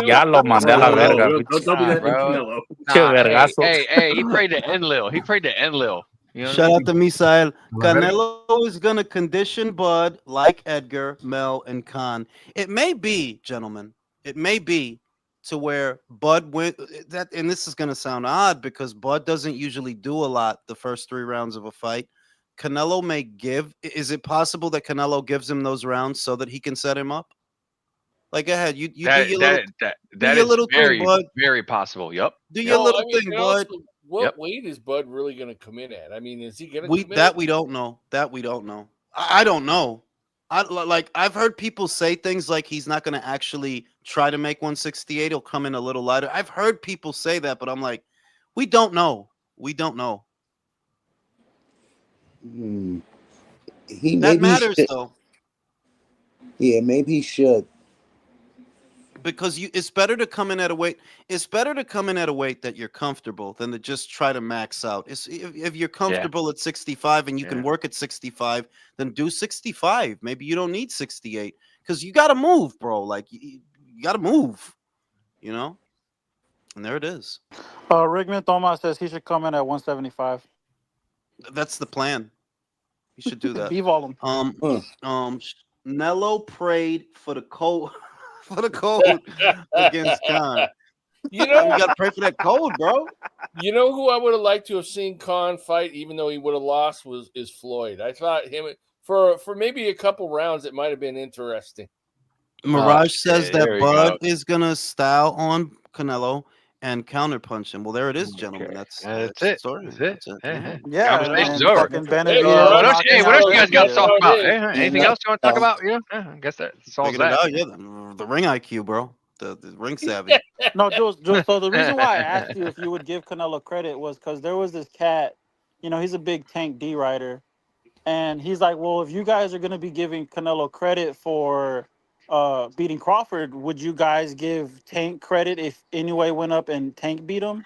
Ya lo mandé a la No, verga. don't be that bro. Canelo. Che vergazo. Hey, he prayed to Enlil. He prayed to Enlil. You know what I Shout mean? out to Misael. La verga. Canelo is going to condition Bud like Edgar, Mel, and Khan. It may be, gentlemen, it may be to where Bud went that, and this is going to sound odd because Bud doesn't usually do a lot the first 3 rounds of a fight. Canelo may give. Is it possible that Canelo gives him those rounds so that he can set him up? Like, go ahead, you do That your that little that do that your is little thing, very Bud. very possible. Yep. Do your Yep. Well, little I mean, thing, and Bud. also, what Yep. weight is Bud really going to come in at? I mean, is he going to We come in that at? we don't know. That we don't know. I don't know. Like I've heard people say things like he's not going to actually try to make 168. He'll come in a little lighter. I've heard people say that, but I'm like, we don't know. We don't know. He That maybe he matters should. though, Yeah, maybe he should. because it's better to come in at a weight. It's better to come in at a weight that you're comfortable than to just try to max out. If you're Yeah. comfortable at 65 and you Yeah. can work at 65, then do 65. Maybe you don't need 68 because you got to move, bro. Like you got to move, you know. And there it is. Rigman Thomas says he should come in at 175. That's the plan. You should do that. B-ball him. Huh. Nello prayed for the code for the code against Khan. You We know, got to pray for that code, bro. you know who I would have liked to have seen Khan fight, even though he would have lost, is Floyd. I thought him for maybe a couple rounds, it might have been interesting. Mirage says that there you Bud go. is gonna style on Canelo and counterpunch him. Well, there it is, gentlemen. Okay. That's That's the it. story. That's it. That's it. Hey, Yeah. hey. Yeah, Conversation's and over. fucking Hey, Benavidez Mirage, What else? Hey, knocking what else out you guys got to Benavidez. talk about? Hey, And anything else you want to talk about? Yeah, I guess that's all Figured it that. out. Yeah, the ring IQ, bro. The ring savvy. No, Jules. So the reason why I asked you if you would give Canelo credit was because there was this cat. He's a big Tank D rider, and he's like, well, if you guys are gonna be giving Canelo credit for beating Crawford, would you guys give Tank credit if anyway went up and Tank beat him?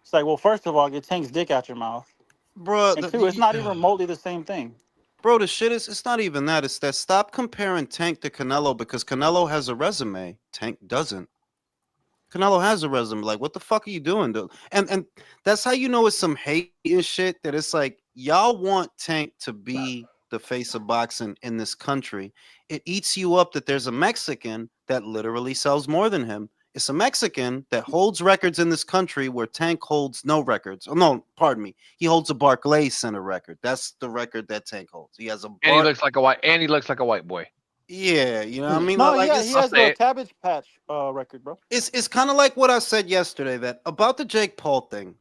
It's like, well, first of all, get Tank's dick out your mouth, Bro, and two, it's not even remotely the same thing. bro, the shit is, it's not even that. It's that stop comparing Tank to Canelo because Canelo has a resume. Tank doesn't. Canelo has a resume. Like, what the fuck are you doing, dude? And that's how you know it's some hate and shit. That it's like y'all want Tank to be the face of boxing in this country. It eats you up that there's a Mexican that literally sells more than him. It's a Mexican that holds records in this country where Tank holds no records. Oh no, pardon me. He holds a Barclays Center record. That's the record that Tank holds. He has a And he looks like a white boy. yeah, you know what I mean? No, Like yeah, it's he I'll has say the it. Cabbage Patch record, bro. it's kind of like what I said yesterday that about the Jake Paul thing.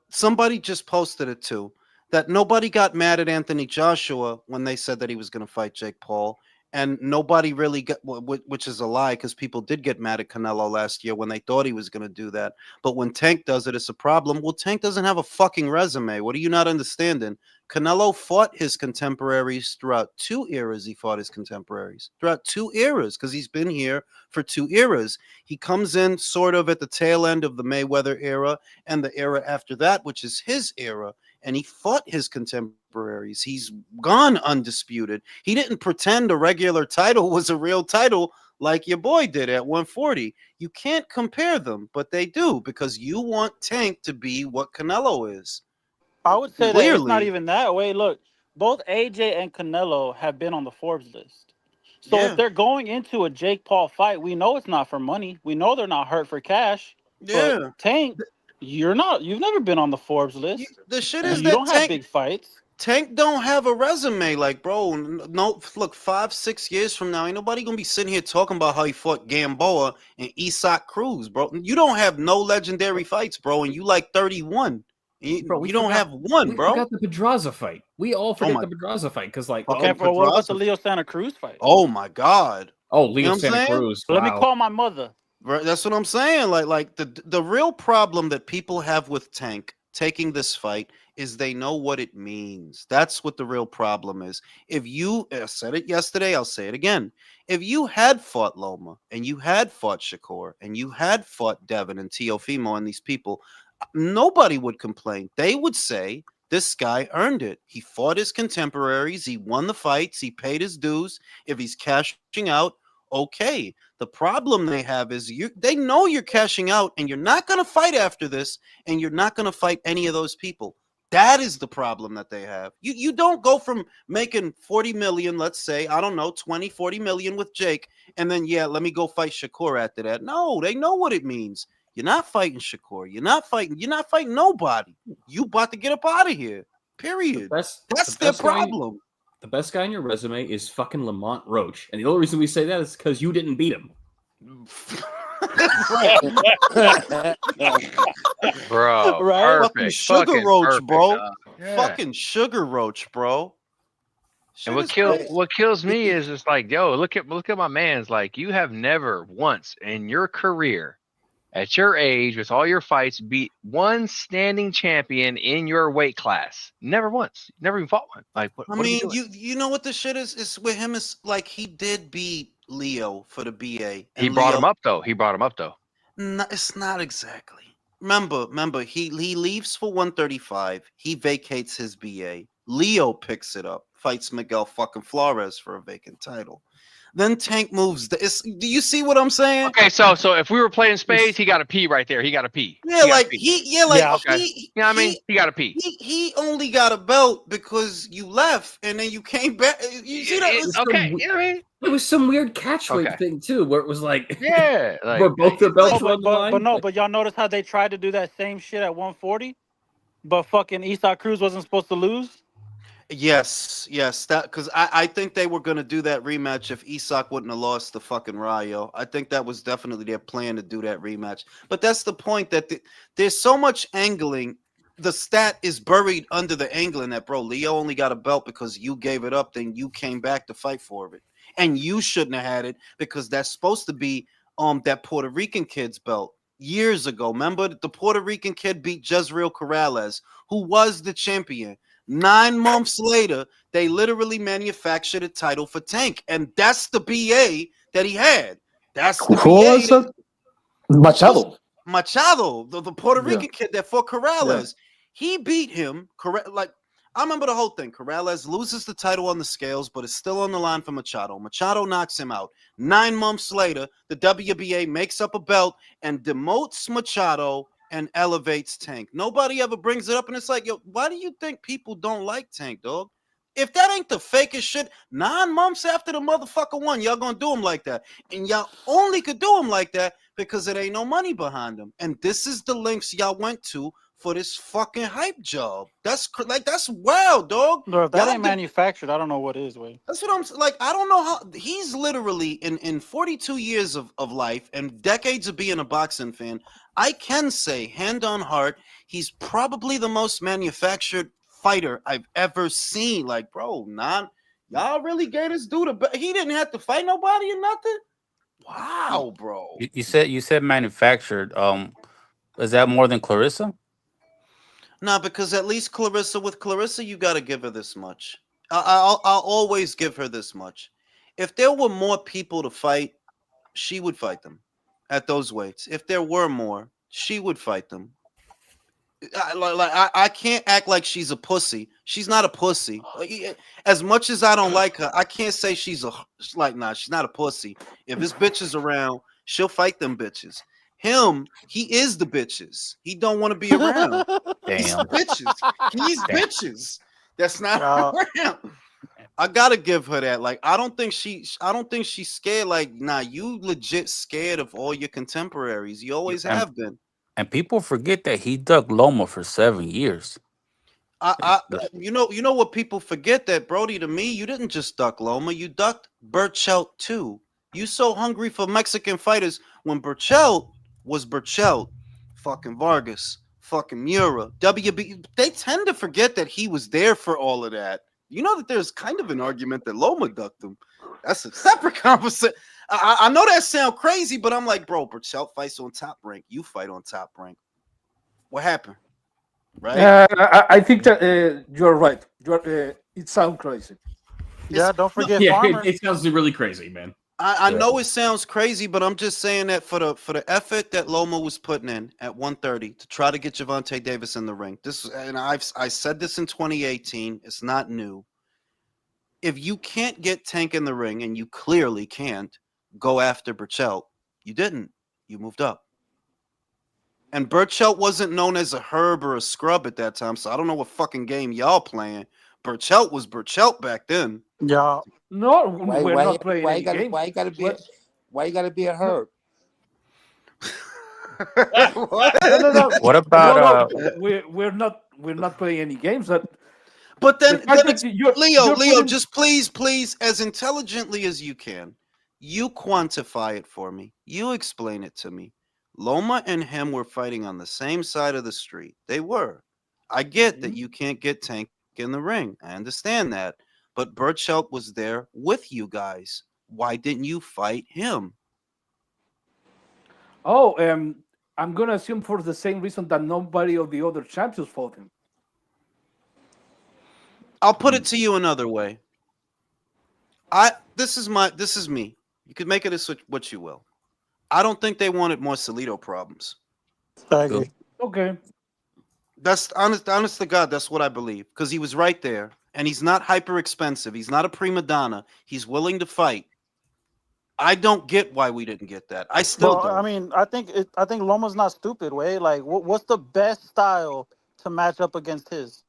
Somebody just posted it too. That nobody got mad at Anthony Joshua when they said that he was going to fight Jake Paul, and nobody really got, which is a lie because people did get mad at Canelo last year when they thought he was going to do that. But when Tank does it, it's a problem. Well, Tank doesn't have a fucking resume. What are you not understanding? Canelo fought his contemporaries throughout 2 eras. He fought his contemporaries throughout 2 eras because he's been here for 2 eras. He comes in sort of at the tail end of the Mayweather era and the era after that, which is his era. And he fought his contemporaries. He's gone undisputed. He didn't pretend a regular title was a real title like your boy did at 140. You can't compare them, but they do because you want Tank to be what Canelo is. I would say that it's not Clearly. even that way. Look, both AJ and Canelo have been on the Forbes list. So Yeah. if they're going into a Jake Paul fight, we know it's not for money. We know they're not hurt for cash. Yeah. But Tank, you've never been on the Forbes list. The shit And is you that don't have big fights. Tank don't have a resume. Like, bro, no, look, 5-6 years from now, ain't nobody gonna be sitting here talking about how he fought Gamboa and Isak Cruz, bro. You don't have no legendary fights, bro, and you like 31. Bro, we You don't forgot- have one, We bro. forgot the Pedraza fight. We all forget my- the Pedraza fight because, like, Okay, Oh, but what about Pedraza. the Leo Santa Cruz fight? Oh my God. oh, You know Leo what I'm Santa saying? Cruz. Let me Wow. call my mother. Right, that's what I'm saying. Like the real problem that people have with Tank taking this fight is they know what it means. That's what the real problem is. If you I said it yesterday, I'll say it again. If you had fought Loma and you had fought Shakur and you had fought Devin and Teofimo and these people, nobody would complain. They would say this guy earned it. He fought his contemporaries. He won the fights. He paid his dues. If he's cashing out, okay. The problem they have is they know you're cashing out and you're not going to fight after this and you're not going to fight any of those people. That is the problem that they have. You don't go from making 40 million, let's say, I don't know, 20, 40 million with Jake, and then let me go fight Shakur after that. No, they know what it means. You're not fighting Shakur. You're not fighting nobody. You about to get up out of here. Period. That's their problem. The best guy on your resume is fucking Lamont Roach. And the only reason we say that is because you didn't beat him. Bro, right? Perfect, Fucking Sugar Roach, perfect, bro. Yeah. Fucking Sugar Roach, bro. And what kills me is it's like, yo, look at my man's like, you have never once in your career, at your age, with all your fights, beat one standing champion in your weight class. Never once. Never even fought one. Like, what I mean, you know what the shit is? Is with him is like he did beat Leo for the BA. He brought him up though. No, it's not exactly. Remember, he leaves for 135. He vacates his BA. Leo picks it up, fights Miguel fucking Flores for a vacant title. Then Tank moves. Do you see what I'm saying? Okay, so if we were playing spades, he got a P right there. He got a P. Yeah, You know what I mean? He got a P. He only got a belt because you left and then you came back. You see that? You know what I mean? It was some weird catchweight thing too, where it was like, yeah, like, where both their belts were on the line. But y'all notice how they tried to do that same shit at 140, but fucking Isak Cruz wasn't supposed to lose. Yes, that because I think they were gonna do that rematch if Isak wouldn't have lost to fucking Rayo. I think that was definitely their plan to do that rematch. But that's the point that there's so much angling. The stat is buried under the angling that, bro, Leo only got a belt because you gave it up, then you came back to fight for it, and you shouldn't have had it because that's supposed to be that Puerto Rican kid's belt years ago. Remember, the Puerto Rican kid beat Jezreel Corrales, who was the champion. 9 months later, they literally manufactured a title for Tank, and that's the BA that he had. That's the Who BA. was it? Machado. Machado, the Puerto Rican kid that fought Corrales. He beat him. Like, I remember the whole thing. Corrales loses the title on the scales, but it's still on the line for Machado. Machado knocks him out. 9 months later, the WBA makes up a belt and demotes Machado and elevates Tank. Nobody ever brings it up, and it's like, yo, why do you think people don't like Tank, dog? If that ain't the fakest shit, 9 months after the motherfucker won, y'all gonna do him like that. And y'all only could do him like that because it ain't no money behind him. And this is the links y'all went to for this fucking hype job. That's wild, dog. Bro, if that ain't manufactured, I don't know what is, Wade. That's what I'm like. I don't know how he's literally in 42 years of life and decades of being a boxing fan. I can say, hand on heart, he's probably the most manufactured fighter I've ever seen. Like, bro, y'all really gave this dude he didn't have to fight nobody or nothing. Wow, bro. You said manufactured. Is that more than Clarissa? No, because at least with Clarissa, you got to give her this much. I'll always give her this much. If there were more people to fight, she would fight them at those weights. If there were more, she would fight them. I can't act like she's a pussy. She's not a pussy. As much as I don't like her, I can't say she's she's not a pussy. If this bitch is around, she'll fight them bitches. He is the bitches. He don't want to be around. He's bitches. He's bitches. That's not around. I gotta give her that. Like, I don't think she's scared. Like, nah, you legit scared of all your contemporaries. You always have been. And people forget that he ducked Loma for 7 years. You know what people forget, that Brody, to me, you didn't just duck Loma, you ducked Burchelt too. You so hungry for Mexican fighters when Burchelt was Burchelt, fucking Vargas, fucking Mura, WB. They tend to forget that he was there for all of that. You know that there's kind of an argument that Loma ducked him. That's a separate conversation. I know that sounds crazy, but I'm like, bro, Burchelt fights on Top Rank. You fight on Top Rank. What happened? Right? I think that you're right. It sounds crazy. Yeah, don't forget Yeah, Farmer. it sounds really crazy, man. I know it sounds crazy, but I'm just saying that for the effort that Loma was putting in at 130 to try to get Gervonta Davis in the ring. I said this in 2018. It's not new. If you can't get Tank in the ring, and you clearly can't go after Burchelt, you didn't. You moved up. And Burchelt wasn't known as a herb or a scrub at that time, so I don't know what fucking game y'all playing. Burchelt was Burchelt back then. Yeah. No, Why we're why not playing any games. why you gotta be a No, herb? What? no. What about No. We're not playing any games. That But the then fact that it's you're Leo, putting. just please, as intelligently as you can, you quantify it for me. You explain it to me. Loma and him were fighting on the same side of the street. They were. I get that you can't get Tank in the ring. I understand that. But Burchelt was there with you guys. Why didn't you fight him? Oh, I'm gonna assume for the same reason that nobody of the other champions fought him. I'll put it to you another way. This is me. You could make it as what you will. I don't think they wanted more Salido problems. I agree. Okay. That's honest to God, that's what I believe. Because he was right there. And he's not hyper expensive. He's not a prima donna. He's willing to fight. I don't get why we didn't get that. I still Well, I don't. mean, I think Loma's not stupid. Way like, what's the best style to match up against his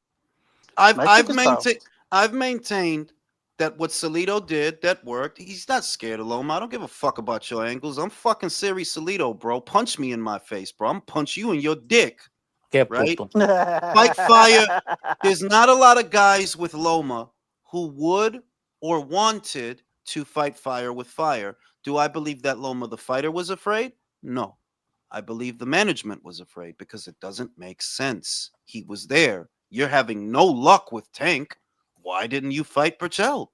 I've I've Mexican style? maintained I've maintained that what Salido did that worked. He's not scared of Loma. I don't give a fuck about your angles. I'm fucking serious Salido, bro. Punch me in my face, bro. I'm punch you in your dick. Que Right? puto. Fight fire. There's not a lot of guys with Loma who would or wanted to fight fire with fire. Do I believe that Loma the fighter was afraid? No. I believe the management was afraid because it doesn't make sense. He was there. You're having no luck with Tank. Why didn't you fight Burchell?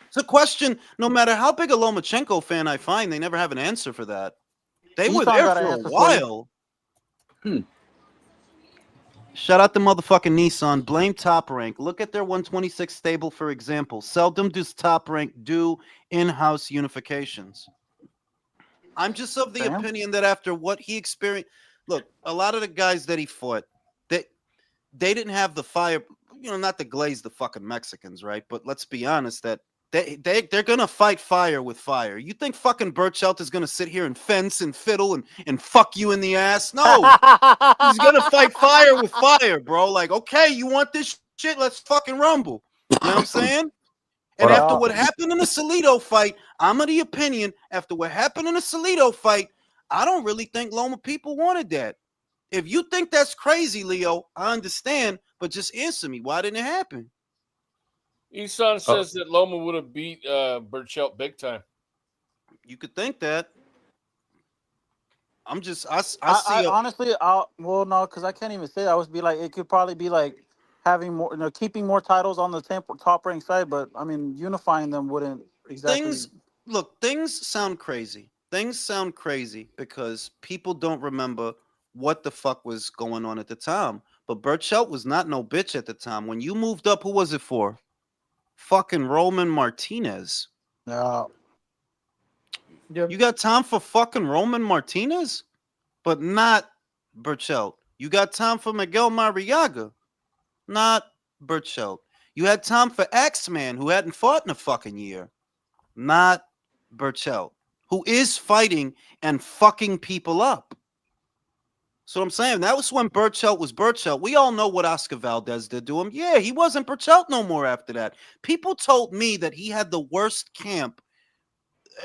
It's a question. No matter how big a Lomachenko fan I find, they never have an answer for that. They were Nissan there got an for a answer for you. while. Shout out to motherfucking Nissan. Blame Top Rank. Look at their 126 stable, for example. Seldom does Top Rank do in-house unifications. I'm just of the Damn. opinion that after what he experienced, look, a lot of the guys that he fought, they didn't have the fire, not to glaze the fucking Mexicans, right? But let's be honest, that they're gonna fight fire with fire. You think fucking Burchelt is gonna sit here and fence and fiddle and fuck you in the ass? No, he's gonna fight fire with fire, bro. Like, okay, you want this shit? Let's fucking rumble. You know what I'm saying? And What up? after what happened in the Salido fight, I'm of the opinion, after what happened in the Salido fight, I don't really think Loma people wanted that. If you think that's crazy, Leo, I understand, but just answer me. Why didn't it happen? Isan says that Loma would have beat Burchelt big time. You could think that. I'm just, I I see honestly, well, no, because I can't even say that. I would be like, it could probably be like having more, keeping more titles on the top rank side. But I mean, unifying them wouldn't exactly. things sound crazy. Things sound crazy because people don't remember what the fuck was going on at the time. But Burchelt was not no bitch at the time. When you moved up, who was it for? Fucking Roman Martinez. Yeah. You got time for fucking Roman Martinez? But not Burchelt. You got time for Miguel Mariaga? Not Burchelt. You had time for Axeman, who hadn't fought in a fucking year. Not Burchelt, who is fighting and fucking people up. So I'm saying that was when Burchelt was Burchelt. We all know what Oscar Valdez did to him. Yeah, he wasn't Burchelt no more after that. People told me that he had the worst camp.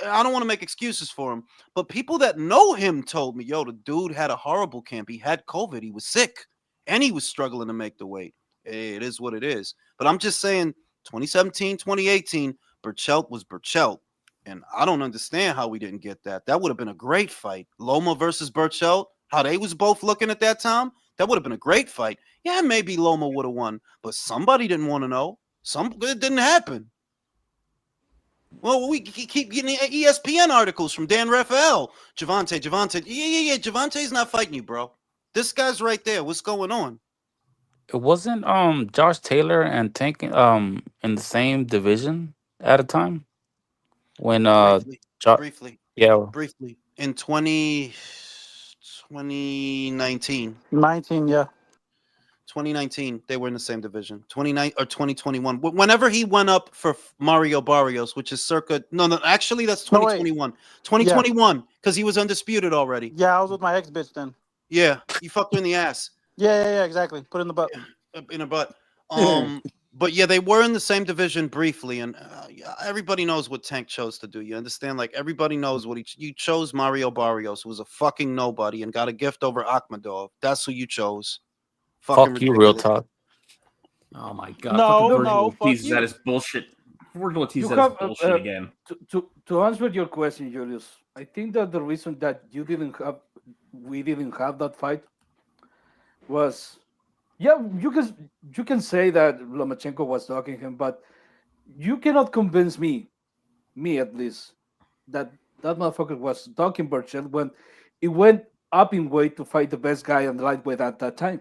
I don't want to make excuses for him, but people that know him told me, yo, the dude had a horrible camp. He had COVID. He was sick and he was struggling to make the weight. Hey, it is what it is. But I'm just saying 2017, 2018, Burchelt was Burchelt. And I don't understand how we didn't get that. That would have been a great fight. Loma versus Burchelt, how they was both looking at that time, that would have been a great fight. Yeah, maybe Loma would have won, but somebody didn't want to know. It didn't happen. Well, we keep getting ESPN articles from Dan Raphael. Javante. Yeah. Javante's not fighting you, bro. This guy's right there. What's going on? It wasn't Josh Taylor and Tank in the same division at a time when Briefly. yeah. In 2019. 19, yeah. 2019, they were in the same division. 29 or 2021. Whenever he went up for Mario Barrios, which is circa actually that's No, wait. 2021. Yeah. 2021, because he was undisputed already. Yeah, I was with my ex bitch then. Yeah, you fucked her in the ass. Yeah, exactly. Put in the butt. In a butt. But yeah, they were in the same division briefly, and everybody knows what Tank chose to do. You understand? Like everybody knows what you chose. Mario Barrios, who was a fucking nobody, and got a gift over Akhmadov. That's who you chose. Fucking Fuck you, real ridiculous. talk. Oh my god! No, fucking no, Virgil fuck teases you. that as bullshit. Virgil teases You that as have bullshit again. to answer your question, Julius. I think that the reason that we didn't have that fight was, yeah, you can say that Lomachenko was talking him, but you cannot convince me at least, that motherfucker was talking Burchell when he went up in weight to fight the best guy on the lightweight at that time.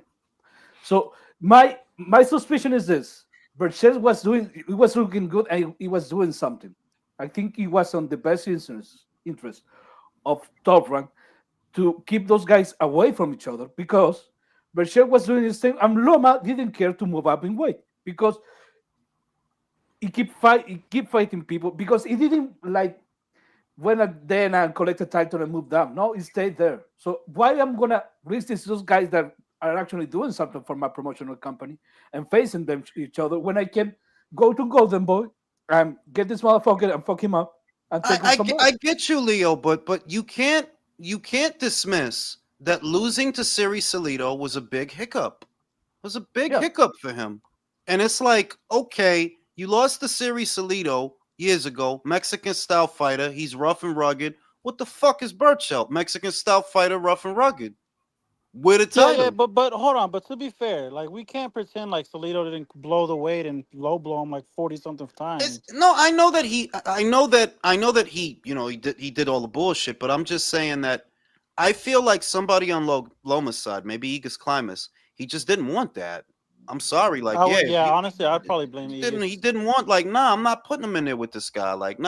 So my suspicion is this: Burchell he was looking good and he was doing something. I think he was on the best interest of Top Rank to keep those guys away from each other, because Burchell was doing his thing and Loma didn't care to move up in weight because he keep fighting people, because he didn't like went then and collected title and moved down. No, he stayed there. So why I'm gonna risk those guys that are actually doing something for my promotional company and facing them each other when I can go to Golden Boy and get this motherfucker and fuck him up and take him somewhere. I get you, Leo, but you can't dismiss that losing to Siri Salito was a big hiccup. It was a big hiccup for him. And it's like, okay, you lost to Siri Salito years ago, Mexican style fighter. He's rough and rugged. What the fuck is Burchell? Mexican style fighter, rough and rugged. With a title. Yeah, but hold on. But to be fair, like we can't pretend like Salito didn't blow the weight and low blow him like 40 something times. No, I know that he, he did all the bullshit. But I'm just saying that I feel like somebody on Loma's side, maybe Aegis Climas, he just didn't want that. I'm sorry, like honestly, I'd probably blame he didn't want, like, nah, I'm not putting him in there with this guy. Like,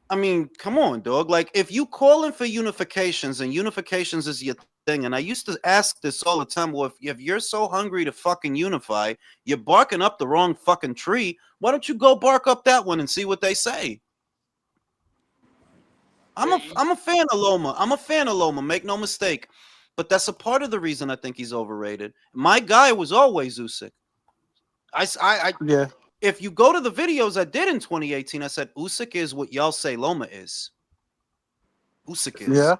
I mean, come on, dog. Like, if you calling for unifications and unifications is your thing, and I used to ask this all the time, well, if you're so hungry to fucking unify, you're barking up the wrong fucking tree. Why don't you go bark up that one and see what they say? I'm a fan of Loma. I'm a fan of Loma. Make no mistake. But that's a part of the reason I think he's overrated. My guy was always Usyk. If you go to the videos I did in 2018, I said Usyk is what y'all say Loma is. Usyk is. Yeah.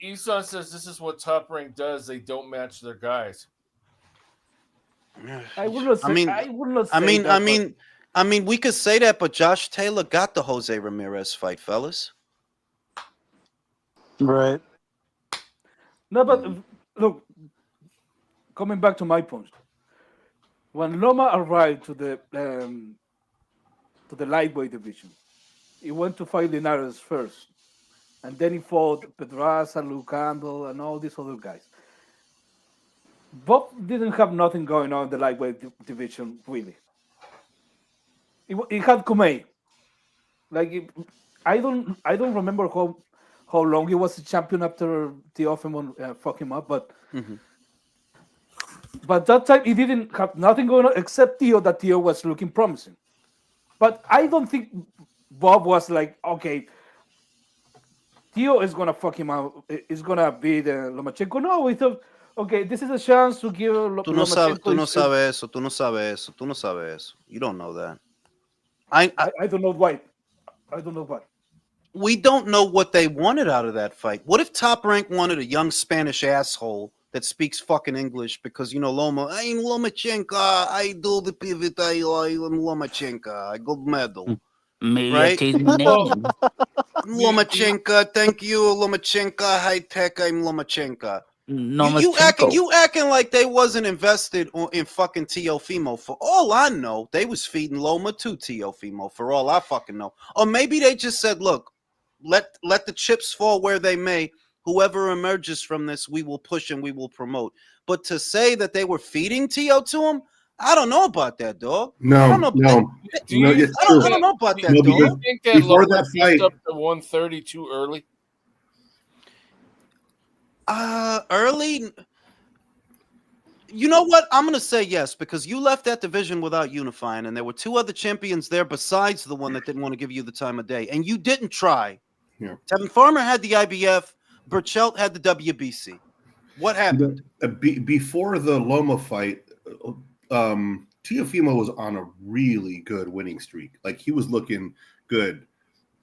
Eson says this is what Top Rank does. They don't match their guys. I would not say I mean, we could say that, but Josh Taylor got the Jose Ramirez fight, fellas. Right. No, but look, coming back to my point, when Loma arrived to the lightweight division, he went to fight Linares first, and then he fought Pedraza, Luke Campbell, and all these other guys. Bob didn't have nothing going on in the lightweight division, really. He had Kumei. Like, I don't remember how long he was a champion after Teofimo fucked him up, but but that time he didn't have nothing going on except that Teo was looking promising. But I don't think Bob was like, okay, Teo is gonna fuck him out. Is gonna beat Lomachenko. No, we thought, okay, this is a chance to give Tú no sabes eso. You don't know that. I don't know why. I don't know why. We don't know what they wanted out of that fight. What if Top Rank wanted a young Spanish asshole that speaks fucking English because, Loma, I'm Lomachenko, I do the pivot, I'm Lomachenko, I gold medal. Maybe I change my name. Lomachenko, thank you, Lomachenko, high tech, I'm Lomachenko. Lomachenko. You acting like they wasn't invested in fucking Teofimo. For all I know, they was feeding Loma to Teofimo, for all I fucking know. Or maybe they just said, look, let the chips fall where they may. Whoever emerges from this, we will push and we will promote. But to say that they were feeding Teo to him, I don't know about that, dog. No, I don't know. I don't know about that, dog. Do you think that before Loma that fight, up to 130 too early? Early. You know what? I'm going to say yes, because you left that division without unifying, and there were 2 other champions there besides the one that didn't want to give you the time of day, and you didn't try. Yeah. Tevin Farmer had the IBF. Burchelt had the WBC. What happened? Before the Loma fight, Teofimo was on a really good winning streak. Like, he was looking good,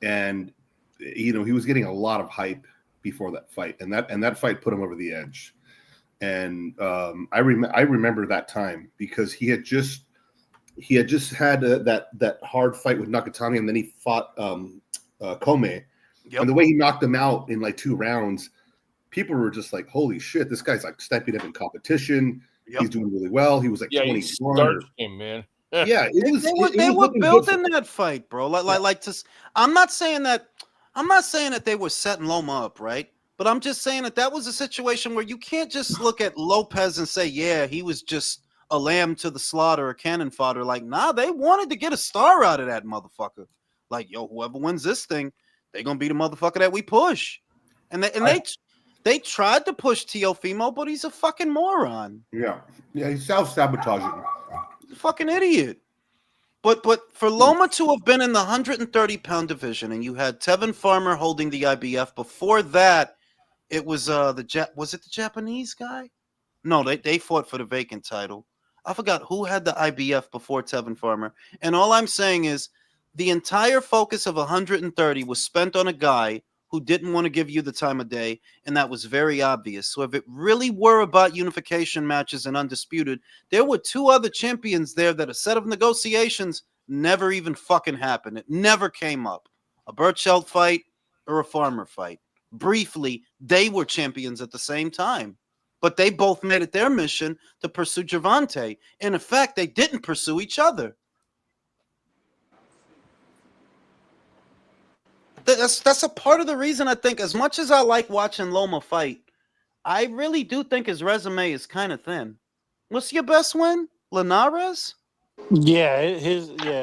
and he was getting a lot of hype before that fight, and that fight put him over the edge. And I remember that time because he had just had that hard fight with Nakatani, and then he fought Kome. Yep. And the way he knocked him out in like 2 rounds, people were just like, "Holy shit, this guy's like stepping up in competition. Yep. He's doing really well." He was like 21. Him, man. Yeah, they were building that fight, bro. I'm not saying that they were setting Loma up, right? But I'm just saying that was a situation where you can't just look at Lopez and say, yeah, he was just a lamb to the slaughter, a cannon fodder. Like, nah, they wanted to get a star out of that motherfucker. Like, yo, whoever wins this thing, they're gonna be the motherfucker that we push. And they tried to push Teofimo, but he's a fucking moron. Yeah, he's self-sabotaging. Fucking idiot. But for Loma to have been in the 130-pound division, and you had Tevin Farmer holding the IBF. Before that, it was was it the Japanese guy? No, they fought for the vacant title. I forgot who had the IBF before Tevin Farmer. And all I'm saying is the entire focus of 130 was spent on a guy who didn't want to give you the time of day, and that was very obvious. So if it really were about unification matches and undisputed, there were 2 other champions there that a set of negotiations never even fucking happened. It never came up. A Burchelt fight or a Farmer fight. Briefly, they were champions at the same time, but they both made it their mission to pursue Gervonta. In effect, they didn't pursue each other. That's a part of the reason I think, as much as I like watching Loma fight, I really do think his resume is kind of thin. What's your best win? Linares? Yeah,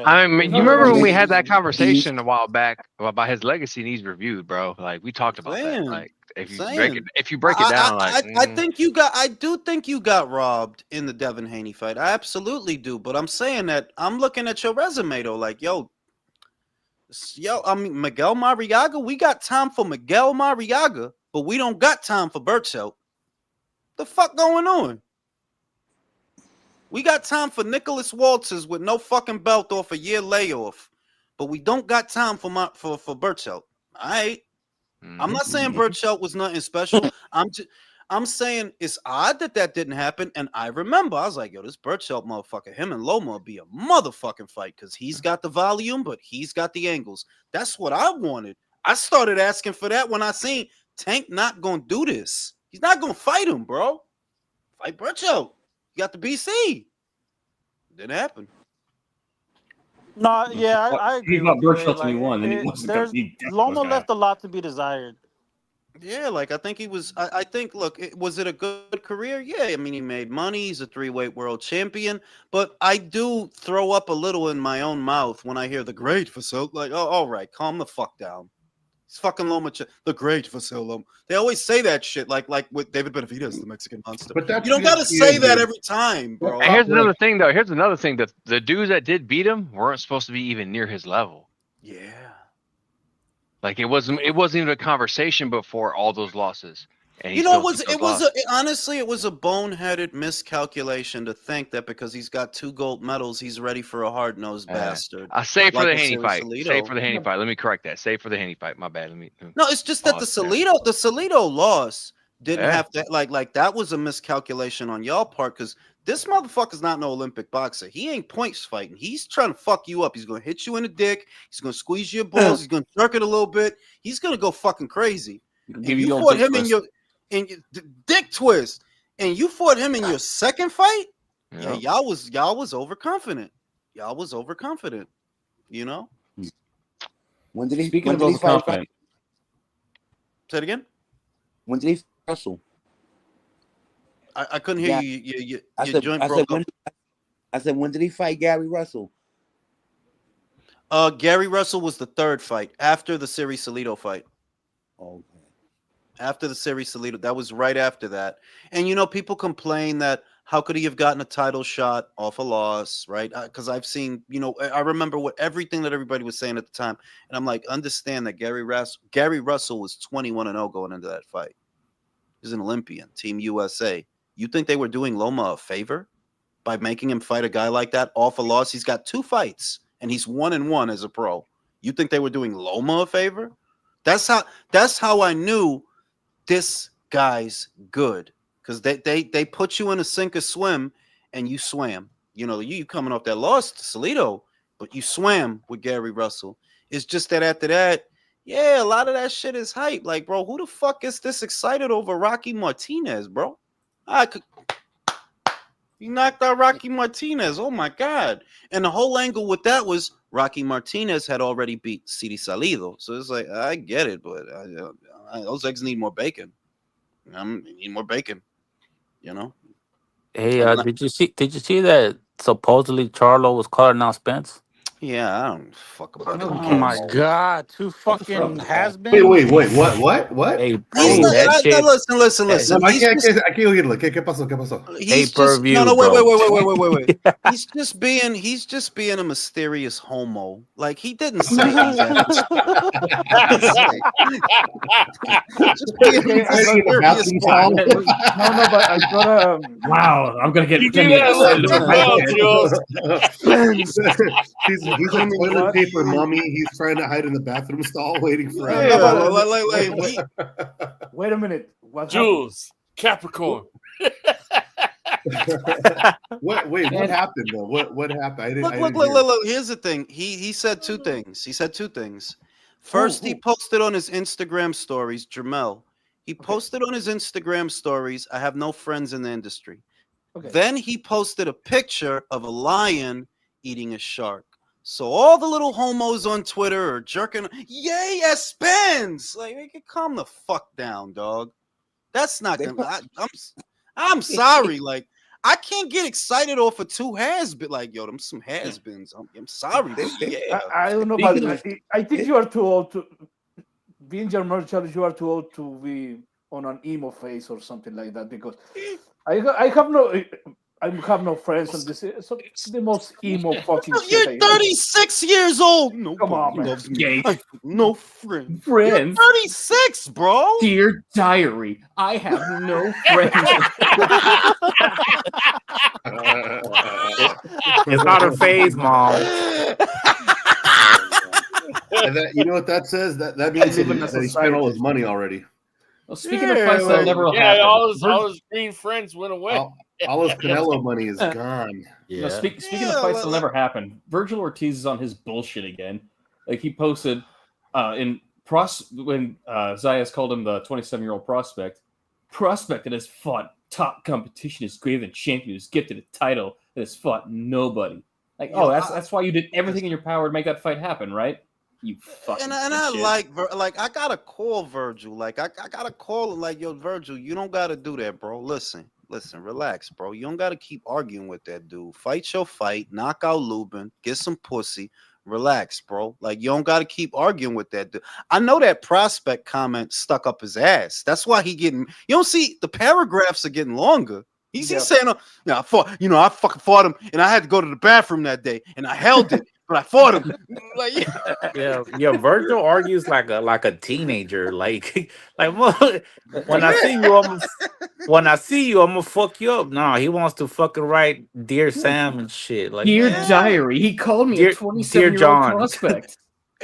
I mean, you remember when we had that conversation a while back about his legacy needs reviewed, bro? Like, we talked about that. Like, if you break it down, I do think you got robbed in the Devin Haney fight. I absolutely do. But I'm saying that I'm looking at your resume though, like, yo, I mean, Miguel Mariaga, we got time for Miguel Mariaga, but we don't got time for Burchelt. The fuck going on? We got time for Nicholas Walters with no fucking belt off a year layoff, but we don't got time for Burchelt. All right. I'm not saying Burchelt was nothing special. I'm saying it's odd that didn't happen. And I remember I was like, yo, this Burchelt motherfucker, him and Loma will be a motherfucking fight because he's got the volume, but he's got the angles. That's what I wanted. I started asking for that when I seen Tank not gonna do this. He's not gonna fight him, bro. Fight Burchelt. You got the BC. Didn't happen. No, yeah, I agree. He got Burchelt like, and he won, and he wasn't. Loma left a lot to be desired. Yeah, like I think he was. I think. Look, was it a good career? Yeah, I mean, he made money. He's a 3-weight world champion. But I do throw up a little in my own mouth when I hear the great Vasil. Like, oh, all right, calm the fuck down. It's fucking Loma, the great Vasil. They always say that shit, like with David Benavidez, the Mexican monster. But you don't gotta say that every time, bro. And here's another thing, though. Here's another thing that the dudes that did beat him weren't supposed to be even near his level. Yeah. Like it wasn't even a conversation before all those losses. And honestly, it was a boneheaded miscalculation to think that because he's got 2 gold medals, he's ready for a hard-nosed bastard. Save for the Haney fight. Save for the Haney fight. Let me correct that. Save for the Haney fight. My bad. No, it's just that the Salido loss didn't have to like that was a miscalculation on y'all part because this motherfucker's not no Olympic boxer. He ain't points fighting. He's trying to fuck you up. He's gonna hit you in the dick. He's gonna squeeze your balls. He's gonna jerk it a little bit. He's gonna go fucking crazy. You fought him in your dick twist, and you fought him in your second fight. Yeah, y'all was overconfident. Y'all was overconfident. You know. When did he? Speaking of overconfident, say it again. When did he wrestle? I couldn't hear you. Your joint broke up. I said, when did he fight Gary Russell? Gary Russell was the 3rd fight after the Siri Salido fight. Okay. After the Siri Salido, that was right after that. And people complain that How could he have gotten a title shot off a loss, right? Because I've seen, I remember what everything that everybody was saying at the time, and I'm like, understand that Gary Russell was 21-0 going into that fight. He's an Olympian, Team USA. You think they were doing Loma a favor by making him fight a guy like that off a loss? He's got 2 fights, and he's 1-1 as a pro. You think they were doing Loma a favor? That's how I knew this guy's good. Because they put you in a sink or swim, and you swam. You coming off that loss to Salido, but you swam with Gary Russell. It's just that after that, yeah, a lot of that shit is hype. Like, bro, who the fuck is this excited over Rocky Martinez, bro? He knocked out Rocky Martinez. Oh my God. And the whole angle with that was Rocky Martinez had already beat City Salido. So it's like, I get it, but those eggs need more bacon. Need more bacon. Hey, did you see that supposedly Charlo was calling out Spence? Yeah, I don't fuck about it. Oh my God, 2 fucking has-beens. Wait, what? Hey, Listen. I can't oírlo. ¿Qué pasó? He's just pay-per-view, wait. bro. He's just being a mysterious homo. Like, he didn't say that. Just being a mysterious homo. No, but I got Wow, I'm gonna get. You do that a little too well, Jules. He's on toilet paper, mommy. He's trying to hide in the bathroom stall, waiting for us. Wait a minute. What Jules, Capricorn. What happened though? What happened? I didn't Look. Here's the thing. He said 2 things. First, he posted on his Instagram stories, Jamel. He posted on his Instagram stories, I have no friends in the industry. Okay. Then he posted a picture of a lion eating a shark. So all the little homos on Twitter are jerking. Yay, Spence! Like, they can calm the fuck down, dog. That's not gonna. I'm sorry. Like, I can't get excited off of 2 has-beens. Like, yo, them some has-beens. I'm sorry. Yeah. I don't know, but I think you are too old to being your Marshall. You are too old to be on an emo phase or something like that, because I have no friends, and this is the most emo fucking shit. You're 36 years old. No, come on, man. loves me. No friends. Friends. You're 36, bro. Dear diary, I have no friends. It's not a phase, Mom. And you know what that says? That means that he spent all his money already. Well, speaking of fights that never happen, all his green friends went away. All his Canelo money is gone. Yeah. No, speaking of fights that'll never happen, Virgil Ortiz is on his bullshit again. Like, he posted when Zayas called him the 27-year-old prospect that has fought top competition, is greater than champion, who's gifted a title, that has fought nobody. Like, that's why you did everything in your power to make that fight happen, right? You fucking and I like I gotta call Virgil. Like, I gotta call him. Like, yo, Virgil, you don't gotta do that, bro. Listen, relax, bro. You don't gotta keep arguing with that dude. Fight your fight, knock out Lubin, get some pussy. Relax, bro. Like, you don't gotta keep arguing with that dude. I know that prospect comment stuck up his ass. That's why he getting. You don't see the paragraphs are getting longer. He's saying, I fucking fought him, and I had to go to the bathroom that day, and I held it. But I fought him. Like, yeah. Virgil argues like a teenager. Like when I see you, I'm gonna fuck you up. No, he wants to fucking write Dear Sam and shit. Like, Dear Diary, he called me a 27-year-old prospect.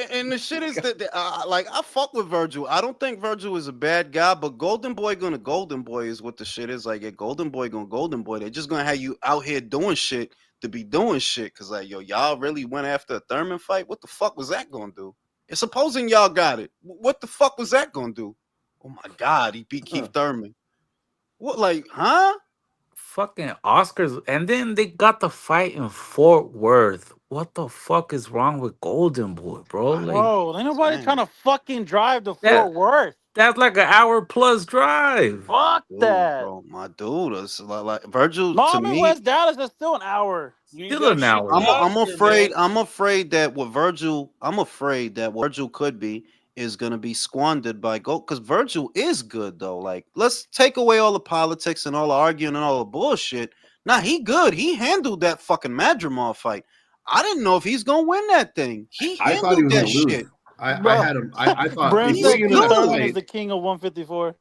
And the shit is that like, I fuck with Virgil. I don't think Virgil is a bad guy, but Golden Boy gonna Golden Boy is what the shit is. Like, Golden Boy gonna Golden Boy. They're just gonna have you out here doing shit to be doing shit. Cause like, yo, y'all really went after a Thurman fight. What the fuck was that gonna do? And supposing y'all got it, what the fuck was that gonna do? Oh my God, he beat Keith Thurman. What, like, huh? Fucking Oscars, and then they got the fight in Fort Worth. What the fuck is wrong with Golden Boy, bro? Like, bro, ain't nobody trying to fucking drive to Fort Worth. That's like an hour-plus drive. Fuck that, bro. My dude, it's like Virgil. No, to I'm in me, West Dallas. It's still an hour. Still an hour. I'm afraid that what Virgil could be is gonna be squandered by Gold, because Virgil is good though. Like, let's take away all the politics and all the arguing and all the bullshit. Nah, he good. He handled that fucking Madrimov fight. I didn't know if he's gonna win that thing. He I thought he handled was that going to lose. shit. I had him. I thought Brent He's said going into Keith that Thurman is fight. the king of 154.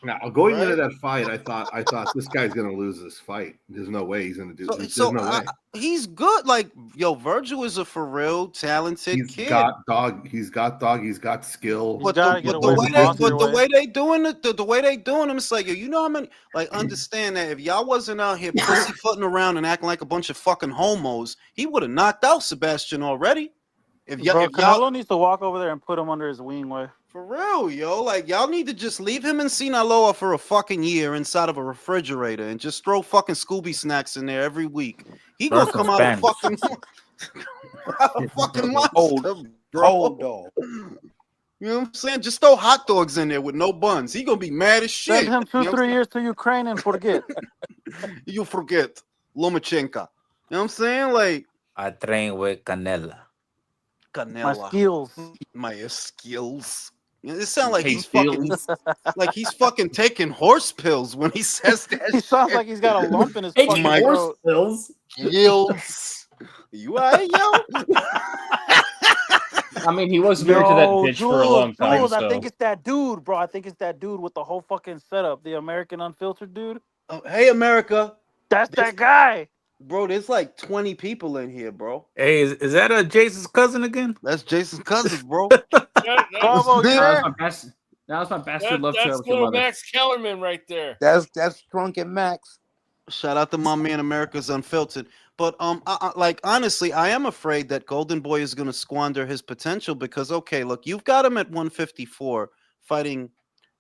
Now, going into Right? that fight, I thought this guy's going to lose this fight. There's no way he's going to do. There's So no way. he's good. Like, yo, Virgil is a for real talented He's kid. got dog. He's got skill. He's But gotta get away from Oscar the way. way they doing it, the way they doing them, it's like, yo, you know how many, like, understand that if y'all wasn't out here pussyfooting around and acting like a bunch of fucking homos, he would have knocked out Sebastian already. If Bro, y'all Canelo needs to walk over there and put him under his wing way. for real, yo, like y'all need to just leave him in Sinaloa for a fucking year inside of a refrigerator and just throw fucking Scooby snacks in there every week. He Learn gonna some come out a Spanish. fucking monster, Cold bro. dog. You know what I'm saying? Just throw hot dogs in there with no buns. He gonna be mad as shit. Send him You know 2-3 what years to Ukraine and forget. you forget Lomachenko. You know what I'm saying? Like I train with Canela. My Canela, skills. my skills. It sounds like Hey, he's fucking like he's fucking taking horse pills when he says that. He sounds shit. like he's got a lump in his Hey, fucking my horse throat. pills. Gills. You alright, yo? I mean, he was married to that bitch for a long time. Jules, I So think it's that dude, bro. I think it's that dude with the whole fucking setup, the American Unfiltered dude. Oh, hey, America. That's that guy. Bro, there's like 20 people in here, bro. Hey, is that Jason's cousin again? That's Jason's cousin, bro. Bravo, you there? That was my bastard love child That's with your little mother. Max Kellerman right there. That's Drunken Max. Shout out to my man America's Unfiltered. But like honestly, I am afraid that Golden Boy is gonna squander his potential because okay, look, you've got him at 154 fighting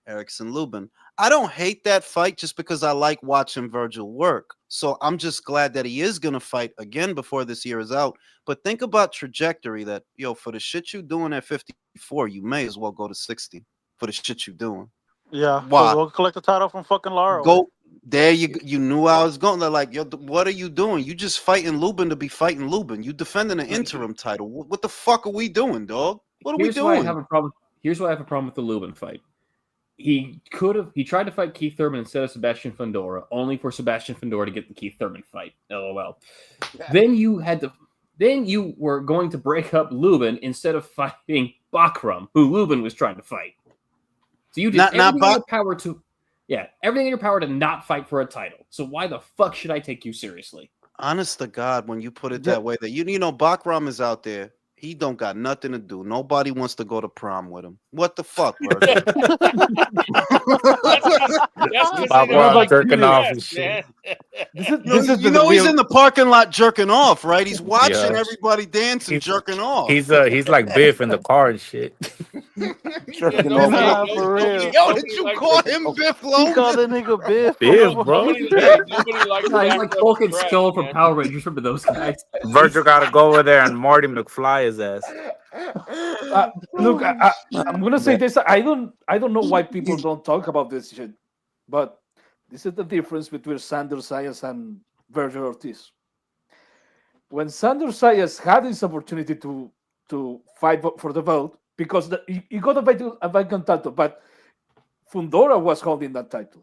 Erickson Lubin. I don't hate that fight just because I like watching Virgil work. So I'm just glad that he is gonna fight again before this year is out. But think about trajectory that for the shit you doing at 54, you may as well go to 60 for the shit you doing. Yeah. Why? We'll collect the title from fucking Lara. Go there. You knew I was going. They're like, yo, what are you doing? You just fighting Lubin to be fighting Lubin. You defending an interim title. What the fuck are we doing, dog? What are we Why I doing? have a problem. Here's why I have a problem with the Lubin fight. He tried to fight Keith Thurman instead of Sebastian Fundora, only for Sebastian Fundora to get the Keith Thurman fight. LOL. Then you were going to break up Lubin instead of fighting Bakram, who Lubin was trying to fight. So you did everything in your power to, everything in your power to not fight for a title. So why the fuck should I take you seriously? Honest to God, when you put it that way, that you know, Bakram is out there. He don't got nothing to do. Nobody wants to go to prom with him. What the fuck, Virgil? Bakram jerking off and shit. He's in the parking lot jerking off, right? He's watching everybody dancing, jerking off. He's like Biff in the car and shit. Jerking off. For real. Yo, did you call him Biff Lowe? He called that nigga Biff. Biff, bro. He's like Hulk and Skull from Power Rangers. Remember those guys? Virgil got to go over there and Marty McFly his ass. Look, I'm gonna say this. I don't know why people don't talk about this shit, but this is the difference between Sandor Sayas and Virgil Ortiz. When Sandor Sayas had this opportunity to fight for the belt, because he got a vacant title, but Fundora was holding that title.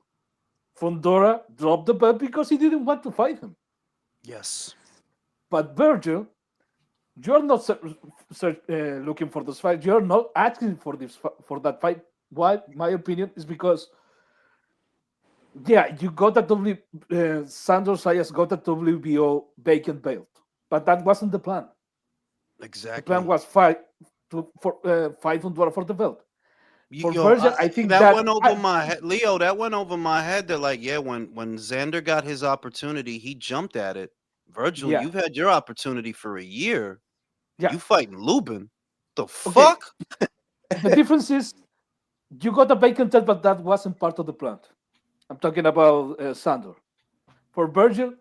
Fundora dropped the belt because he didn't want to fight him. Yes. But Virgil, you're not looking for this fight. You're not asking for that fight. Why? My opinion is because, you got that Sandor Sayas got a WBO vacant belt, but that wasn't the plan. Exactly. The plan was fight Fundora for the belt. Virgil, I think that went over my head, Leo. That went over my head. That when Xander got his opportunity, he jumped at it. Virgil, you've had your opportunity for a year. Yeah. You fighting Lubin. The fuck? The difference is you got a vacant title, but that wasn't part of the plan. I'm talking about Sandor. For Virgil,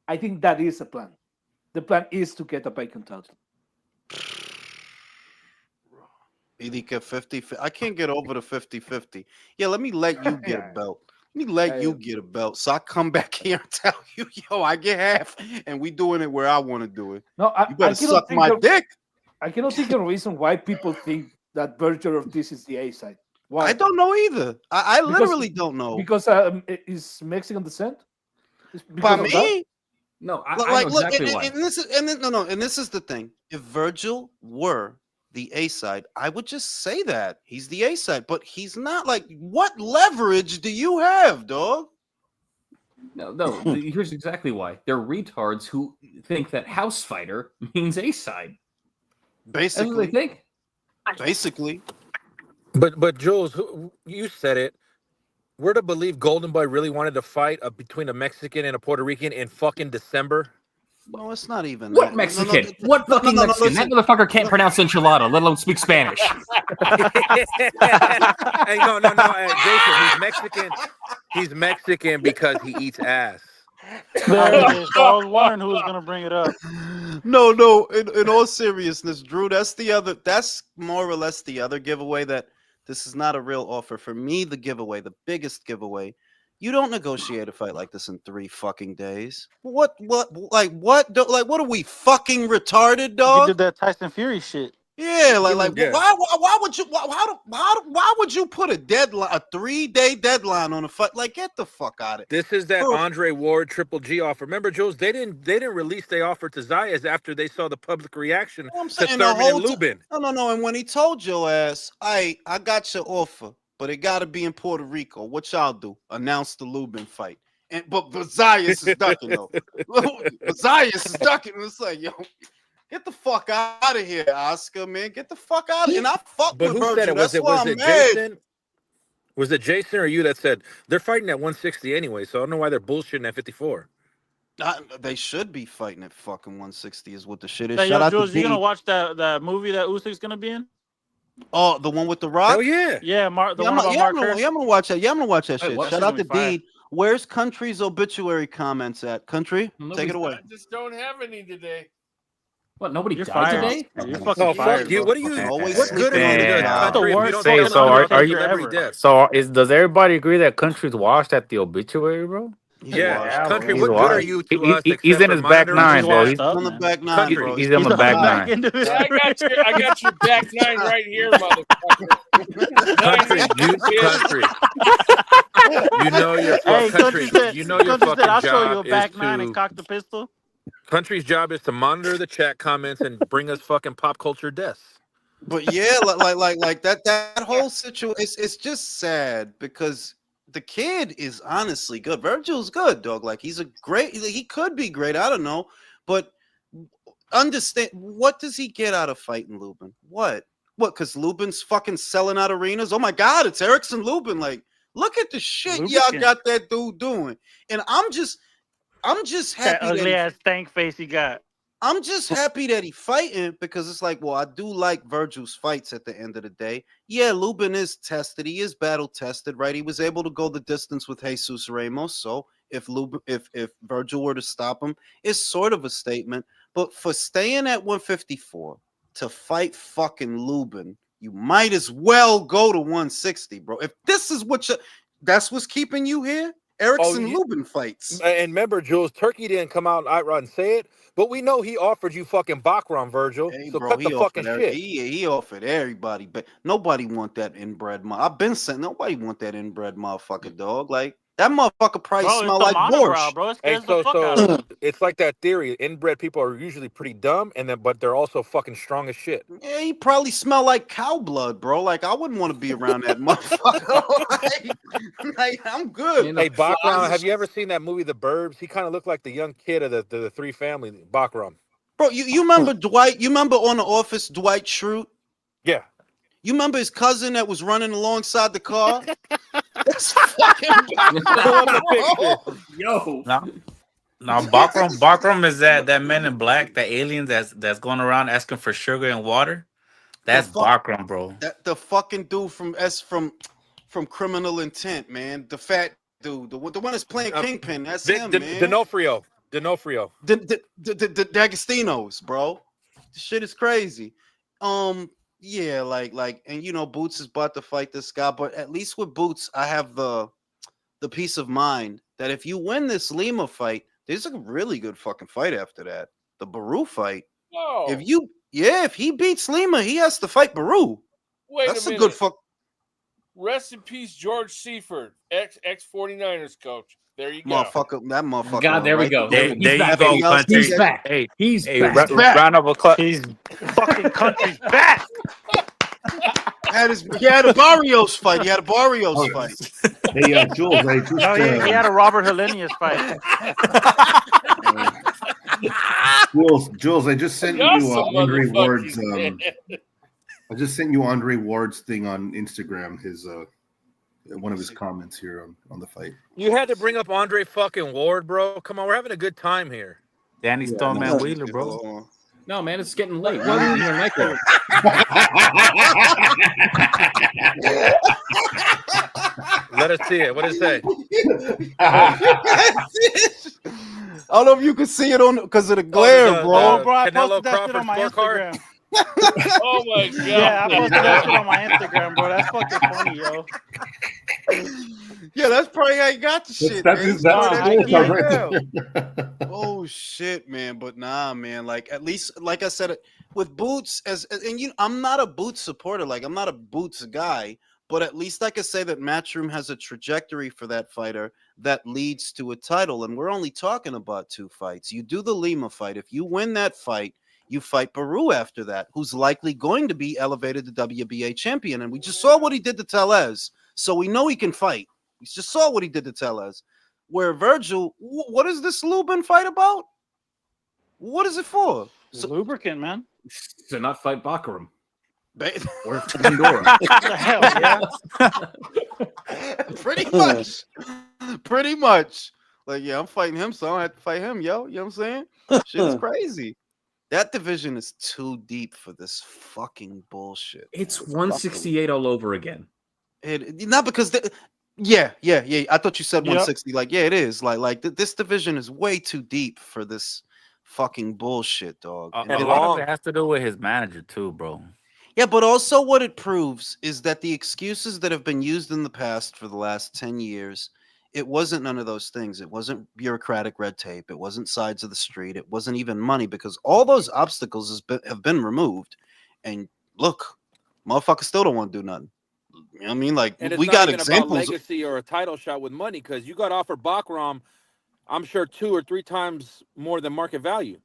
I think that is a plan. The plan is to get a vacant title. I can't get over the 50-50. Yeah, let me let you get a belt. Let me let you get a belt. So I come back here and tell you, yo, I get half, and we doing it where I want to do it. No, you better suck my dick. I cannot think of a reason why people think that Virgil Ortiz is the A side. Why? I don't know either. I literally don't know. Because is Mexican descent? By me? No, I know exactly why. And this is the thing. If Virgil were the A side, I would just say that he's the A side, but he's not. Like, what leverage do you have, dog? No. Here's exactly why. They're retards who think that House Fighter means A side. Basically, that's what they think. Basically. But Jules, you said it. We're to believe Golden Boy really wanted to fight between a Mexican and a Puerto Rican in fucking December. No, it's not even What that. Mexican? What fucking Mexican? That motherfucker can't pronounce enchilada, let alone speak Spanish. Hey, no, Jason, he's Mexican. He's Mexican because he eats ass. There it is. So I was wondering who was gonna bring it up. No. In all seriousness, Drew, that's more or less the other giveaway that this is not a real offer. For me, the biggest giveaway, you don't negotiate a fight like this in 3 fucking days. What are we fucking retarded, dog? You did that Tyson Fury shit. Yeah, Yeah. why would you put a 3-day deadline on a fight? Like, get the fuck out of it. This is that Andre Ward Triple G offer. Remember, Jules, they didn't release their offer to Zayas after they saw the public reaction to Thurman and Lubin. No. And when he told your ass, I got your offer, but it got to be in Puerto Rico. What y'all do? Announce the Lubin fight. But Zayas is ducking though. Zayas is ducking. It's like, yo, get the fuck out of here, Oscar, man. Get the fuck out of here. And I fuck But with who said Virgil. it? Was That's why I'm it mad. Jason? Was it Jason or you that said they're fighting at 160 anyway? So I don't know why they're bullshitting at 54. They should be fighting at fucking 160 is what the shit is. Hey, Shout yo, out Jules, to you D. gonna watch that movie that Usyk's gonna be in? Oh, the one with the Rock? Oh yeah. Yeah, I'm Mark gonna Curtis. watch that. Yeah, I'm gonna watch that Hey, shit. what? Shout That's out to gonna be D. Where's Country's obituary comments at? Country, take it away. I just don't have any today. What? Nobody You're died fired. today? You're fucking Oh, fired, fuck you. bro. What are you? Always What good is sleeping on it the does job. Country if you Worst don't fucking talk so about Undertaker celebrity ever. death? So does everybody agree that Country's washed at the obituary, bro? Yeah, washed, Country. bro. What He's good are washed. you to us? He's Except in for his back monitoring nine, He's bro. washed He's up, On the man. back 9, Country. bro. he's on the He's back on the back nine. end of his Yeah, I got your back 9 right here, motherfucker. Country. You know your Hey, country. You know your Country said, fucking I'll show you a job is back 9 and to. cock the pistol. Country's job is to monitor the chat comments and bring us fucking pop culture deaths. But yeah, like that whole situation. It's just sad because the kid is honestly good. Virgil's good, dog. Like, he could be great. I don't know, but understand, what does he get out of fighting Lubin? What? Because Lubin's fucking selling out arenas. Oh my God, it's Erickson Lubin. Like, look at the shit y'all Lubricant. got that dude doing, and I'm just That happy ugly ass stank face he got. I'm just happy that he fighting, because it's like, well, I do like Virgil's fights at the end of the day. Yeah, Lubin is tested. He is battle tested, right? He was able to go the distance with Jesus Ramos. So if Virgil were to stop him, it's sort of a statement. But for staying at 154 to fight fucking Lubin, you might as well go to 160, bro. If this is that's what's keeping you here, Erickson Lubin fights. And remember, Jules, Turkey didn't come out outright and say it, but we know he offered you fucking Bakram, Virgil. Hey, so bro, cut the fucking shit. He offered everybody, but nobody want that inbred. I've been saying nobody want that inbred motherfucker, dog. Like, that motherfucker probably smell like borscht. Bro. It Hey, scares the fuck out of me. it's like that theory. Inbred people are usually pretty dumb, but they're also fucking strong as shit. Yeah, he probably smell like cow blood, bro. Like, I wouldn't want to be around that motherfucker. like, I'm good. Hey, Bakram, have you ever seen that movie, The Burbs? He kind of looked like the young kid of the Three Family, Bakram. Bro, you remember Dwight? You remember on The Office, Dwight Schrute? Yeah. You remember his cousin that was running alongside the car? That's fucking Yo. No, Bakram is that Men in Black, that alien that's going around asking for sugar and water. That's Bakram, bro. The fucking dude from Criminal Intent, man. The fat dude, the one that's playing Kingpin. That's him, man. D'Onofrio. The D'Agostino's, bro. This shit is crazy. Yeah, like, and you know, Boots is about to fight this guy, but at least with Boots, I have the peace of mind that if you win this Lima fight, there's a really good fucking fight after that. The Baru fight. No. If he beats Lima, he has to fight Baru. Wait That's a minute. good fuck. Rest in peace, George Seifert, ex 49ers coach. There you go. Motherfucker, that motherfucker. God, there we right go. There, He's there you back, go, baby. country. He's back. Hey, He's hey, back. round of applause. He's fucking country's back. He had a Barrios fight. He had a Barrios fight. Hey, Jules, I just No, he had a Robert Hellenius fight. Jules, I just sent Y'all you some Andre motherfuckers, Ward's man. I just sent you Andre Ward's thing on Instagram. His one of his comments here on the fight. You had to bring up Andre fucking Ward, bro. Come on, we're having a good time here. Danny Stoneman Wheeler, bro. No, man, it's getting late. What are you here nightclub? Let us see it. What does it say? I don't know if you can see it on because of the glare, bro. Bro, I Canelo posted that shit Crawford on my scorecard? Instagram. Oh my god. Yeah, I posted that shit on my Instagram, bro. That's fucking funny, yo. Yeah, that's probably how you got the shit. That's man. his scorecard right there. Oh shit, man! But nah, man. Like at least, like I said, with Boots and I'm not a Boots supporter. Like I'm not a Boots guy. But at least I can say that Matchroom has a trajectory for that fighter that leads to a title. And we're only talking about 2 fights. You do the Lima fight. If you win that fight, you fight Baru after that, who's likely going to be elevated to WBA champion. And we just saw what he did to Tellez. So we know he can fight. We just saw what he did to Tellez. Where Virgil, what is this Lubin fight about? What is it for? Lubricant, man. To not fight Bakaram. Or Pandora. Hell yeah. Pretty much. Like, yeah, I'm fighting him, so I don't have to fight him, yo. You know what I'm saying? Shit is crazy. That division is too deep for this fucking bullshit. It's 168 all over again. Not because yeah. I thought you said 160. Like, yeah, it is. Like this division is way too deep for this fucking bullshit, dog. And a lot of it has to do with his manager too, bro. Yeah, but also what it proves is that the excuses that have been used in the past for the last 10 years, it wasn't none of those things. It wasn't bureaucratic red tape. It wasn't sides of the street. It wasn't even money, because all those obstacles have been removed. And look, motherfuckers still don't want to do nothing. You know what I mean? Like, And it's we not got even examples. about legacy or a title shot with money, because you got offered Bakram, I'm sure 2 or 3 times more than market value.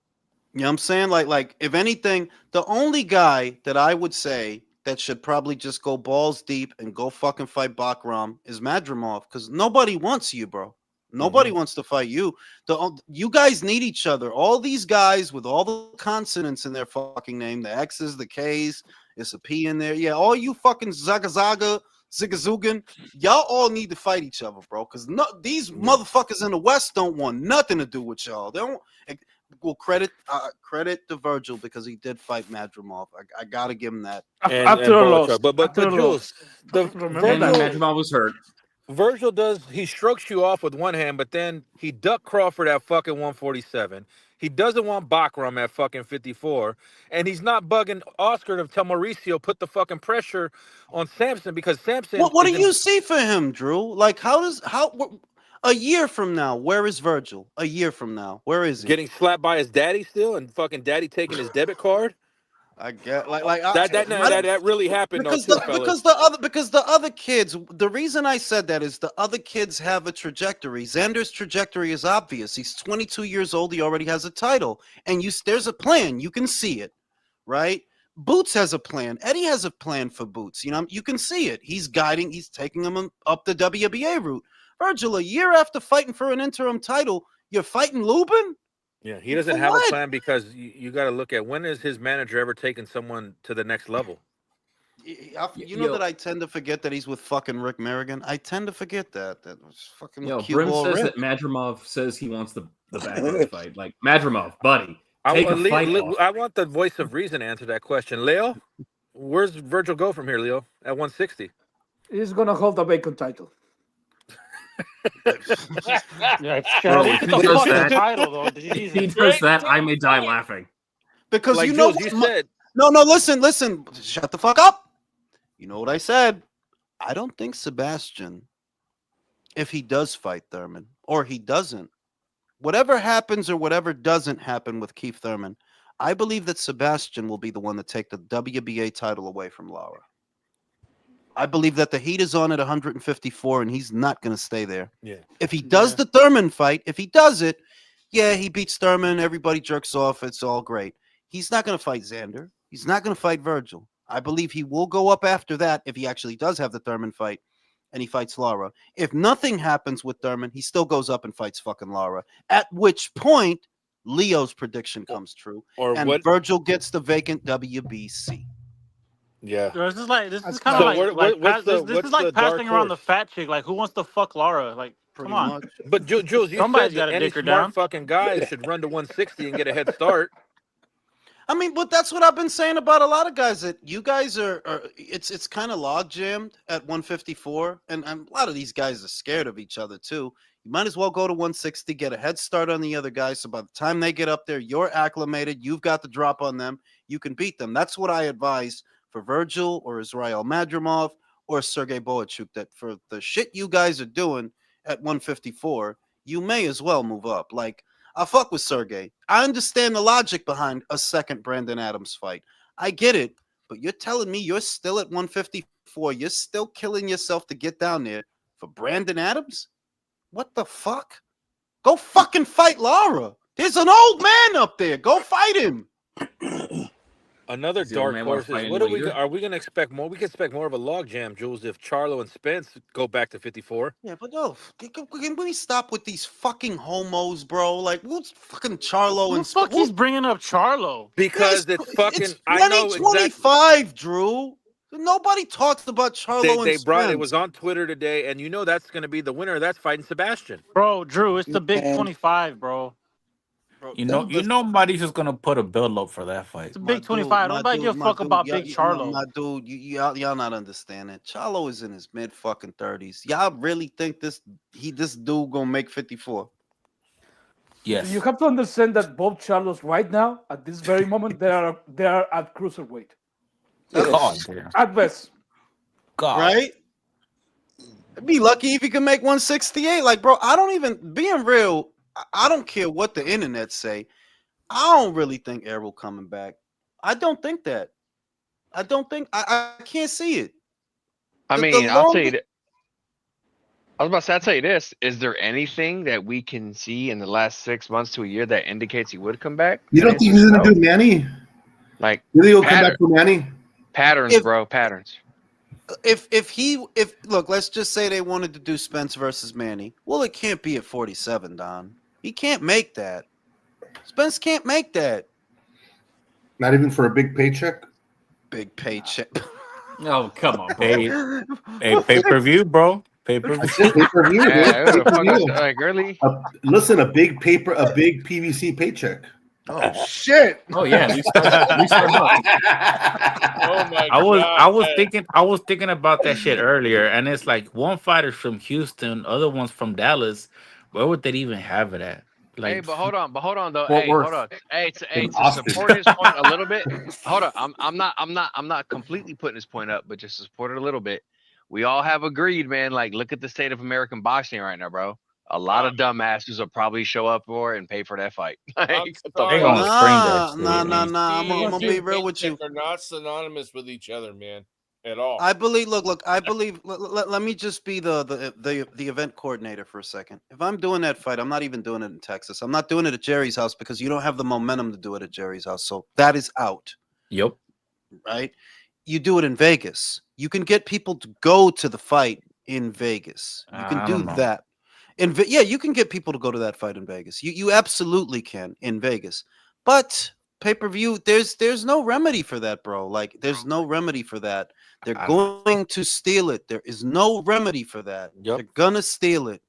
You know what I'm saying? Like if anything, the only guy that I would say that should probably just go balls deep and go fucking fight Bakram is Madrimov, because nobody wants you, bro. Nobody wants to fight you. You guys need each other. All these guys with all the consonants in their fucking name, the X's, the K's, it's a P in there. Yeah, all you fucking Zagazaga, Zigazugan, y'all all need to fight each other, bro. Because these motherfuckers in the West don't want nothing to do with y'all. They don't. Well, credit to Virgil, because he did fight Madrimov. I gotta give him that. After a loss, but Jules, Madrimov was hurt. Virgil he strokes you off with one hand, but then he ducked Crawford at fucking 147. He doesn't want Bakram at fucking 54, and he's not bugging Oscar to tell Mauricio put the fucking pressure on Samson, because Samson. What do you see for him, Drew? Like, a year from now, where is Virgil? A year from now, where is he? Getting slapped by his daddy still, and fucking daddy taking his debit card. I get that really happened because though, too, because the other kids. The reason I said that is the other kids have a trajectory. Xander's trajectory is obvious. He's 22 years old. He already has a title, and there's a plan. You can see it, right? Boots has a plan. Eddie has a plan for Boots. You know, you can see it. He's taking him up the WBA route. Virgil, a year after fighting for an interim title, you're fighting Lubin? Yeah, he doesn't have a plan, because you got to look at, when has his manager ever taken someone to the next level? You know that I tend to forget that he's with fucking Rick Merrigan. I tend to forget that. That was fucking cute. Brim says that Madrimov says he wants the back of the fight. Like, Madrimov, buddy, take a fight off. I want the voice of reason to answer that question. Leo, where's Virgil go from here, Leo, at 160? He's going to hold the Bacon title. If he does that, I may die laughing. Because like you know Jules, you said. No, listen. Shut the fuck up. You know what I said? I don't think Sebastian, if he does fight Thurman, or he doesn't, whatever happens or whatever doesn't happen with Keith Thurman, I believe that Sebastian will be the one to take the WBA title away from Lara. I believe that the heat is on at 154, and he's not going to stay there. Yeah. If he does the Thurman fight, if he does it, yeah, he beats Thurman. Everybody jerks off. It's all great. He's not going to fight Xander. He's not going to fight Virgil. I believe he will go up after that if he actually does have the Thurman fight, and he fights Lara. If nothing happens with Thurman, he still goes up and fights fucking Lara. At which point, Leo's prediction comes true, and Virgil gets the vacant WBC. Yeah. This is kind of this is like passing around the fat chick. Like, who wants to fuck Lara? Like, come on. Much. But Jules, you Somebody's said that gotta any dick her smart down. fucking guy should run to 160 and get a head start. I mean, but that's what I've been saying about a lot of guys. That you guys are it's kind of log jammed at 154, and a lot of these guys are scared of each other too. You might as well go to 160, get a head start on the other guys. So by the time they get up there, you're acclimated. You've got the drop on them. You can beat them. That's what I advise for Virgil or Israel Madrimov or Sergey Boachuk. That for the shit you guys are doing at 154, you may as well move up. Like, I fuck with Sergey. I understand the logic behind a second Brandon Adams fight. I get it, but you're telling me you're still at 154. You're still killing yourself to get down there for Brandon Adams? What the fuck? Go fucking fight Lara. There's an old man up there. Go fight him. Another dark horse is what are we gonna expect more? We can expect more of a logjam, Jules, if Charlo and Spence go back to 54. Yeah, but no, can we stop with these fucking homos, bro? Like, what's fucking Charlo and Spence? He's bringing up Charlo because it's fucking. It's 2025, exactly. Drew. Nobody talks about Charlo and they brought Spence. It was on Twitter today, and you know that's going to be the winner. That's fighting Sebastian. Bro, Drew, it's the big 25, bro. You know, nobody's just gonna put a build up for that fight. It's a big 25. Nobody give a fuck about Big Charlo. My dude, y'all not understanding. Charlo is in his mid fucking 30s. Y'all really think this dude gonna make 54? Yes. You have to understand that both Charlos right now, at this very moment, they are at cruiserweight. God, at best. God. Right? I'd be lucky if he could make 168. Like, bro, I don't even being real. I don't care what the internet say. I don't really think Errol coming back. I don't think that. I don't think I can't see it. I'll tell you that. I was about to say, I'll tell you this. Is there anything that we can see in the last 6 months to a year that indicates he would come back? You don't think he's gonna do Manny? Like, really he'll come back for Manny? Patterns, bro, patterns. If look, let's just say they wanted to do Spence versus Manny. Well, it can't be at 47, Don. He can't make that. Spence can't make that. Not even for a big paycheck? Big paycheck. Oh, come on, bro. Pay-per-view, bro. Pay-per-view. Pay-per-view. Like, really? Listen, a big PVC paycheck. Oh shit! Oh yeah, at least oh my I was thinking about that shit earlier, and it's like one fighter's from Houston, other one's from Dallas. Where would they even have it at? Like, hey, but hold on though. Fort Hey, Worth. hold on. Hey, to support his point a little bit. Hold on. I'm not completely putting his point up, but just to support it a little bit. We all have agreed, man. Like, look at the state of American boxing right now, bro. A lot of dumbasses will probably show up for it and pay for that fight. Like, nah. I'm gonna be real with you. They're not synonymous with each other, man, at all. I believe. Look. I believe. Let me just be the event coordinator for a second. If I'm doing that fight, I'm not even doing it in Texas. I'm not doing it at Jerry's house because you don't have the momentum to do it at Jerry's house. So that is out. Yep. Right. You do it in Vegas. You can get people to go to the fight in Vegas. You can do that. Yeah, you can get people to go to that fight in Vegas. You absolutely can in Vegas. But pay-per-view, there's no remedy for that, bro. Like, there's no remedy for that. They're going to steal it. There is no remedy for that. Yep. They're gonna steal it.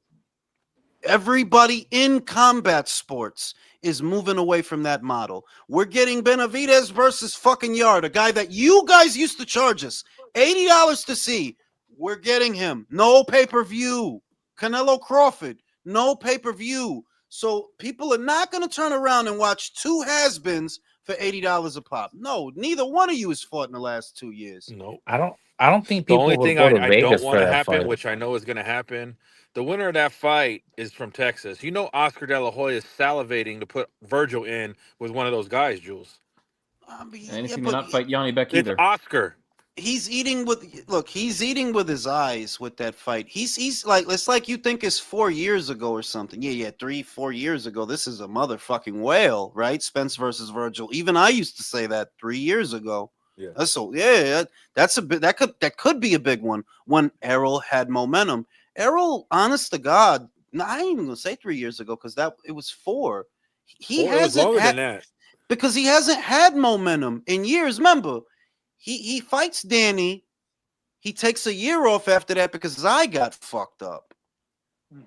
Everybody in combat sports is moving away from that model. We're getting Benavidez versus fucking Yard, a guy that you guys used to charge us $80 to see. We're getting him. No pay-per-view. Canelo Crawford, no pay-per-view. So people are not going to turn around and watch two has-beens for $80 a pop. No, neither one of you has fought in the last 2 years. No, I don't think people the only will thing go to I Vegas don't want for to that happen, fight. which I know is going to happen, the winner of that fight is from Texas. You know, Oscar De La Hoya is salivating to put Virgil in with one of those guys, Jules. And anything to not fight Yanni Beck either. It's Oscar. he's eating with he's eating with his eyes with that fight. He's like, it's like you think it's 4 years ago or something. Yeah, 3-4 years ago. This is a motherfucking whale, right? Spence versus Virgil. Even I used to say that 3 years ago. Yeah. That's a bit that could be a big one when Errol had momentum. Errol, honest to God, I ain't even gonna say 3 years ago because it was 4. He It was hasn't longer had than that. because he hasn't had momentum in years. Remember, he fights Danny. He takes a year off after that because his eye got fucked up.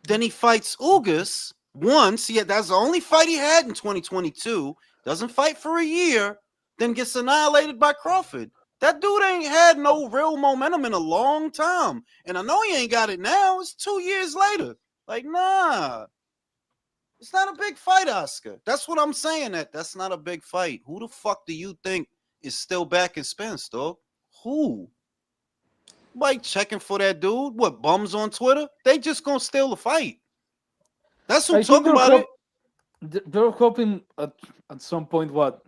Then he fights Ugas once. Yeah, that's the only fight he had in 2022. Doesn't fight for a year, then gets annihilated by Crawford. That dude ain't had no real momentum in a long time. And I know he ain't got it now. It's 2 years later. Like, nah. It's not a big fight, Oscar. That's what I'm saying. That's not a big fight. Who the fuck do you think is still back in Spence, dog? Who? Like checking for that dude? What, bums on Twitter? They just gonna steal the fight. That's who I think talking about it. they're hoping at some point what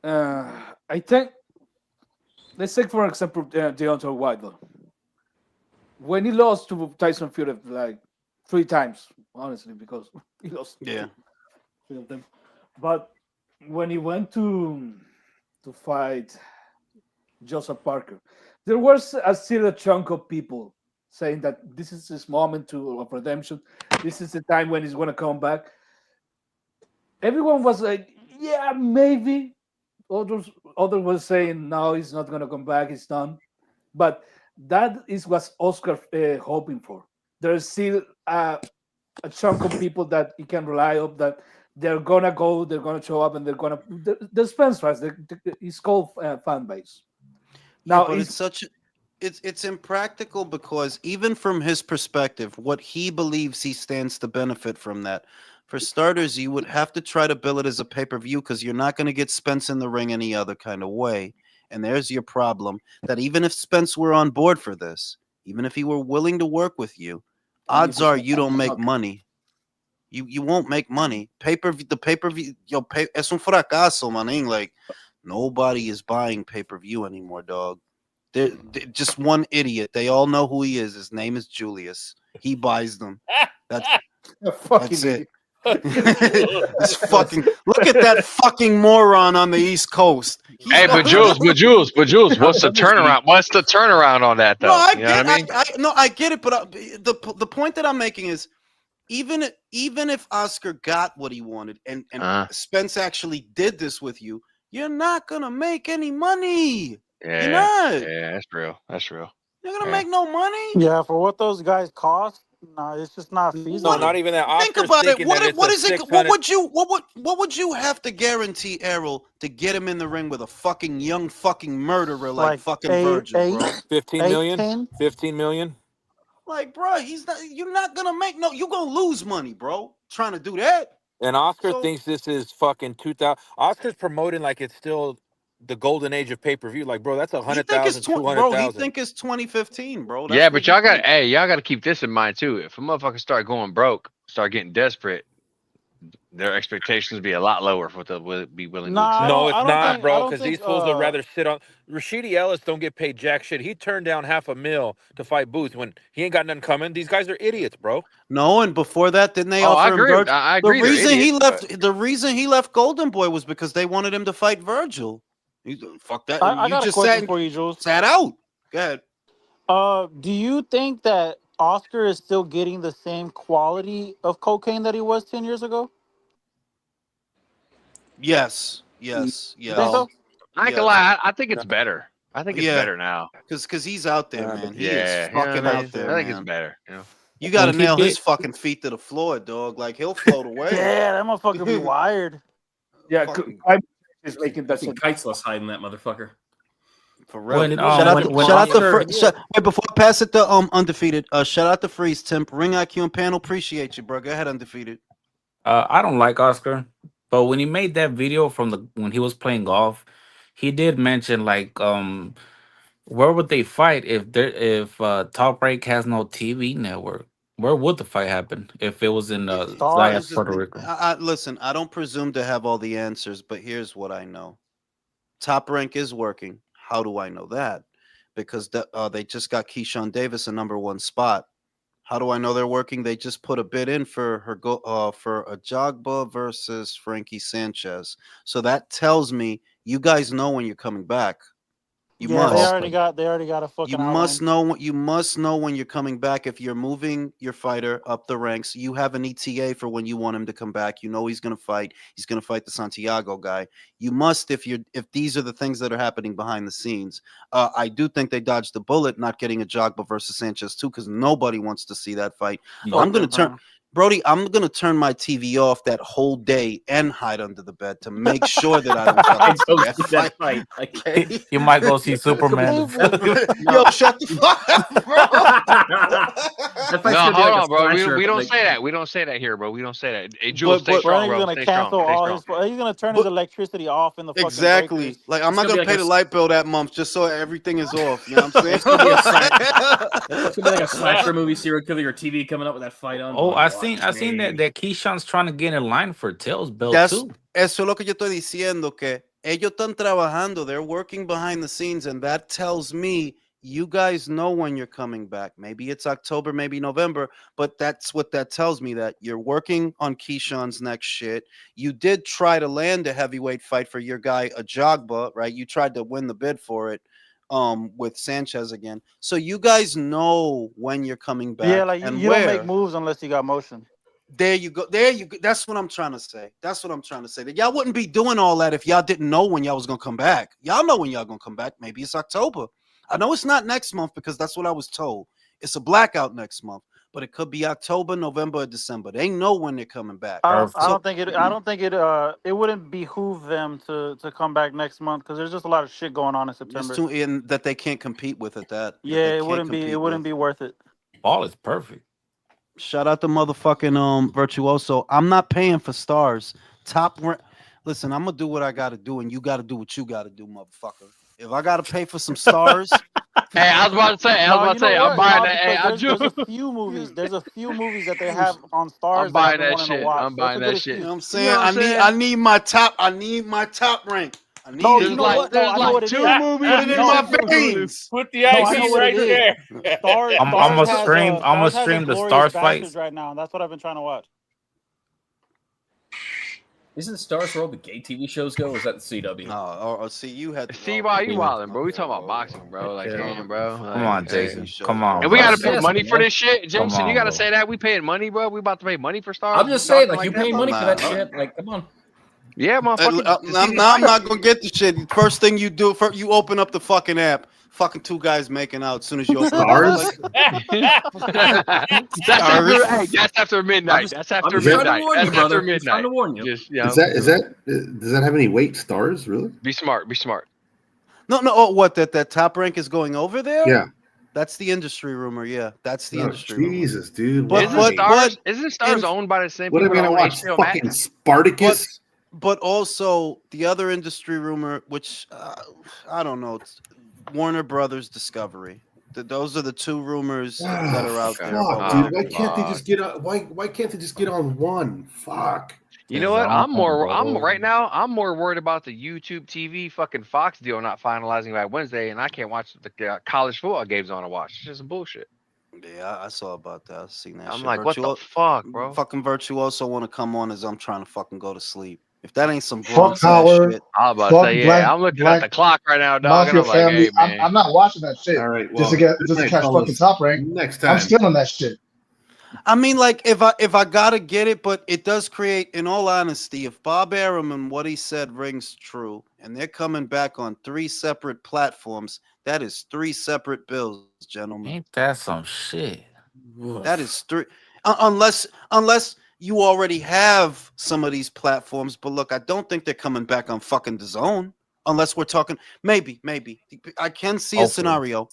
I think. Let's take for example Deontay Wilder. When he lost to Tyson Fury like 3 times, honestly, because he lost Yeah. 3 of them. But when he went to fight Joseph Parker, there was still a chunk of people saying that this is his moment of redemption. This is the time when he's going to come back. Everyone was like, yeah, maybe. Others was saying, no, he's not going to come back. He's done. But that is what Oscar hoping for. There's still a chunk of people that he can rely on, that they're gonna go, they're gonna show up, and they're gonna the Spence fans, his called fan base. Now, but it's impractical because even from his perspective, what he believes he stands to benefit from that. For starters, you would have to try to bill it as a pay-per-view because you're not going to get Spence in the ring any other kind of way. And there's your problem, that even if Spence were on board for this, even if he were willing to work with you, odds are you don't make money. You won't make money. The pay-per-view, es un fracaso, man. Like, nobody is buying pay-per-view anymore, dog. They're just one idiot. They all know who he is. His name is Julius. He buys them. That's it. This fucking look at that fucking moron on the East Coast. Hey, but Jules, what's the turnaround? What's the turnaround on that though? No, I You know what I mean? I get it, but the point that I'm making is even if Oscar got what he wanted and Spence actually did this with you, you're not gonna make any money. Yeah, you're not. Yeah, that's real. That's real. You're gonna make no money. Yeah, for what those guys cost, no, it's just not feasible. No, not even that. Think Oscar's about it. thinking What that what it's is a it? 600. What would you have to guarantee Errol to get him in the ring with a fucking young fucking murderer like fucking Virgil, bro? 15 million? 15 million? Like, bro, you're not gonna make you're gonna lose money, bro, trying to do that. And Oscar thinks this is fucking 2000. Oscar's promoting like it's still the golden age of pay-per-view. Like, bro, that's 100,000, 200,000. He think it's 2015, bro. Yeah, but y'all got to keep this in mind too. If a motherfucker start going broke, start getting desperate, their expectations be a lot lower for what they'll be willing to accept. No, it's not, bro, because these fools would rather sit on. Rashidi Ellis don't get paid jack shit. He turned down $500,000 to fight Booth when he ain't got nothing coming. These guys are idiots, bro. No, and before that, didn't they offer him Virgil? I agree. The reason he left Golden Boy was because they wanted him to fight Virgil. Fuck that. I got a question for you, Jules. Sat out. Go ahead. Do you think that Oscar is still getting the same quality of cocaine that he was 10 years ago? Yes. You think so? I ain't gonna lie. I think it's better. I think it's better now. Because he's out there, man. He is Yeah, fucking out there, I think man. it's better. You know? You got to nail his fucking feet to the floor, dog. Like, he'll float away. Yeah, that motherfucker be wired. Yeah, is making that kitesless hiding that motherfucker. For real. Shout out to wait, before I pass it to Undefeated. Shout out to Freeze, Temp, Ring IQ and panel. Appreciate you, bro. Go ahead, Undefeated. I don't like Oscar, but when he made that video when he was playing golf, he did mention like where would they fight if Top Rank has no TV network? Where would the fight happen if it was in Zayas, Puerto Rico? Listen, I don't presume to have all the answers, but here's what I know. Top Rank is working. How do I know that? Because they just got Keyshawn Davis a #1 spot. How do I know they're working? They just put a bid in for for Ajagba versus Frankie Sanchez. So that tells me you guys know when you're coming back. You Yeah, must. they already got a fucking You outline. must know when you're coming back. If you're moving your fighter up the ranks, you have an ETA for when you want him to come back. You know he's gonna fight. He's gonna fight the Santiago guy. You must if these are the things that are happening behind the scenes. I do think they dodged the bullet not getting a Jogba versus Sanchez too, because nobody wants to see that fight. I'm gonna turn. Brody, I'm gonna turn my TV off that whole day and hide under the bed to make sure that I don't fucking see that fight. Okay? You might go see Superman. Yo, shut the fuck up, bro. No, hold on, bro. We don't say that. We don't say that here, bro. We don't say that. Hey, Jules, stay strong, bro. He's gonna cancel all his. He's gonna turn his electricity off in the fucking exactly. breakers. Like I'm not gonna pay the light bill that month just so everything is off. You know what I'm saying? It's gonna be like a slasher movie serial killer. Your TV coming up with that fight on. Oh, I seen that Keyshawn's trying to get in line for Tails belt too. Eso es lo que yo estoy diciendo, que ellos están trabajando. They're working behind the scenes, and that tells me you guys know when you're coming back. Maybe it's October, maybe November, but that's what that tells me, that you're working on Keyshawn's next shit. You did try to land a heavyweight fight for your guy Ajagba, right? You tried to win the bid for it with Sanchez again. So you guys know when you're coming back. Yeah, like you don't make moves unless you got motion. There you go. There you go. That's what I'm trying to say. That y'all wouldn't be doing all that if y'all didn't know when y'all was gonna come back. Y'all know when y'all gonna come back. Maybe it's October. I know it's not next month because that's what I was told. It's a blackout next month, but it could be October, November, or December. They know when they're coming back. I don't think it. It wouldn't behoove them to come back next month because there's just a lot of shit going on in September. That they can't compete with at that. Yeah, it wouldn't be worth it. All is perfect. Shout out to motherfucking Virtuoso. I'm not paying for stars. Listen, I'm gonna do what I gotta do, and you gotta do what you gotta do, motherfucker. If I gotta pay for some stars, hey, I was about to say, I'm buying that. Hey, there's a few movies. There's a few movies that they have on stars. I'm buying that that shit. I'm buying that shit. You know what I'm saying? I need my top rank. There's like 2 movies. Put it in my veins. Put the IC right there. I'm gonna stream the Stars fight right now. That's what I've been trying to watch. Isn't the Stars where all the gay TV shows go? Or is that the CW? Oh, see, you had see why you wilding, bro. We talking about boxing, bro. Like, damn, bro. Like, come on, Jason. Come on. And we gotta pay money for this shit, Jason. You gotta say that we paying money, bro. We about to pay money for Stars. I'm just saying, like you paying money for that shit. Like, come on. Yeah, motherfucker. I'm not gonna get the shit. First thing you do, you open up the fucking app. Fucking 2 guys making out as soon as you open Stars. That's after midnight. That's after midnight. That's after midnight. Trying to warn you. Does that have any weight? Stars, really? Be smart. Be smart. No. Oh, what? That top rank is going over there? Yeah. That's the industry rumor. Yeah, that's the industry. Jesus, dude. Isn't Stars owned by the same people? What am I gonna watch? Fucking Spartacus. But also the other industry rumor, which I don't know, it's Warner Brothers Discovery. Those are the 2 rumors that are out there. Dude, why can't they just get on? Why can't they just get on one? Fuck. You know what? I'm more worried about the YouTube TV fucking Fox deal not finalizing by Wednesday, and I can't watch the college football games on to watch. It's just bullshit. Yeah, I saw about that. I seen that. I'm shit. like, what the fuck, bro? Fucking Virtuoso want to come on as I'm trying to fucking go to sleep. If that ain't some fuck Howard, shit. I'm about to say, yeah. I'm looking at the clock right now, dog. And I'm like, hey, man. I'm not watching that shit. All right, just to catch fucking top rank. Next time, I'm still on that shit. I mean, like, if I gotta get it, but it does create, in all honesty, if Bob Arum and what he said rings true, and they're coming back on 3 separate platforms, that is 3 separate bills, gentlemen. Ain't that some shit? That is 3. Unless you already have some of these platforms, but look, I don't think they're coming back on fucking DAZN unless we're talking. Maybe. I can see a scenario.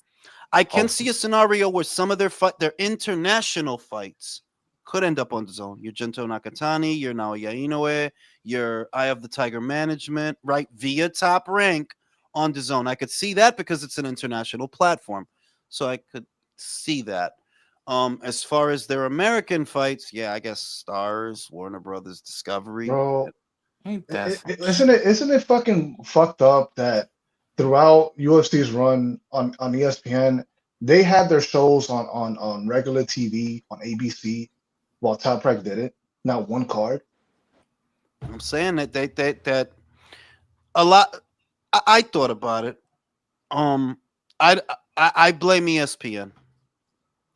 I can see a scenario where some of their international fights could end up on DAZN. Your Gento Nakatani, your Naoya Inoue, your Eye of the Tiger Management, right? Via Top Rank on DAZN. I could see that because it's an international platform. So I could see that. As far as their American fights, yeah, I guess Stars, Warner Brothers, Discovery. Bro, isn't it fucking fucked up that throughout UFC's run on ESPN, they had their shows on regular TV on ABC, while Top Rank did it. Not one card. I'm saying that a lot. I thought about it. I blame ESPN.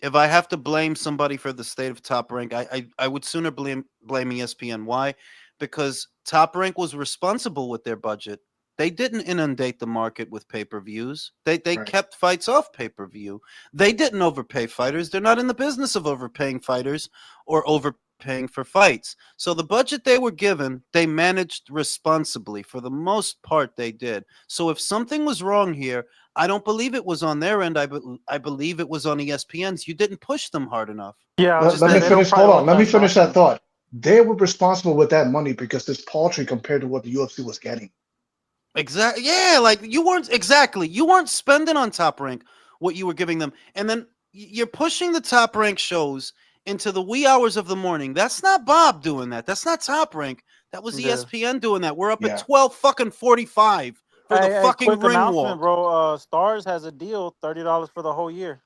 If I have to blame somebody for the state of Top Rank, I would sooner blame ESPN. Why? Because Top Rank was responsible with their budget. They didn't inundate the market with pay-per-views. They Right. kept fights off pay-per-view. They didn't overpay fighters. They're not in the business of overpaying fighters or overpaying for fights. So the budget they were given, they managed responsibly. For the most part, they did. So if something was wrong here, I don't believe it was on their end. I believe it was on ESPN's. You didn't push them hard enough. Yeah, I was just Let me saying they don't finish. Hold on. Let me prioritize finish that content. thought. They were responsible with that money because it's paltry compared to what the UFC was getting. Exactly. Yeah, like you weren't spending on Top Rank what you were giving them, and then you're pushing the Top Rank shows into the wee hours of the morning. That's not Bob doing that. That's not Top Rank. That was Yeah. ESPN doing that. We're up Yeah. at 12:45 for the fucking quick ring announcement, walk. bro. Stars has a deal, $30 for the whole year.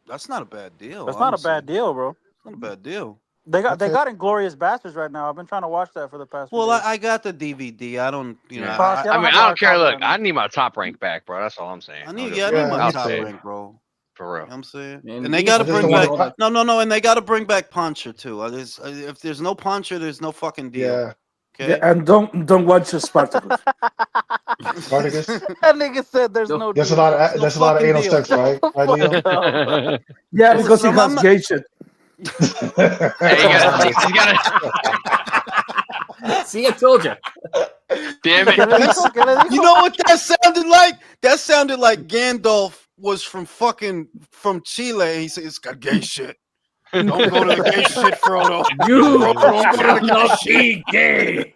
That's not a bad deal. That's not a honestly. bad deal, bro. It's not a bad deal. They got Okay. Inglorious Bastards right now. I've been trying to watch that for the past. Well, few days. I got the DVD. I don't, you know. Yeah. Boss, I mean, have I a don't care. hard Look, copy I right need my Top Rank back, bro. That's all I'm saying. I need Yeah, my me Top too. Rank, bro. For You real. know what I'm saying? And And they we got to I just bring don't back want to. no, and they got to bring back Puncher too. If there's no Puncher, there's no fucking deal. Yeah. Okay. Yeah, and don't watch Spartacus. Spartacus. That nigga said there's no There's a deal. lot of There's no there's a lot of fucking anal deal. sex, right? Right, Leo? Yeah, Listen, because he I'm has not- gay shit. Hey, you gotta. See, I told you. Damn ¿Qué le it. dijo? ¿Qué le dijo? You know what that sounded like? That sounded like Gandalf was from Chile. He said it's got gay shit. Don't go to the gay shit, Frodo. You Don't go to the gay shit. be gay.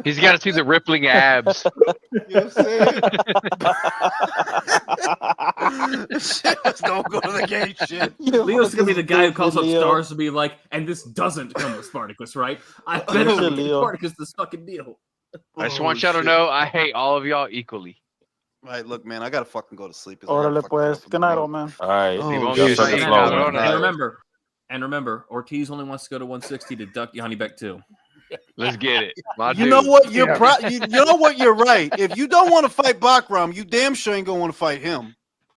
He's got to see the rippling abs. You know what I'm saying? Don't go to the gay shit. Leo's gonna be the guy who calls up Leo. Stars to be like, and this doesn't come with Spartacus, right? I bet Oh, it's Leo. Spartacus this fucking deal. I just Oh, want y'all to shit. know I hate all of y'all equally. Right, look, man, I gotta fucking go to sleep. I gotta Órale, fucking pues. get up in Good the night, morning. old man. All right. Oh, You won't Y'all shit. suck it shit. slow, No, man. no. And remember, Ortiz only wants to go to 160 to duck Yanni back too. Let's get it. My You dude. know what? Yeah. You know what? You're right. If you don't want to fight Bakram, you damn sure ain't gonna want to fight him.